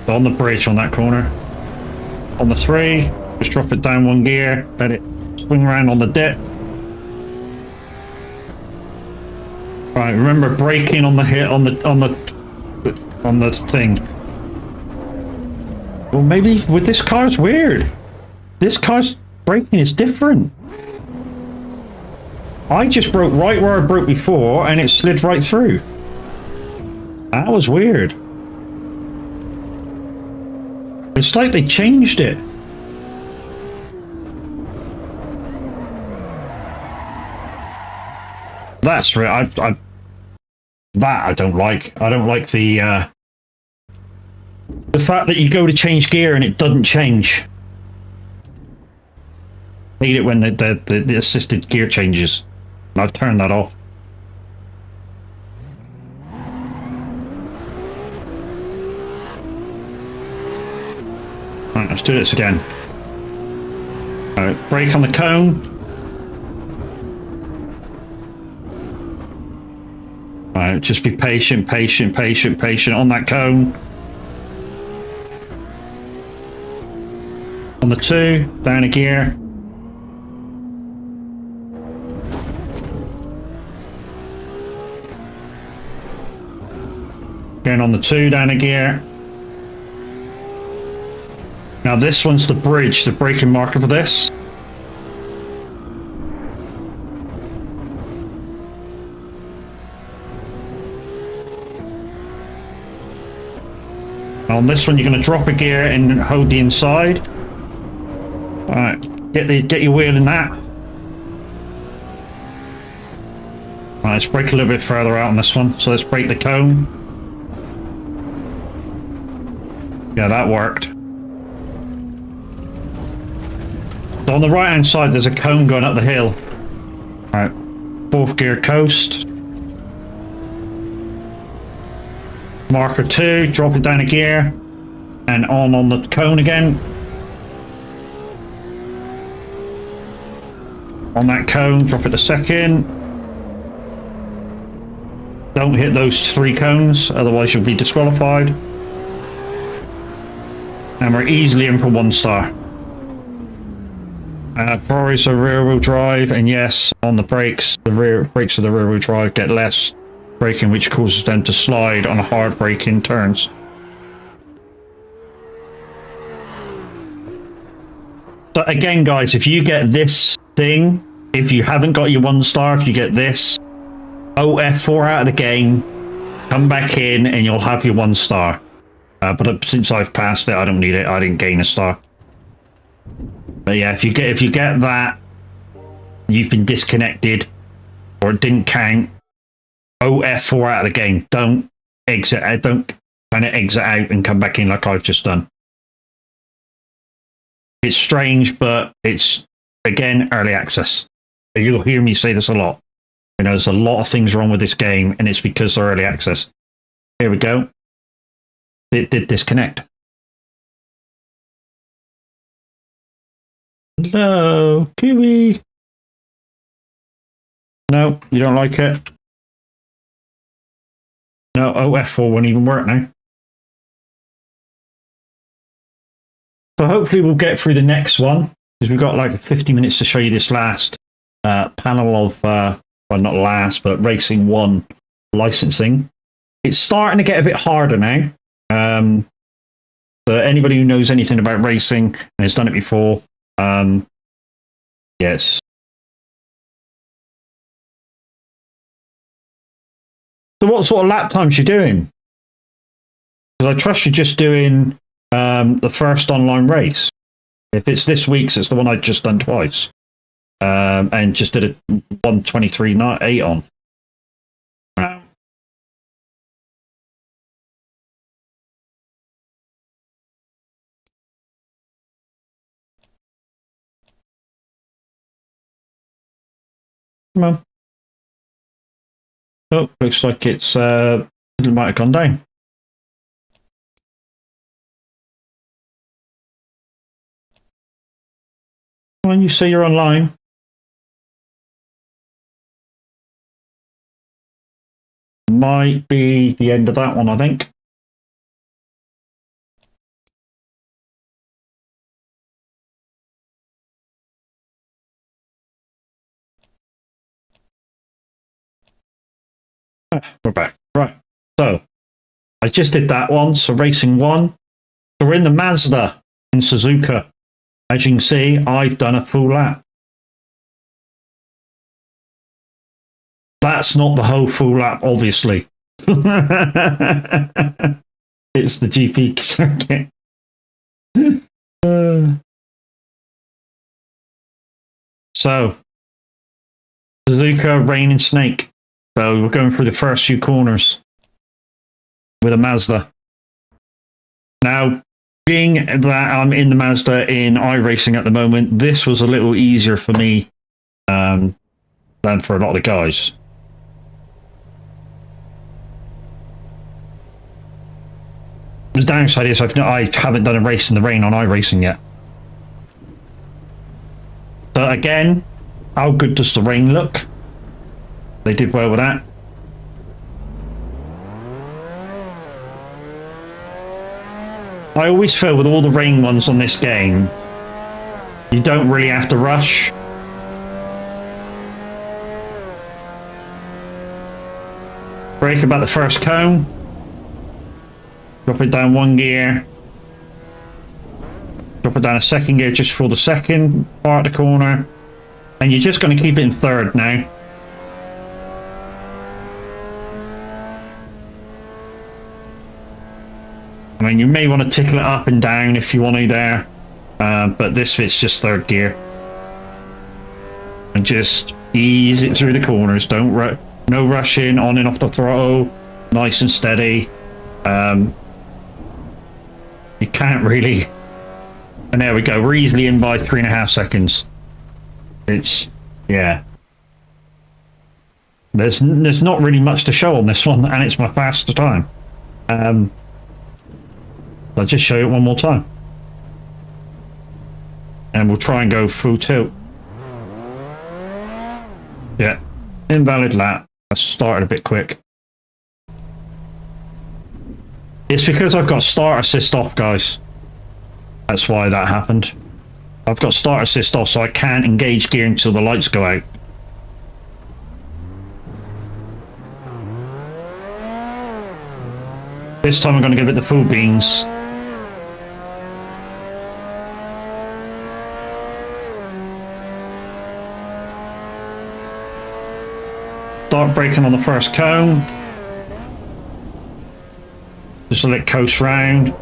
So on the bridge on that corner. On the 3, just drop it down 1 gear, let it swing around on the dip. Right, remember braking on the hit on the thing. Well, maybe with this car it's weird. This car's braking is different. I just broke right where I broke before and it slid right through. That was weird. It's like they changed it. That's right. That I don't like. I don't like the fact that you go to change gear and it doesn't change. I hate it when the assisted gear changes. I've turned that off. Right, let's do this again. Alright, brake on the cone. Alright, just be patient on that cone. On the 2, down a gear. Again on the 2, down a gear. Now this one's the bridge, the braking marker for this. On this one, you're going to drop a gear and hold the inside. All right, get your wheel in that. All right, let's brake a little bit further out on this one. So let's brake the cone. Yeah, that worked. So on the right hand side, there's a cone going up the hill. All right, 4th gear coast. Marker 2, drop it down a gear, and on the cone again. On that cone, drop it a 2nd. Don't hit those 3 cones, otherwise you'll be disqualified. And we're easily in for 1 star. Priorities are rear wheel drive, and yes, on the brakes, the rear brakes of the rear wheel drive get less braking, which causes them to slide on hard braking turns. But again, guys, if you get this thing, if you haven't got your 1 star, if you get this, OF4 out of the game, come back in and you'll have your 1 star. But since I've passed it, I don't need it. I didn't gain a star. But yeah, if you get that, you've been disconnected or it didn't count, OF4 out of the game. Don't exit out. Don't kind of exit out and come back in like I've just done. It's strange, but it's, again, early access. You'll hear me say this a lot. You know, there's a lot of things wrong with this game, and it's because they're early access. Here we go. It did disconnect. Hello, Kiwi. No, you don't like it? No, OF4 won't even work now. So hopefully we'll get through the next one, because we've got like 50 minutes to show you this last panel of, well, not last, but Racing 1 licensing. It's starting to get a bit harder now. But anybody who knows anything about racing and has done it before, yes. So what sort of lap times you doing? Because I trust you're just doing the first online race. If it's this week's, it's the one I've just done twice. And just did a 1:23.8 on. Come on. Oh, looks like it might have gone down. When you say you're online. Might be the end of that one, I think. We're back. Right. So, I just did that one. So, Racing 1. So, we're in the Mazda in Suzuka. As you can see, I've done a full lap. That's not the whole full lap, obviously. It's the GP circuit. So, Suzuka, Rain and Snake. So we're going through the first few corners with a Mazda. Now, being that I'm in the Mazda in iRacing at the moment, this was a little easier for me than for a lot of the guys. The downside is I haven't done a race in the rain on iRacing yet. So again, how good does the rain look? They did well with that. I always feel with all the rain ones on this game, you don't really have to rush. Brake about the first cone. Drop it down 1 gear. Drop it down a 2nd gear just for the second part of the corner. And you're just going to keep it in 3rd now. I mean, you may want to tickle it up and down if you want to there. But this fits just 3rd gear. And just ease it through the corners. No rushing on and off the throttle. Nice and steady. You can't really. And there we go. We're easily in by 3.5 seconds. It's, yeah. There's not really much to show on this one, and it's my faster time. I'll just show you it one more time. And we'll try and go full tilt. Yeah. Invalid lap. I started a bit quick. It's because I've got start assist off, guys. That's why that happened. I've got start assist off, so I can't engage gear until the lights go out. This time I'm going to give it the full beans. start braking on the first cone. Just let it coast round.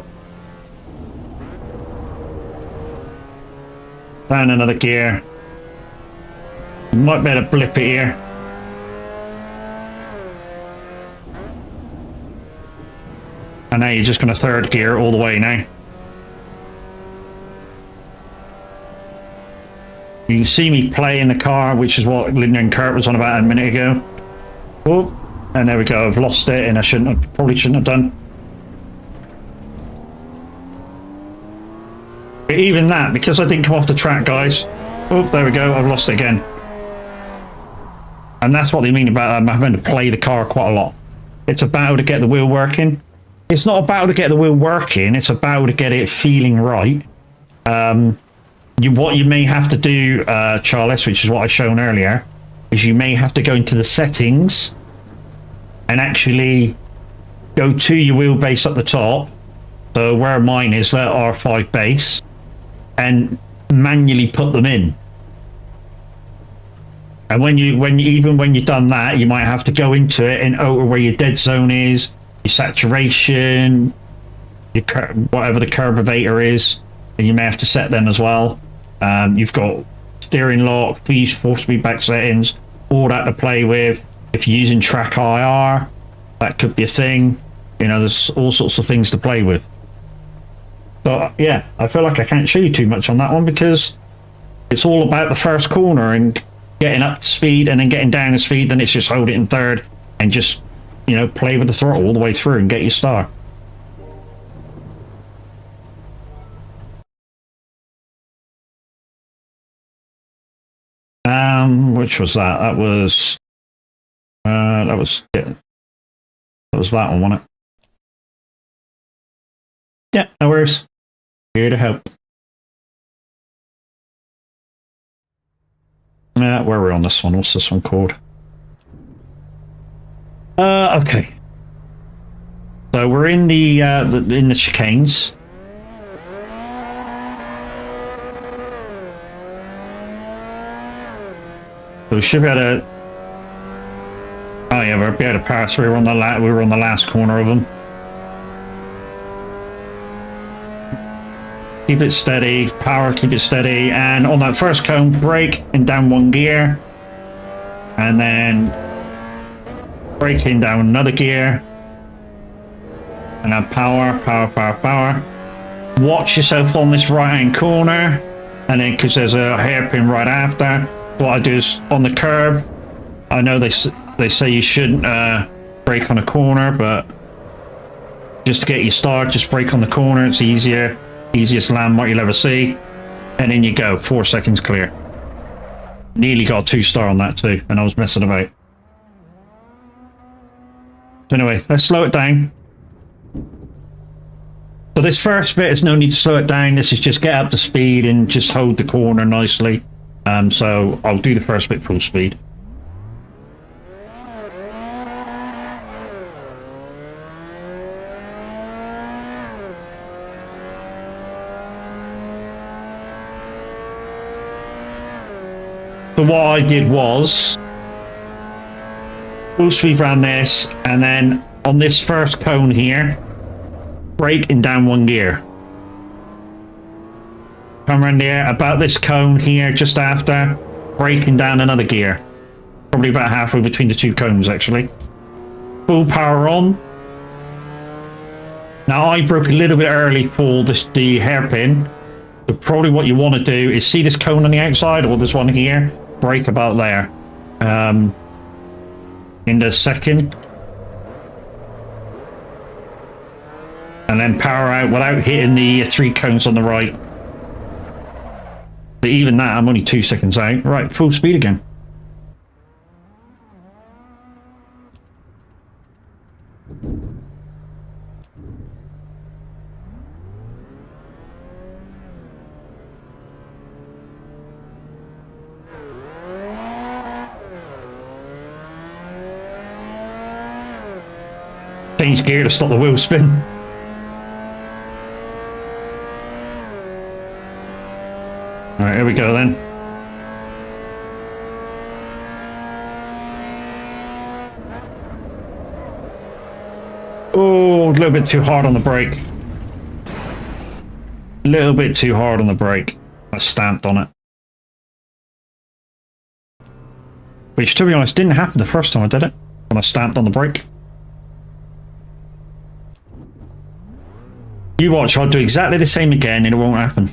Down another gear. Might be able to blip it here. And now you're just going to third gear all the way now. You can see me play in the car, which is what Linda and Kurt was on about a minute ago. Oh, and there we go. I've lost it, and probably shouldn't have done. But even that, because I didn't come off the track, guys. Oh, there we go. I've lost it again. And that's what they mean about having to play the car quite a lot. It's a battle to get the wheel working. It's not a battle to get the wheel working. It's a battle to get it feeling right. What you may have to do, Charles, which is what I shown earlier, is you may have to go into the settings and actually go to your wheelbase at the top. So where mine is, that R5 base, and manually put them in. And when you've done that, you might have to go into it and alter where your dead zone is, your saturation, whatever the carburetor is, and you may have to set them as well. You've got steering lock, these 4-speed back settings, all that to play with. If you're using track IR, that could be a thing. You know, there's all sorts of things to play with. So yeah, I feel like I can't show you too much on that one because it's all about the first corner and getting up to speed and then getting down to speed. Then it's just hold it in third and just, you know, play with the throttle all the way through and get your star. Which was that? That was that one, wasn't it? Yeah, no worries. Here to help. Where are we on this one? What's this one called? Okay. So we're in the chicanes. So we should be able to. Oh yeah, we'll be able to pass through. We were on the last corner of them. Keep it steady, power, keep it steady, and on that first cone, brake and down one gear, and then braking down another gear, and now power, power, power, power. Watch yourself on this right hand corner, and then because there's a hairpin right after, what I do is on the curb, I know they say you shouldn't brake on a corner, but just to get you started, just brake on the corner, it's easier. Easiest landmark you'll ever see, and in you go. 4 seconds clear. Nearly got a 2-star on that too, and I was messing about. So anyway, let's slow it down. So this first bit is no need to slow it down. This is just get up to speed and just hold the corner nicely. So I'll do the first bit full speed. So what I did was full speed around this, and then on this first cone here, brake and down one gear. Come around here, about this cone here, just after, braking down another gear. Probably about halfway between the two cones, actually. Full power on. Now I broke a little bit early for the hairpin. So probably what you want to do is see this cone on the outside, or this one here. Brake about there. In the second. And then power out without hitting the 3 cones on the right. But even that, I'm only 2 seconds out. Right, full speed again. Change gear to stop the wheel spin. Alright, here we go then. Oh, a little bit too hard on the brake. A little bit too hard on the brake. I stamped on it. Which, to be honest, didn't happen the first time I did it. When I stamped on the brake. You watch, I'll do exactly the same again and it won't happen.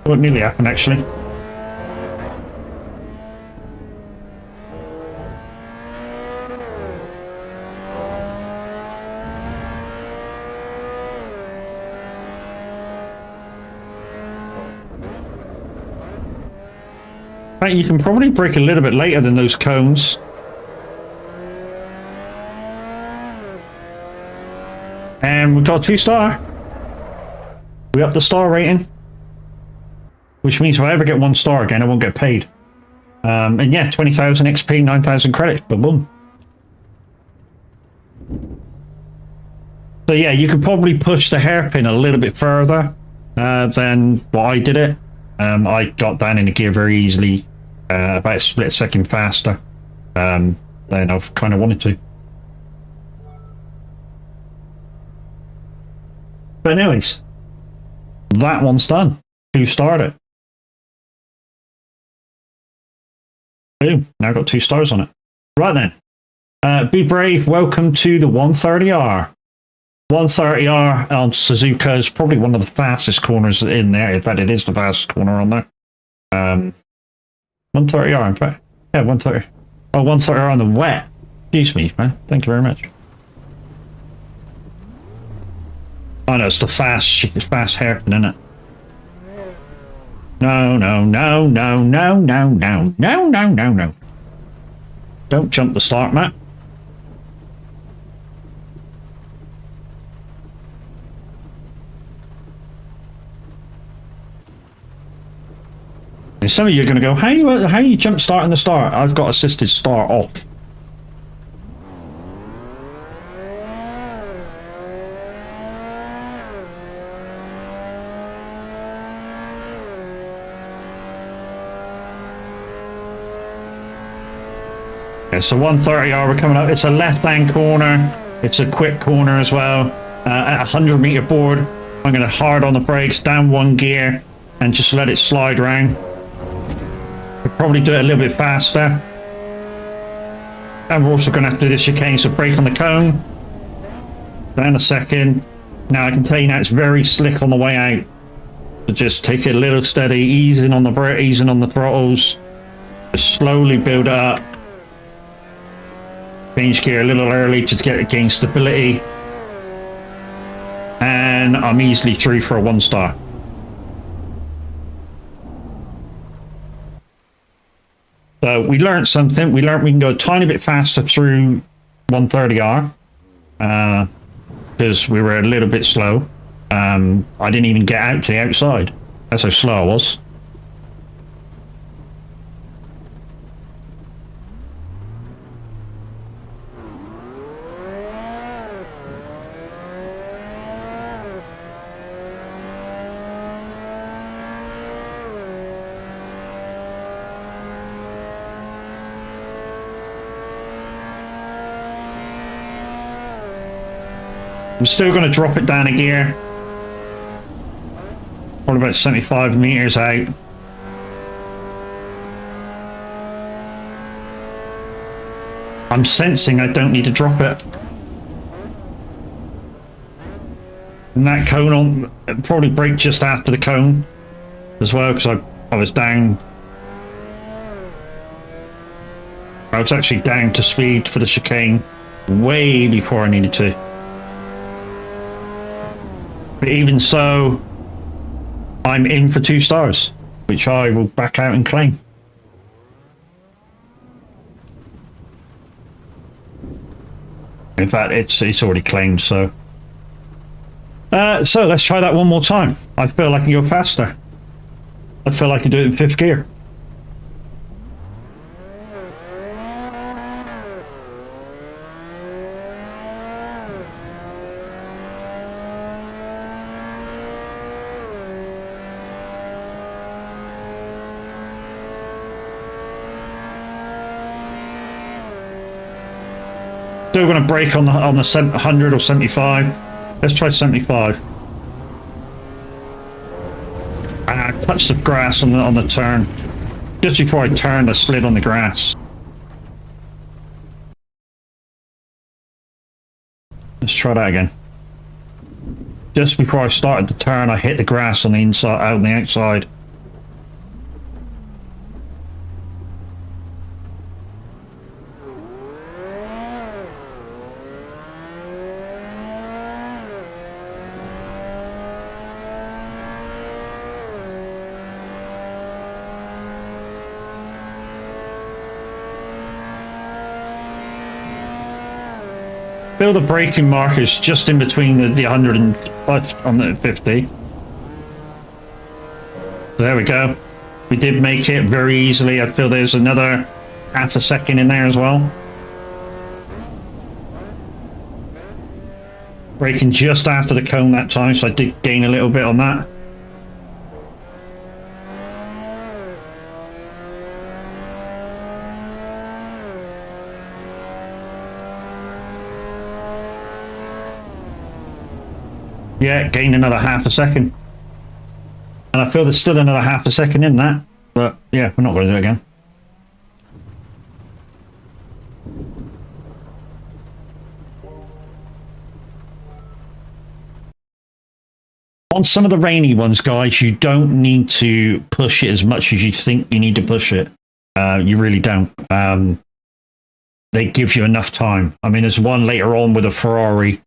What nearly happened, actually. Right, you can probably brake a little bit later than those cones. And we got a 2-star. We up the star rating. Which means if I ever get 1 star again, I won't get paid. And yeah, 20,000 XP, 9,000 credits. Boom, boom. So yeah, you could probably push the hairpin a little bit further than what I did it. I got down in the gear very easily, about a split second faster than I've kind of wanted to. But anyways, that one's done. 2-starred it. Boom, now got 2 stars on it. Right then, be brave, welcome to the 130R. 130R on Suzuka is probably one of the fastest corners in there. In fact, it is the fastest corner on there. 130R, in fact. Yeah, 130. Oh, 130R on the wet. Excuse me, man. Thank you very much. Oh no, it's the fast hairpin, isn't it? No, no, no, no, no, no, no, no, no, no, no. Don't jump the start map. And some of you are going to go, how you jump starting the start? I've got assisted start off. Yeah, so 130R, we're coming up. It's a left-hand corner. It's a quick corner as well. At 100-meter board, I'm going to hard on the brakes, down 1 gear, and just let it slide round. We'll probably do it a little bit faster. And we're also going to have to do the chicane, so brake on the cone. Down a second. Now I can tell you now it's very slick on the way out. So just take it a little steady, easing on the brake, easing on the throttles. Just slowly build it up. Change gear a little early to gain stability. And I'm easily through for a 1-star. So we learned something. We learned we can go a tiny bit faster through 130R. Because we were a little bit slow. I didn't even get out to the outside. That's how slow I was. I'm still going to drop it down a gear. Probably about 75 meters out. I'm sensing I don't need to drop it. And that cone on, probably brake just after the cone as well, because I was down. I was actually down to speed for the chicane way before I needed to. But even so, I'm in for 2 stars, which I will back out and claim. In fact, it's already claimed, so. So let's try that one more time. I feel I can go faster. I feel like I do it in fifth gear. Still going to brake on the 100 or 75. Let's try 75. And I touched the grass on the turn. Just before I turned, I slid on the grass. Let's try that again. Just before I started the turn, I hit the grass on the inside, out on the outside. Feel the braking markers just in between the 100 and on the 50. So there we go. We did make it very easily. I feel there's another half a second in there as well. Braking just after the cone that time, so I did gain a little bit on that. Yeah, gained another half a second. And I feel there's still another half a second in that. But yeah, we're not going to do it again. On some of the rainy ones, guys, you don't need to push it as much as you think you need to push it. You really don't. They give you enough time. I mean, there's one later on with a Ferrari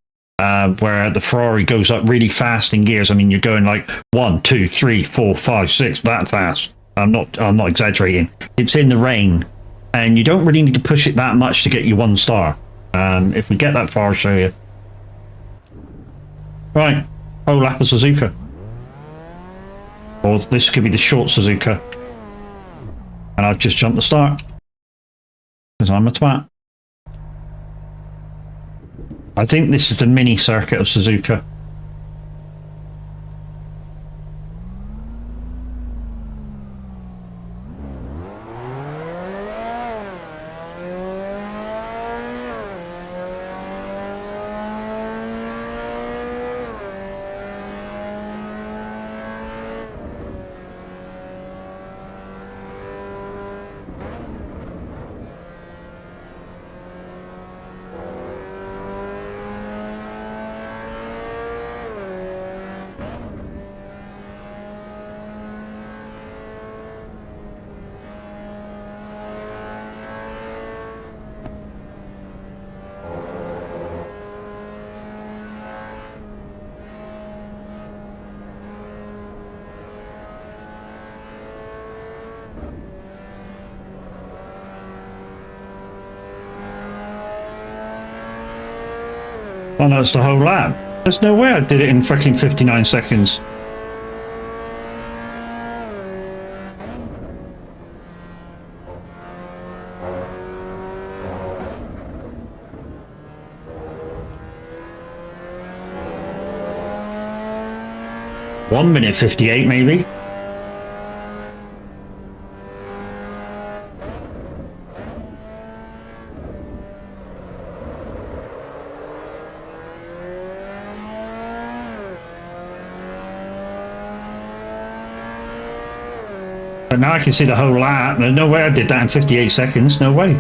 where the Ferrari goes up really fast in gears. I mean, you're going like 1, 2, 3, 4, 5, 6, that fast. I'm not exaggerating. It's in the rain, and you don't really need to push it that much to get you 1 star. If we get that far, I'll show you. Right, whole lap of Suzuka. Or this could be the short Suzuka. And I've just jumped the start. Because I'm a twat. I think this is the mini circuit of Suzuka. Oh no, it's the whole lap. There's no way I did it in fucking 59 seconds. One minute 58 maybe. But now I can see the whole lap. There's no way I did that in 58 seconds. No way.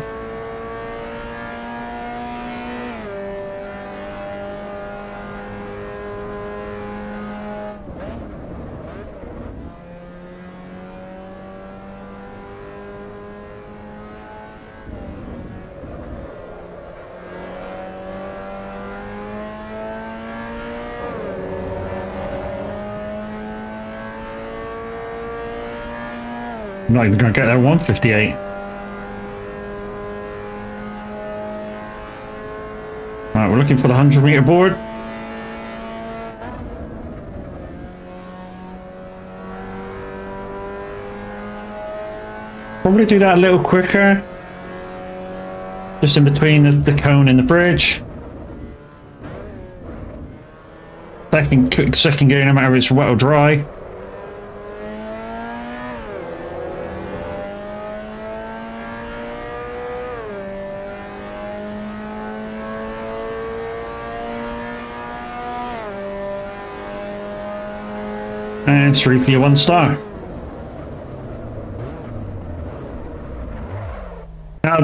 I'm not even going to get there 158. Right, we're looking for the 100-meter board. Probably do that a little quicker. Just in between the cone and the bridge. Second gear, no matter if it's wet or dry. And 3 for your 1 star. Now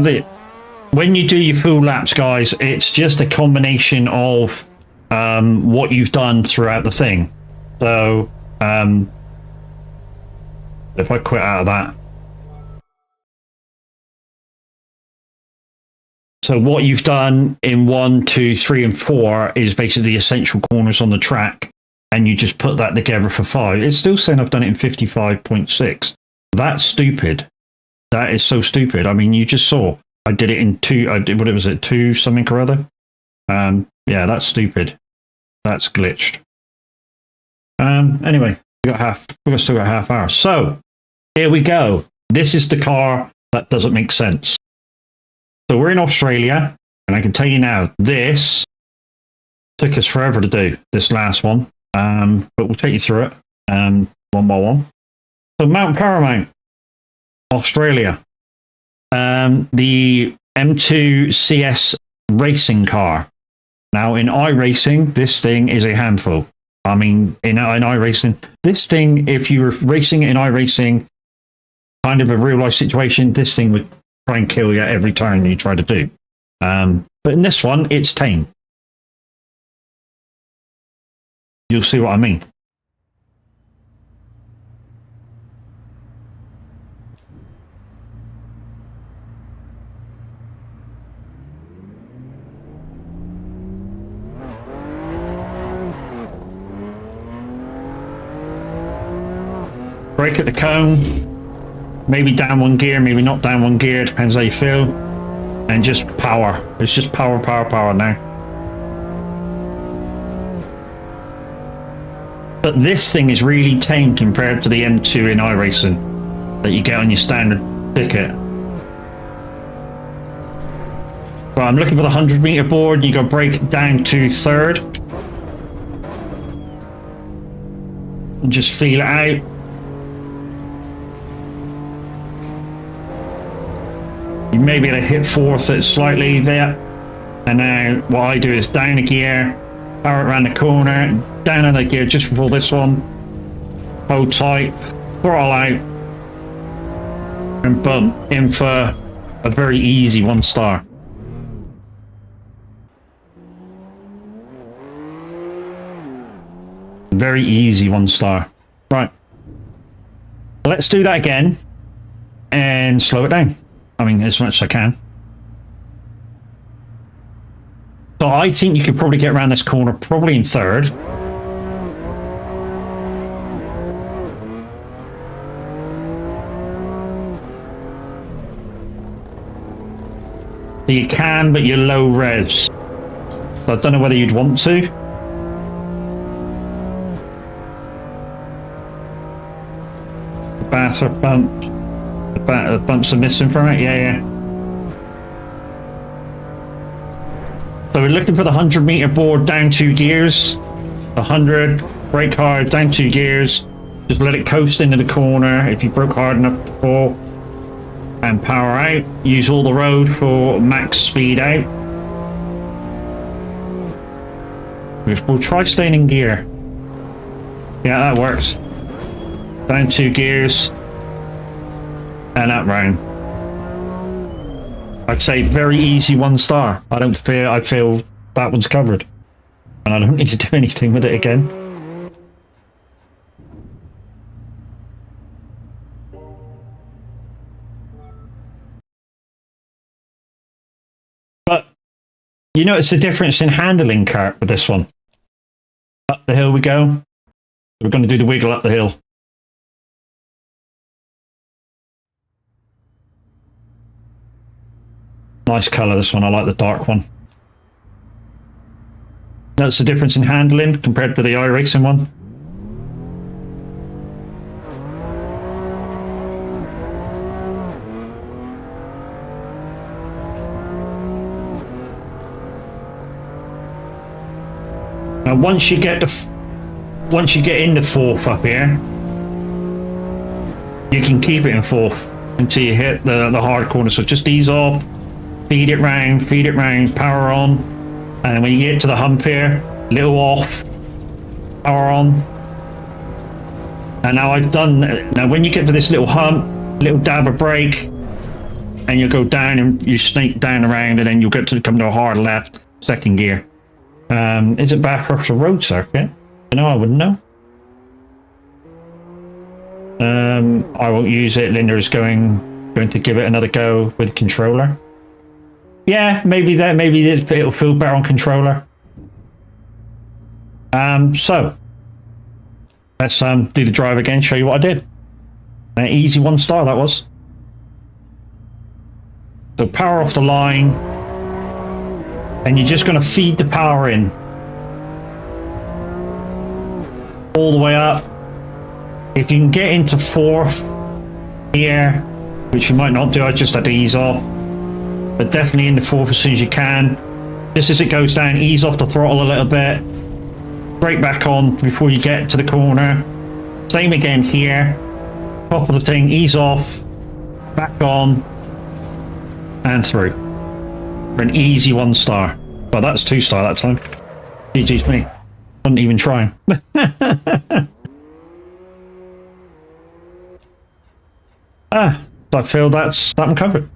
when you do your full laps, guys, it's just a combination of what you've done throughout the thing. So if I quit out of that. So what you've done in 1, 2, 3, and 4 is basically the essential corners on the track. And you just put that together for 5. It's still saying I've done it in 55.6. That's stupid. That is so stupid. I mean, you just saw I did it in 2. I did, what was it, 2 something or other? Yeah, that's stupid. That's glitched. Anyway, we've still got half hour. So here we go. This is the car that doesn't make sense. So we're in Australia, and I can tell you now, this took us forever to do, this last one. But we'll take you through it one by one. So Mount Paramount, Australia. The M2 CS racing car. Now in iRacing, this thing is a handful. I mean, in iRacing, this thing, if you were racing in iRacing, kind of a real life situation, this thing would try and kill you every turn you try to do. But in this one, it's tame. You'll see what I mean. Brake at the cone. Maybe down 1 gear, maybe not down 1 gear. Depends how you feel. And just power. It's just power, power, power now. But this thing is really tame compared to the M2 in iRacing that you get on your standard ticket. Well, I'm looking for the 100-meter board. You got brake down to 3rd. And just feel it out. You may be able to hit 4th it slightly there. And now what I do is down a gear, power it around the corner, down another gear just before this one. Hold tight, throttle out, and boom, in for a very easy 1 star. Very easy 1 star. Right. Let's do that again and slow it down. I mean, as much as I can. So I think you could probably get around this corner probably in 3rd. So you can, but you're low res. So I don't know whether you'd want to. The baths are bumped. The bumps are missing from it. Yeah. So we're looking for the 100-meter board down 2 gears. 100, brake hard, down 2 gears. Just let it coast into the corner if you broke hard enough before. And power out. Use all the road for max speed out. We'll try staying in gear. Yeah, that works. Down 2 gears. And up round. I'd say very easy 1 star. I feel that one's covered. And I don't need to do anything with it again. But you notice the difference in handling, Kurt, with this one. Up the hill we go. We're going to do the wiggle up the hill. Nice colour, this one. I like the dark one. Notice the difference in handling compared to the iRacing one. Now once you get in the fourth up here, you can keep it in fourth until you hit the hard corner. So just ease off, feed it round, power on, and when you get to the hump here, little off, power on. And now now when you get to this little hump, little dab of brake, and you go down and you snake down around, and then you'll get to come to a hard left, second gear. Is it Bathurst road circuit? I wouldn't know. I won't use it. Linda's going to give it another go with controller. Yeah, maybe it'll feel better on controller. So let's do the drive again, show you what I did. An easy 1 star that was. So power off the line, and you're just going to feed the power in all the way up. If you can get into 4th here, which you might not do, I just had to ease off, but definitely in the 4th as soon as you can. Just as it goes down, ease off the throttle a little bit, brake back on before you get to the corner. Same again here, top of the thing, ease off, back on, and through for an easy 1 star. Well, that's 2 star that time. GG's me. Wasn't even trying. So I feel that's that one covered.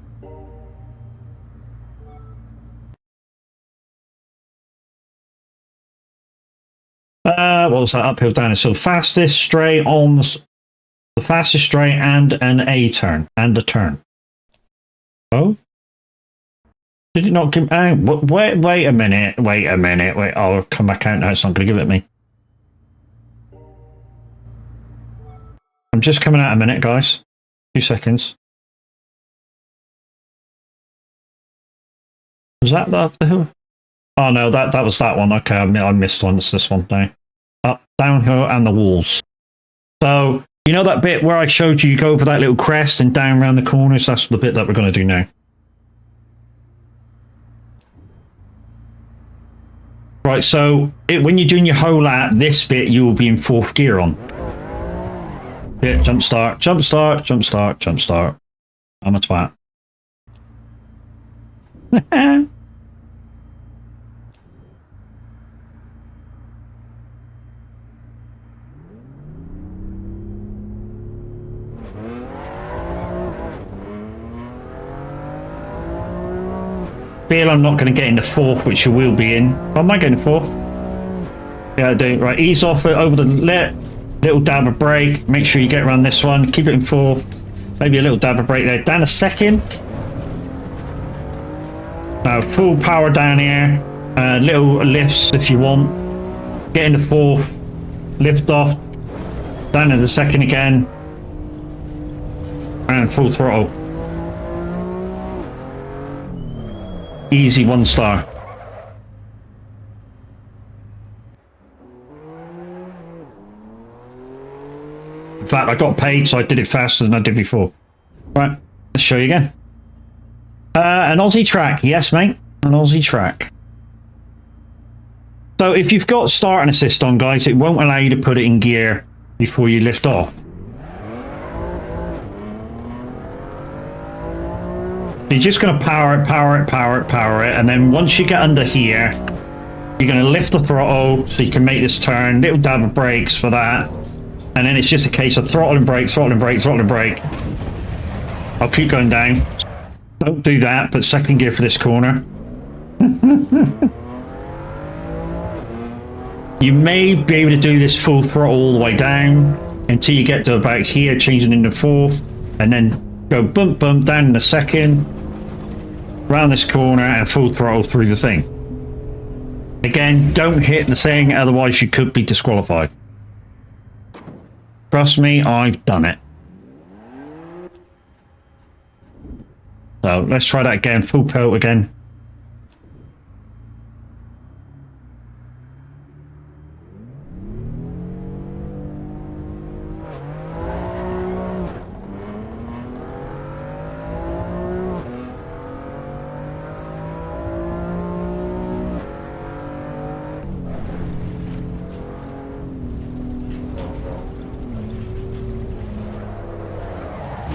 What was that? Uphill, down. So fastest straight on the fastest straight and an A turn and a turn. Oh, did it not give? Wait a minute. Wait. I'll come back out now. It's not going to give it me. I'm just coming out a minute, guys. 2 seconds. Was that the hill? Oh no, that was that one. Okay, I missed one. It's this one now. Up, downhill, and the walls. So you know that bit where I showed you go over that little crest and down around the corners? That's the bit that we're going to do now. Right, so when you're doing your whole lap, this bit you will be in 4th gear on. Yeah, jump start. I'm a twat. Feel I'm not going to get into 4th, which you will be in. I might get into 4th. Yeah, I do. Right, ease off it over the lip. Little dab of brake. Make sure you get around this one. Keep it in 4th. Maybe a little dab of brake there. Down a second. Now full power down here. Little lifts if you want. Get into 4th. Lift off. Down in the second again. And full throttle. Easy 1 star. In fact, I got paid, so I did it faster than I did before. Right, let's show you again. An Aussie track. Yes, mate. An Aussie track. So if you've got start and assist on, guys, it won't allow you to put it in gear before you lift off. You're just going to power it, and then once you get under here, you're going to lift the throttle so you can make this turn. Little dab of brakes for that. And then it's just a case of throttle and brake. I'll keep going down. Don't do that, but second gear for this corner. You may be able to do this full throttle all the way down until you get to about here, changing into 4th, and then go bump down in a second, around this corner, and full throttle through the thing. Again, don't hit the thing, otherwise you could be disqualified. Trust me, I've done it. So let's try that again, full pelt again.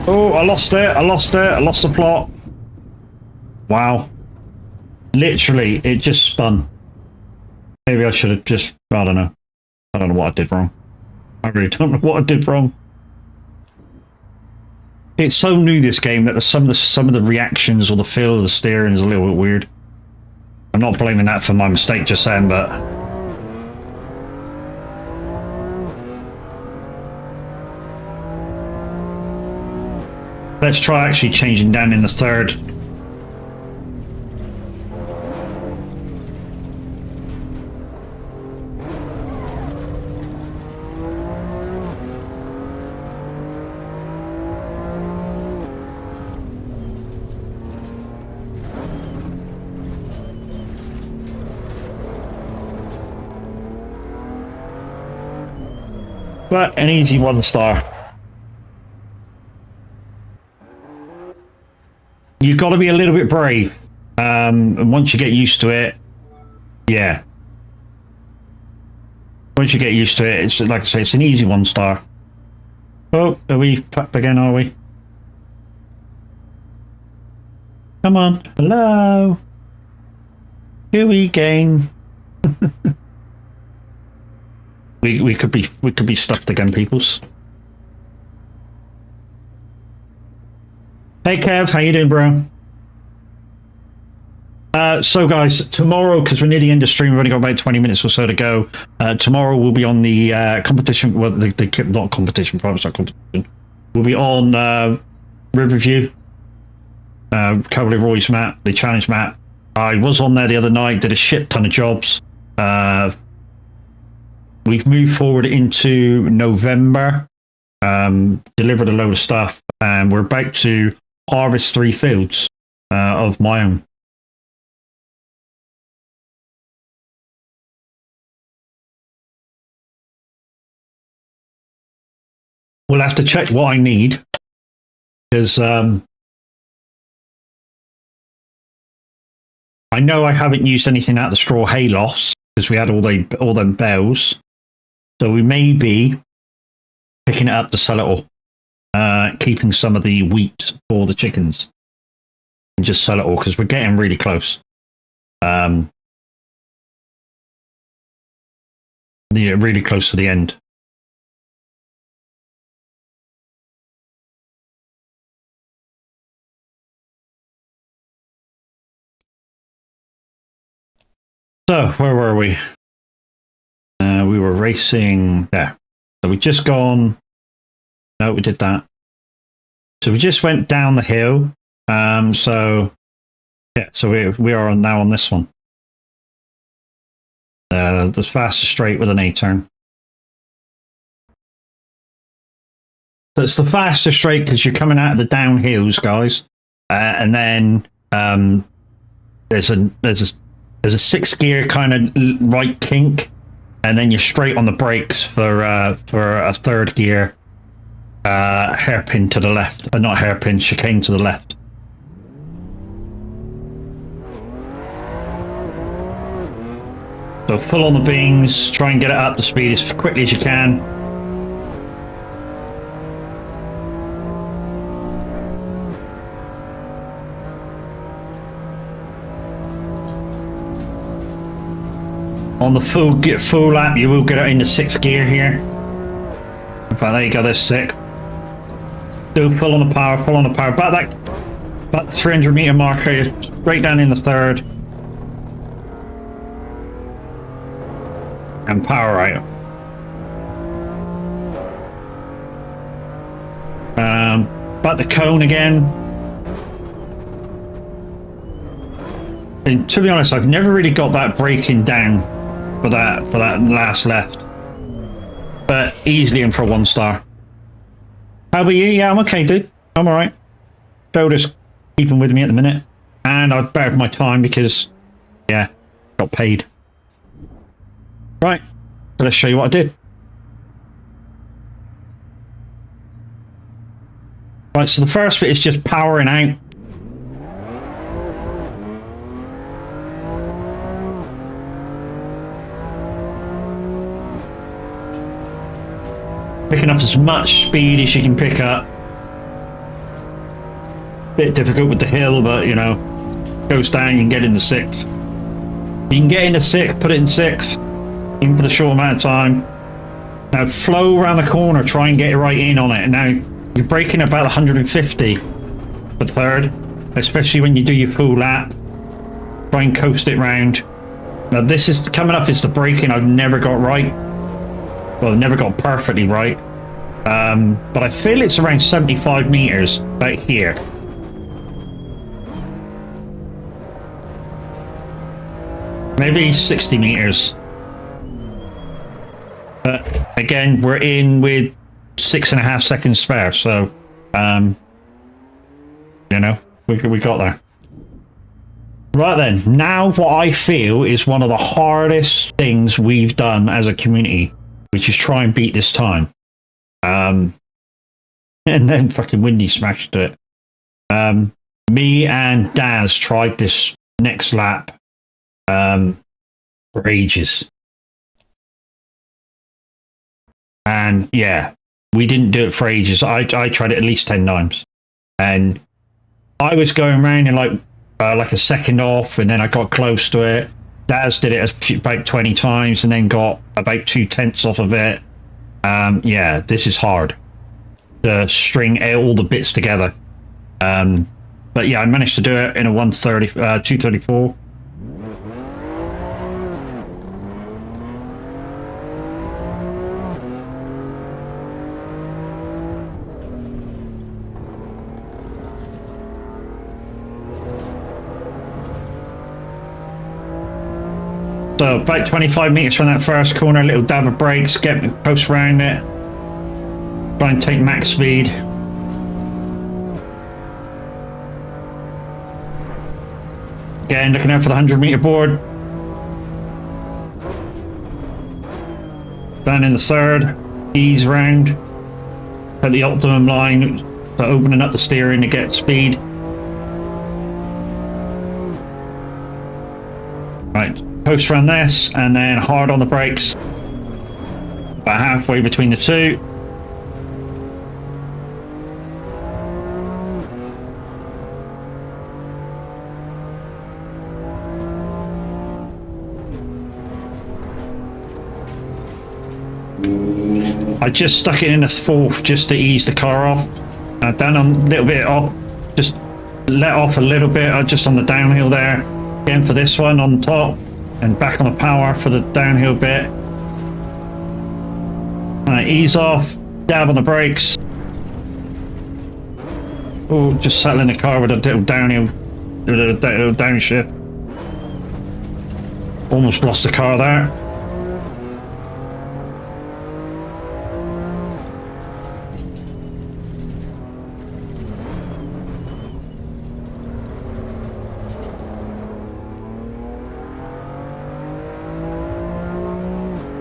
Oh, I lost it. I lost it. I lost the plot. Wow. Literally, it just spun. Maybe I should have just... I don't know. I don't know what I did wrong. I really don't know what I did wrong. It's so new, this game, that some of the reactions or the feel of the steering is a little bit weird. I'm not blaming that for my mistake just then, but... Let's try actually changing down in the third. But an easy 1 star. You've got to be a little bit brave. And once you get used to it, yeah. Once you get used to it, it's like I say, it's an easy 1 star. Oh, are we packed again, are we? Come on. Hello. Here we game. We could be stuffed again, peoples. Hey Kev, how you doing, bro? So guys, tomorrow, because we're near the end of stream, we've only got about 20 minutes or so to go. Tomorrow we'll be on the competition, well, not competition, probably not competition. We'll be on Riverview, Cavalier Roy's map, the challenge map. I was on there the other night, did a shit ton of jobs. We've moved forward into November, delivered a load of stuff, and we're about to harvest 3 fields of my own. We'll have to check what I need, because I know I haven't used anything out of the straw hay loss, because we had all them bells. So we may be picking it up to sell it all, keeping some of the wheat for the chickens, and just sell it all, because we're getting really close. Really close to the end. So, where were we? We were racing there. So we just gone. No, we did that. So we just went down the hill. So yeah, so we are now on this one. The fastest straight with an A-turn. So it's the fastest straight because you're coming out of the downhills, guys, and then there's a 6th gear kind of right kink, and then you're straight on the brakes for a 3rd gear hairpin to the left, not hairpin, chicane to the left. So full on the beams, try and get it up to speed as quickly as you can. On the full lap, you will get it into 6th gear here. But there you go, there's 6th. Do full on the power, full on the power. About the 300 meter marker, you're straight down in the 3rd. And power out. But the cone again. And to be honest, I've never really got that braking down for that last left. But easily in for a 1 star. How about you? Yeah, I'm okay, dude. I'm alright. Shoulder's keeping with me at the minute. And I've bared my time because, yeah, got paid. Right, so let's show you what I did. Right, so the first bit is just powering out. Picking up as much speed as you can pick up. Bit difficult with the hill, but you know, goes down, you can get into sixth. You can get into sixth, put it in sixth, even for the short amount of time. Now flow around the corner, try and get right in on it. And now you're braking about 150 for third, especially when you do your full lap. Try and coast it round. Now this is coming up is the braking I've never got right. Well, never got perfectly right. But I feel it's around 75 meters about here. Maybe 60 meters. But again, we're in with 6.5 seconds spare, so you know, we got there. Right then, now what I feel is one of the hardest things we've done as a community, which is try and beat this time. And then fucking Windy smashed it. Me and Daz tried this next lap for ages. And yeah, we didn't do it for ages. I tried it at least 10 times. And I was going around in like a second off, and then I got close to it. Daz did it about 20 times and then got about 2/10 off of it. Yeah, this is hard to string all the bits together. But yeah, I managed to do it in a 2:34. So about 25 meters from that first corner, a little dab of brakes, get post around it, try and take max speed. Again, looking out for the 100-meter board. Down in the third, ease round at the optimum line, so opening up the steering to get speed. Right. Post around this, and then hard on the brakes. About halfway between the two. I just stuck it in the fourth just to ease the car off. Down on a little bit off, just let off a little bit, just on the downhill there. Again for this one on top. And back on the power for the downhill bit. Ease off, dab on the brakes. Oh, just settling the car with a little downhill, a little downshift. Almost lost the car there.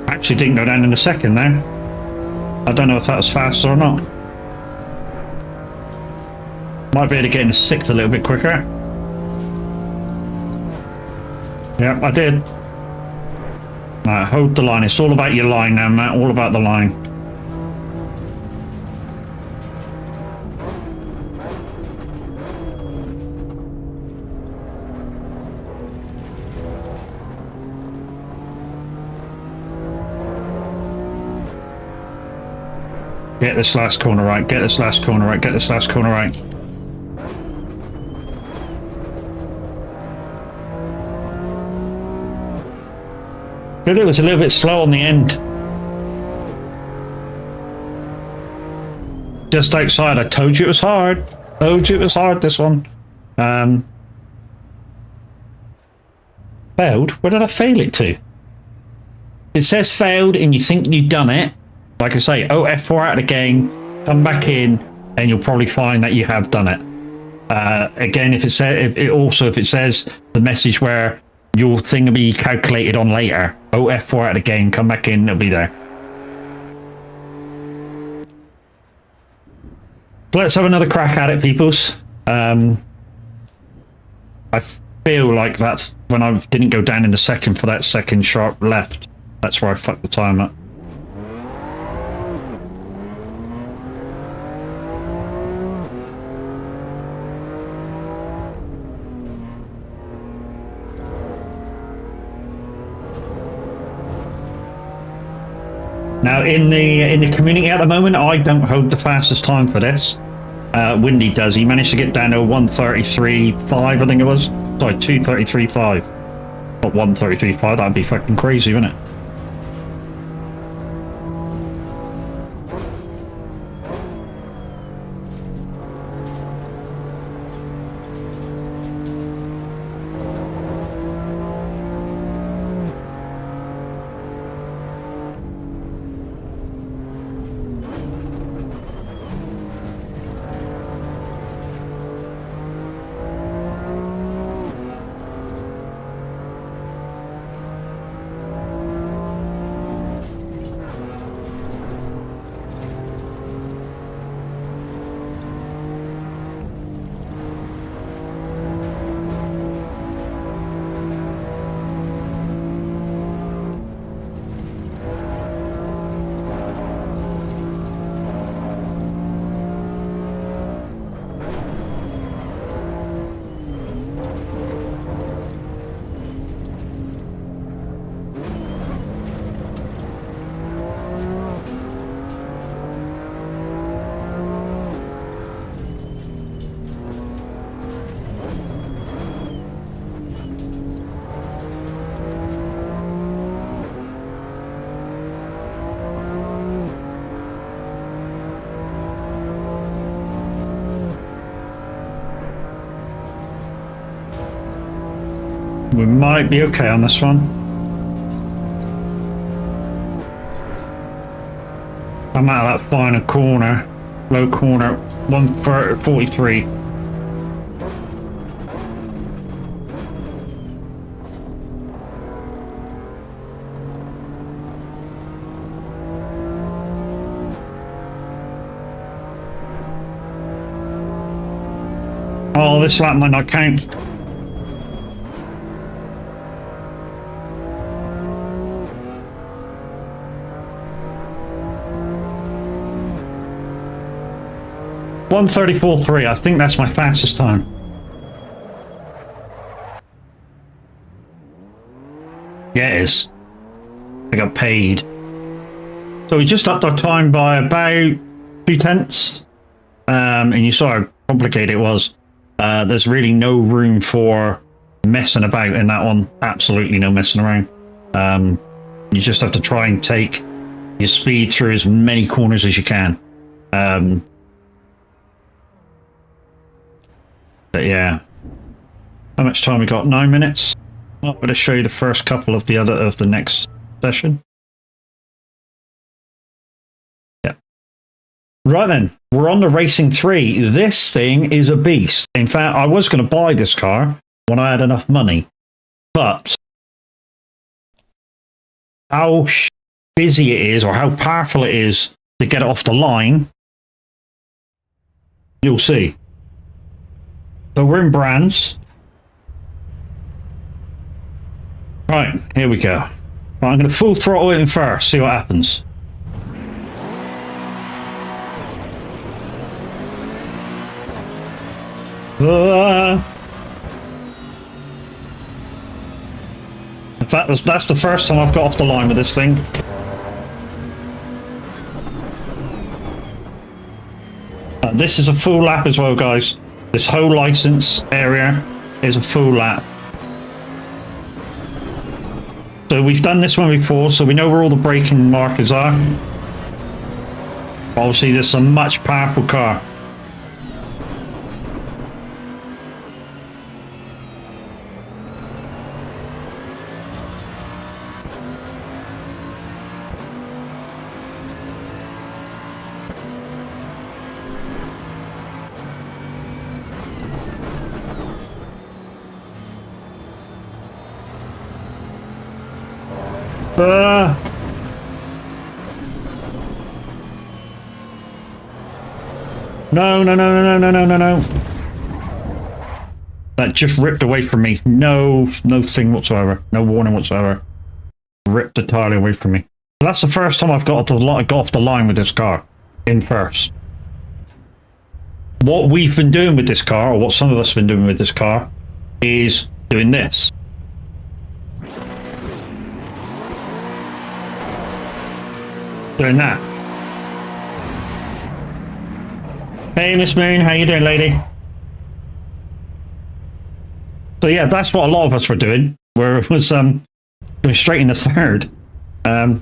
Actually didn't go down in a second there. I don't know if that was fast or not. Might be able to get in sixth a little bit quicker. Yeah, I did. Right, hold the line. It's all about your line now, Matt. All about the line. Get this last corner right, get this last corner right, get this last corner right. But it was a little bit slow on the end. Just outside, I told you it was hard. Told you it was hard, this one. Failed? Where did I fail it to? It says failed and you think you've done it. Like I say, F4 out of the game, come back in, and you'll probably find that you have done it. Again, if it says the message where your thing will be calculated on later, F4 out of the game, come back in, it'll be there. Let's have another crack at it, peoples. I feel like that's when I didn't go down in the second for that second sharp left. That's where I fucked the time up. Now in the community at the moment, I don't hold the fastest time for this. Windy does. He managed to get down to 1:33.5, I think it was. Sorry, 2:33.5. Not 1:33.5. That'd be fucking crazy, wouldn't it? We might be okay on this one. I'm out of that final corner, low corner, 143. Oh, this lap might not count. .134.3, I think that's my fastest time. Yeah, it is. I got paid. So we just upped our time by about 2/10. And you saw how complicated it was. There's really no room for messing about in that one. Absolutely no messing around. You just have to try and take your speed through as many corners as you can. But yeah, how much time we got? 9 minutes. I'm going to show you the first couple of the next session. Yeah. Right then, we're on the Racing 3. This thing is a beast. In fact, I was going to buy this car when I had enough money, but how busy it is, or how powerful it is to get it off the line, you'll see. So we're in Brands. Right, here we go. Right, I'm going to full throttle it in first, see what happens. In fact, that's the first time I've got off the line with this thing. This is a full lap as well, guys. This whole license area is a full lap. So we've done this one before, so we know where all the braking markers are. Obviously, this is a much powerful car. No, no, no, no, no, no, no, no. That just ripped away from me. No thing whatsoever. No warning whatsoever. Ripped entirely away from me. That's the first time I've got off the line with this car. In first. What we've been doing with this car, or what some of us have been doing with this car, is doing this. doing that. Hey, Miss Moon, how you doing, lady? So yeah, that's what a lot of us were doing. Was going straight in the third.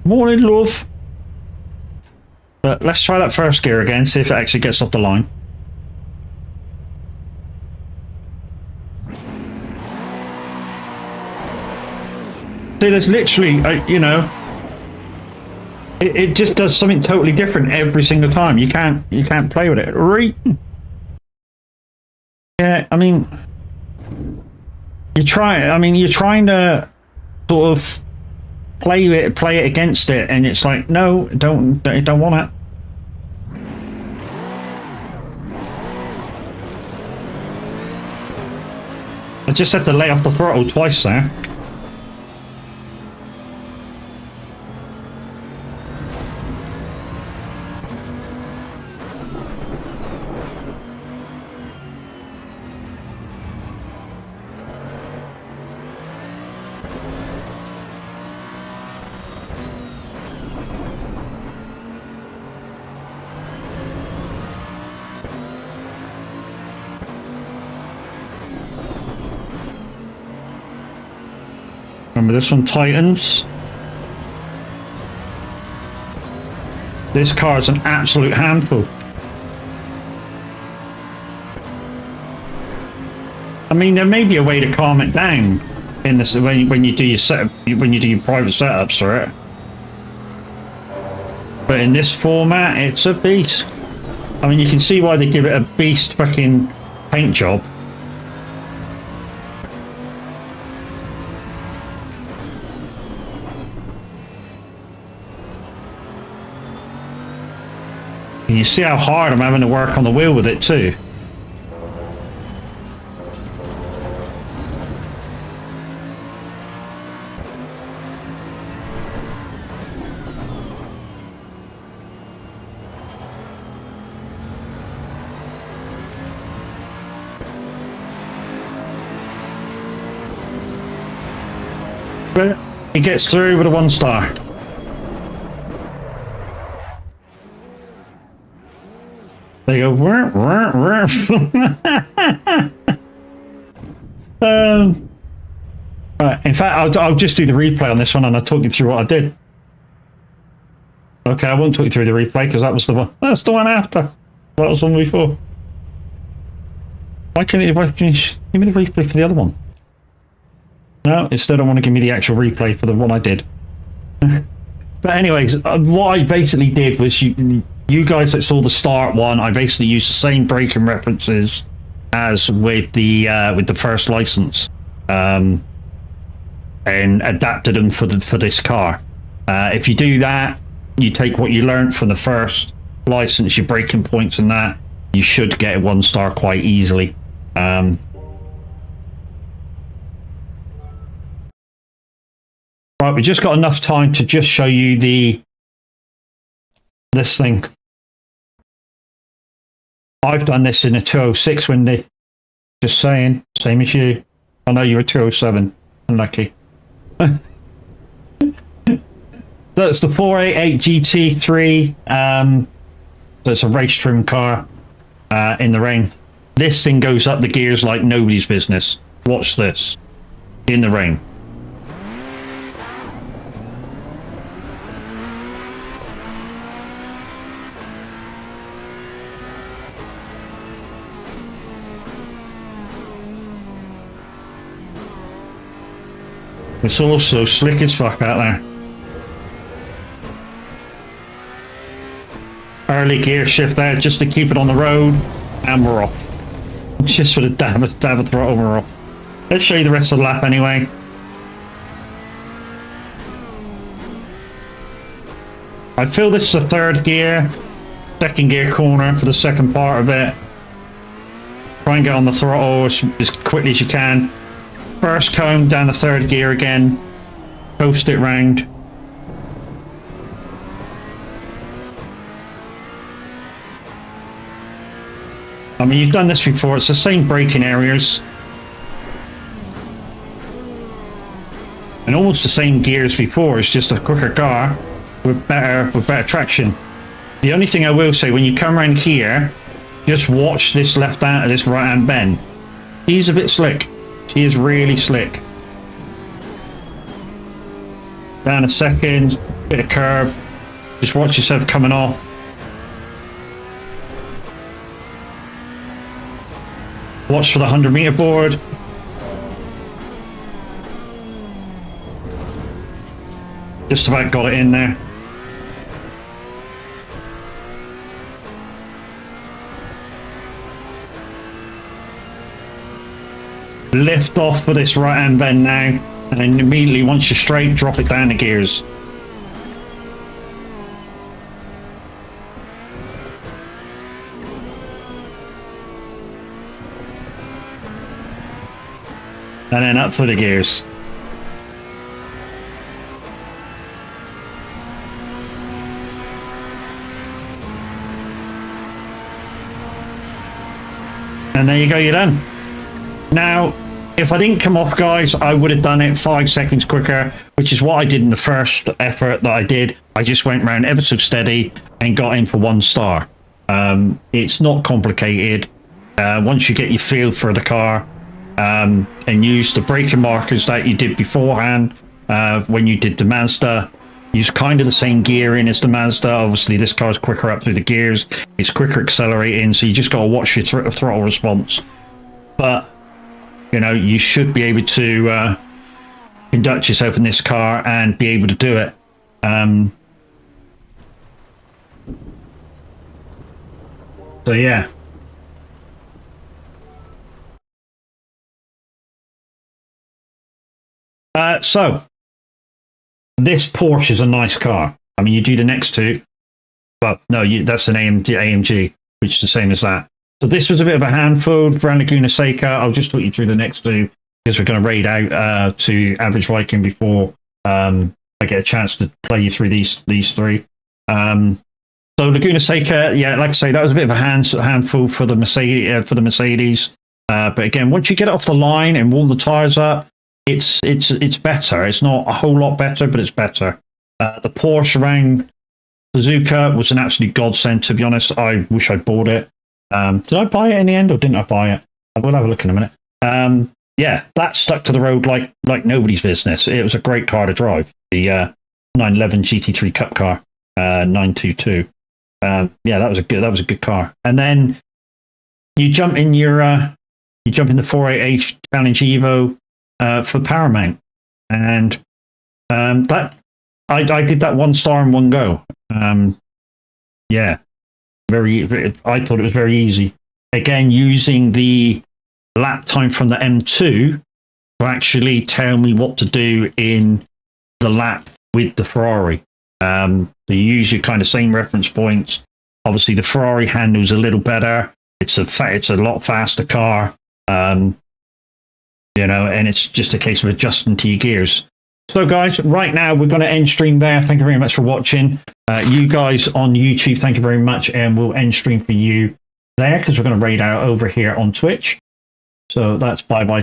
Morning, love. But let's try that first gear again, see if it actually gets off the line. See, there's literally, you know, it just does something totally different every single time. You can't play with it, right? Yeah, I mean, you're trying to sort of play it against it, and it's like, no, don't want it. I just had to lay off the throttle twice there. Remember this one, Titans? This car is an absolute handful. I mean, there may be a way to calm it down in this when you do your setup, when you do your private setups for it. But in this format, it's a beast. I mean, you can see why they give it a beast fucking paint job. And you see how hard I'm having to work on the wheel with it too. But he gets through with a 1 star. They go, right. In fact, I'll just do the replay on this one, and I'll talk you through what I did. Okay, I won't talk you through the replay because that was the one. That's the one after. That was the one before. Why can you give me the replay for the other one? No, instead I want to give me the actual replay for the one I did. But anyways, what I basically did was you guys that saw the start one, I basically used the same braking references as with the first license, and adapted them for this car. If you do that, you take what you learned from the first license, your braking points and that, you should get a 1 star quite easily. Right, we just got enough time to just show you this thing. I've done this in a 206, Wendy. Just saying, same as you. I know you're a 207. Unlucky. That's the 488 GT3. That's a race trim car in the rain. This thing goes up the gears like nobody's business. Watch this. In the rain. It's also slick as fuck out there. Early gear shift there just to keep it on the road, and we're off. Just for the dab of throttle, we're off. Let's show you the rest of the lap anyway. I feel this is the 3rd gear, 2nd gear corner for the second part of it. Try and get on the throttle as quickly as you can. First cone down the 3rd gear again, coast it round. I mean, you've done this before, it's the same braking areas. And almost the same gears before, it's just a quicker car. with better traction. The only thing I will say, when you come around here, just watch this this right hand bend. She's a bit slick. She is really slick. Down a second, bit of curb. Just watch yourself coming off. Watch for the 100-meter board. Just about got it in there. Lift off for this right hand bend now, and then immediately once you're straight, drop it down the gears. And then up to the gears. And there you go, you're done. Now, if I didn't come off, guys, I would have done it 5 seconds quicker, which is what I did in the first effort that I did. I just went around ever so steady and got in for 1 star. It's not complicated. Once you get your feel for the car, and use the braking markers that you did beforehand, when you did the Mazda, use kind of the same gearing as the Mazda. Obviously, this car is quicker up through the gears. It's quicker accelerating, so you just got to watch your throttle response. But you know, you should be able to conduct yourself in this car and be able to do it. So yeah. So this Porsche is a nice car. I mean, you do the next two, but no, that's an AMG, which is the same as that. So this was a bit of a handful for Laguna Seca. I'll just talk you through the next two because we're going to raid out to Average Viking before I get a chance to play you through these three. So Laguna Seca, yeah, like I say, that was a bit of a handful for the Mercedes. But again, once you get it off the line and warm the tires up, it's better. It's not a whole lot better, but it's better. The Porsche around Suzuka was an absolute godsend, to be honest. I wish I'd bought it. Did I buy it in the end, or didn't I buy it? I will have a look in a minute. Yeah, that stuck to the road like nobody's business. It was a great car to drive. The 911 GT3 Cup car, 922. Yeah, that was a good car. And then you jump in the 488 Challenge Evo for Paramount, and that I did that 1 star in one go. Yeah. I thought it was very easy. Again, using the lap time from the M2 to actually tell me what to do in the lap with the Ferrari. So you use your kind of same reference points. Obviously, the Ferrari handles a little better. It's a lot faster car. You know, and it's just a case of adjusting to your gears. So guys, right now we're going to end stream there. Thank you very much for watching. You guys on YouTube, thank you very much, and we'll end stream for you there because we're going to raid out over here on Twitch. So that's bye-bye.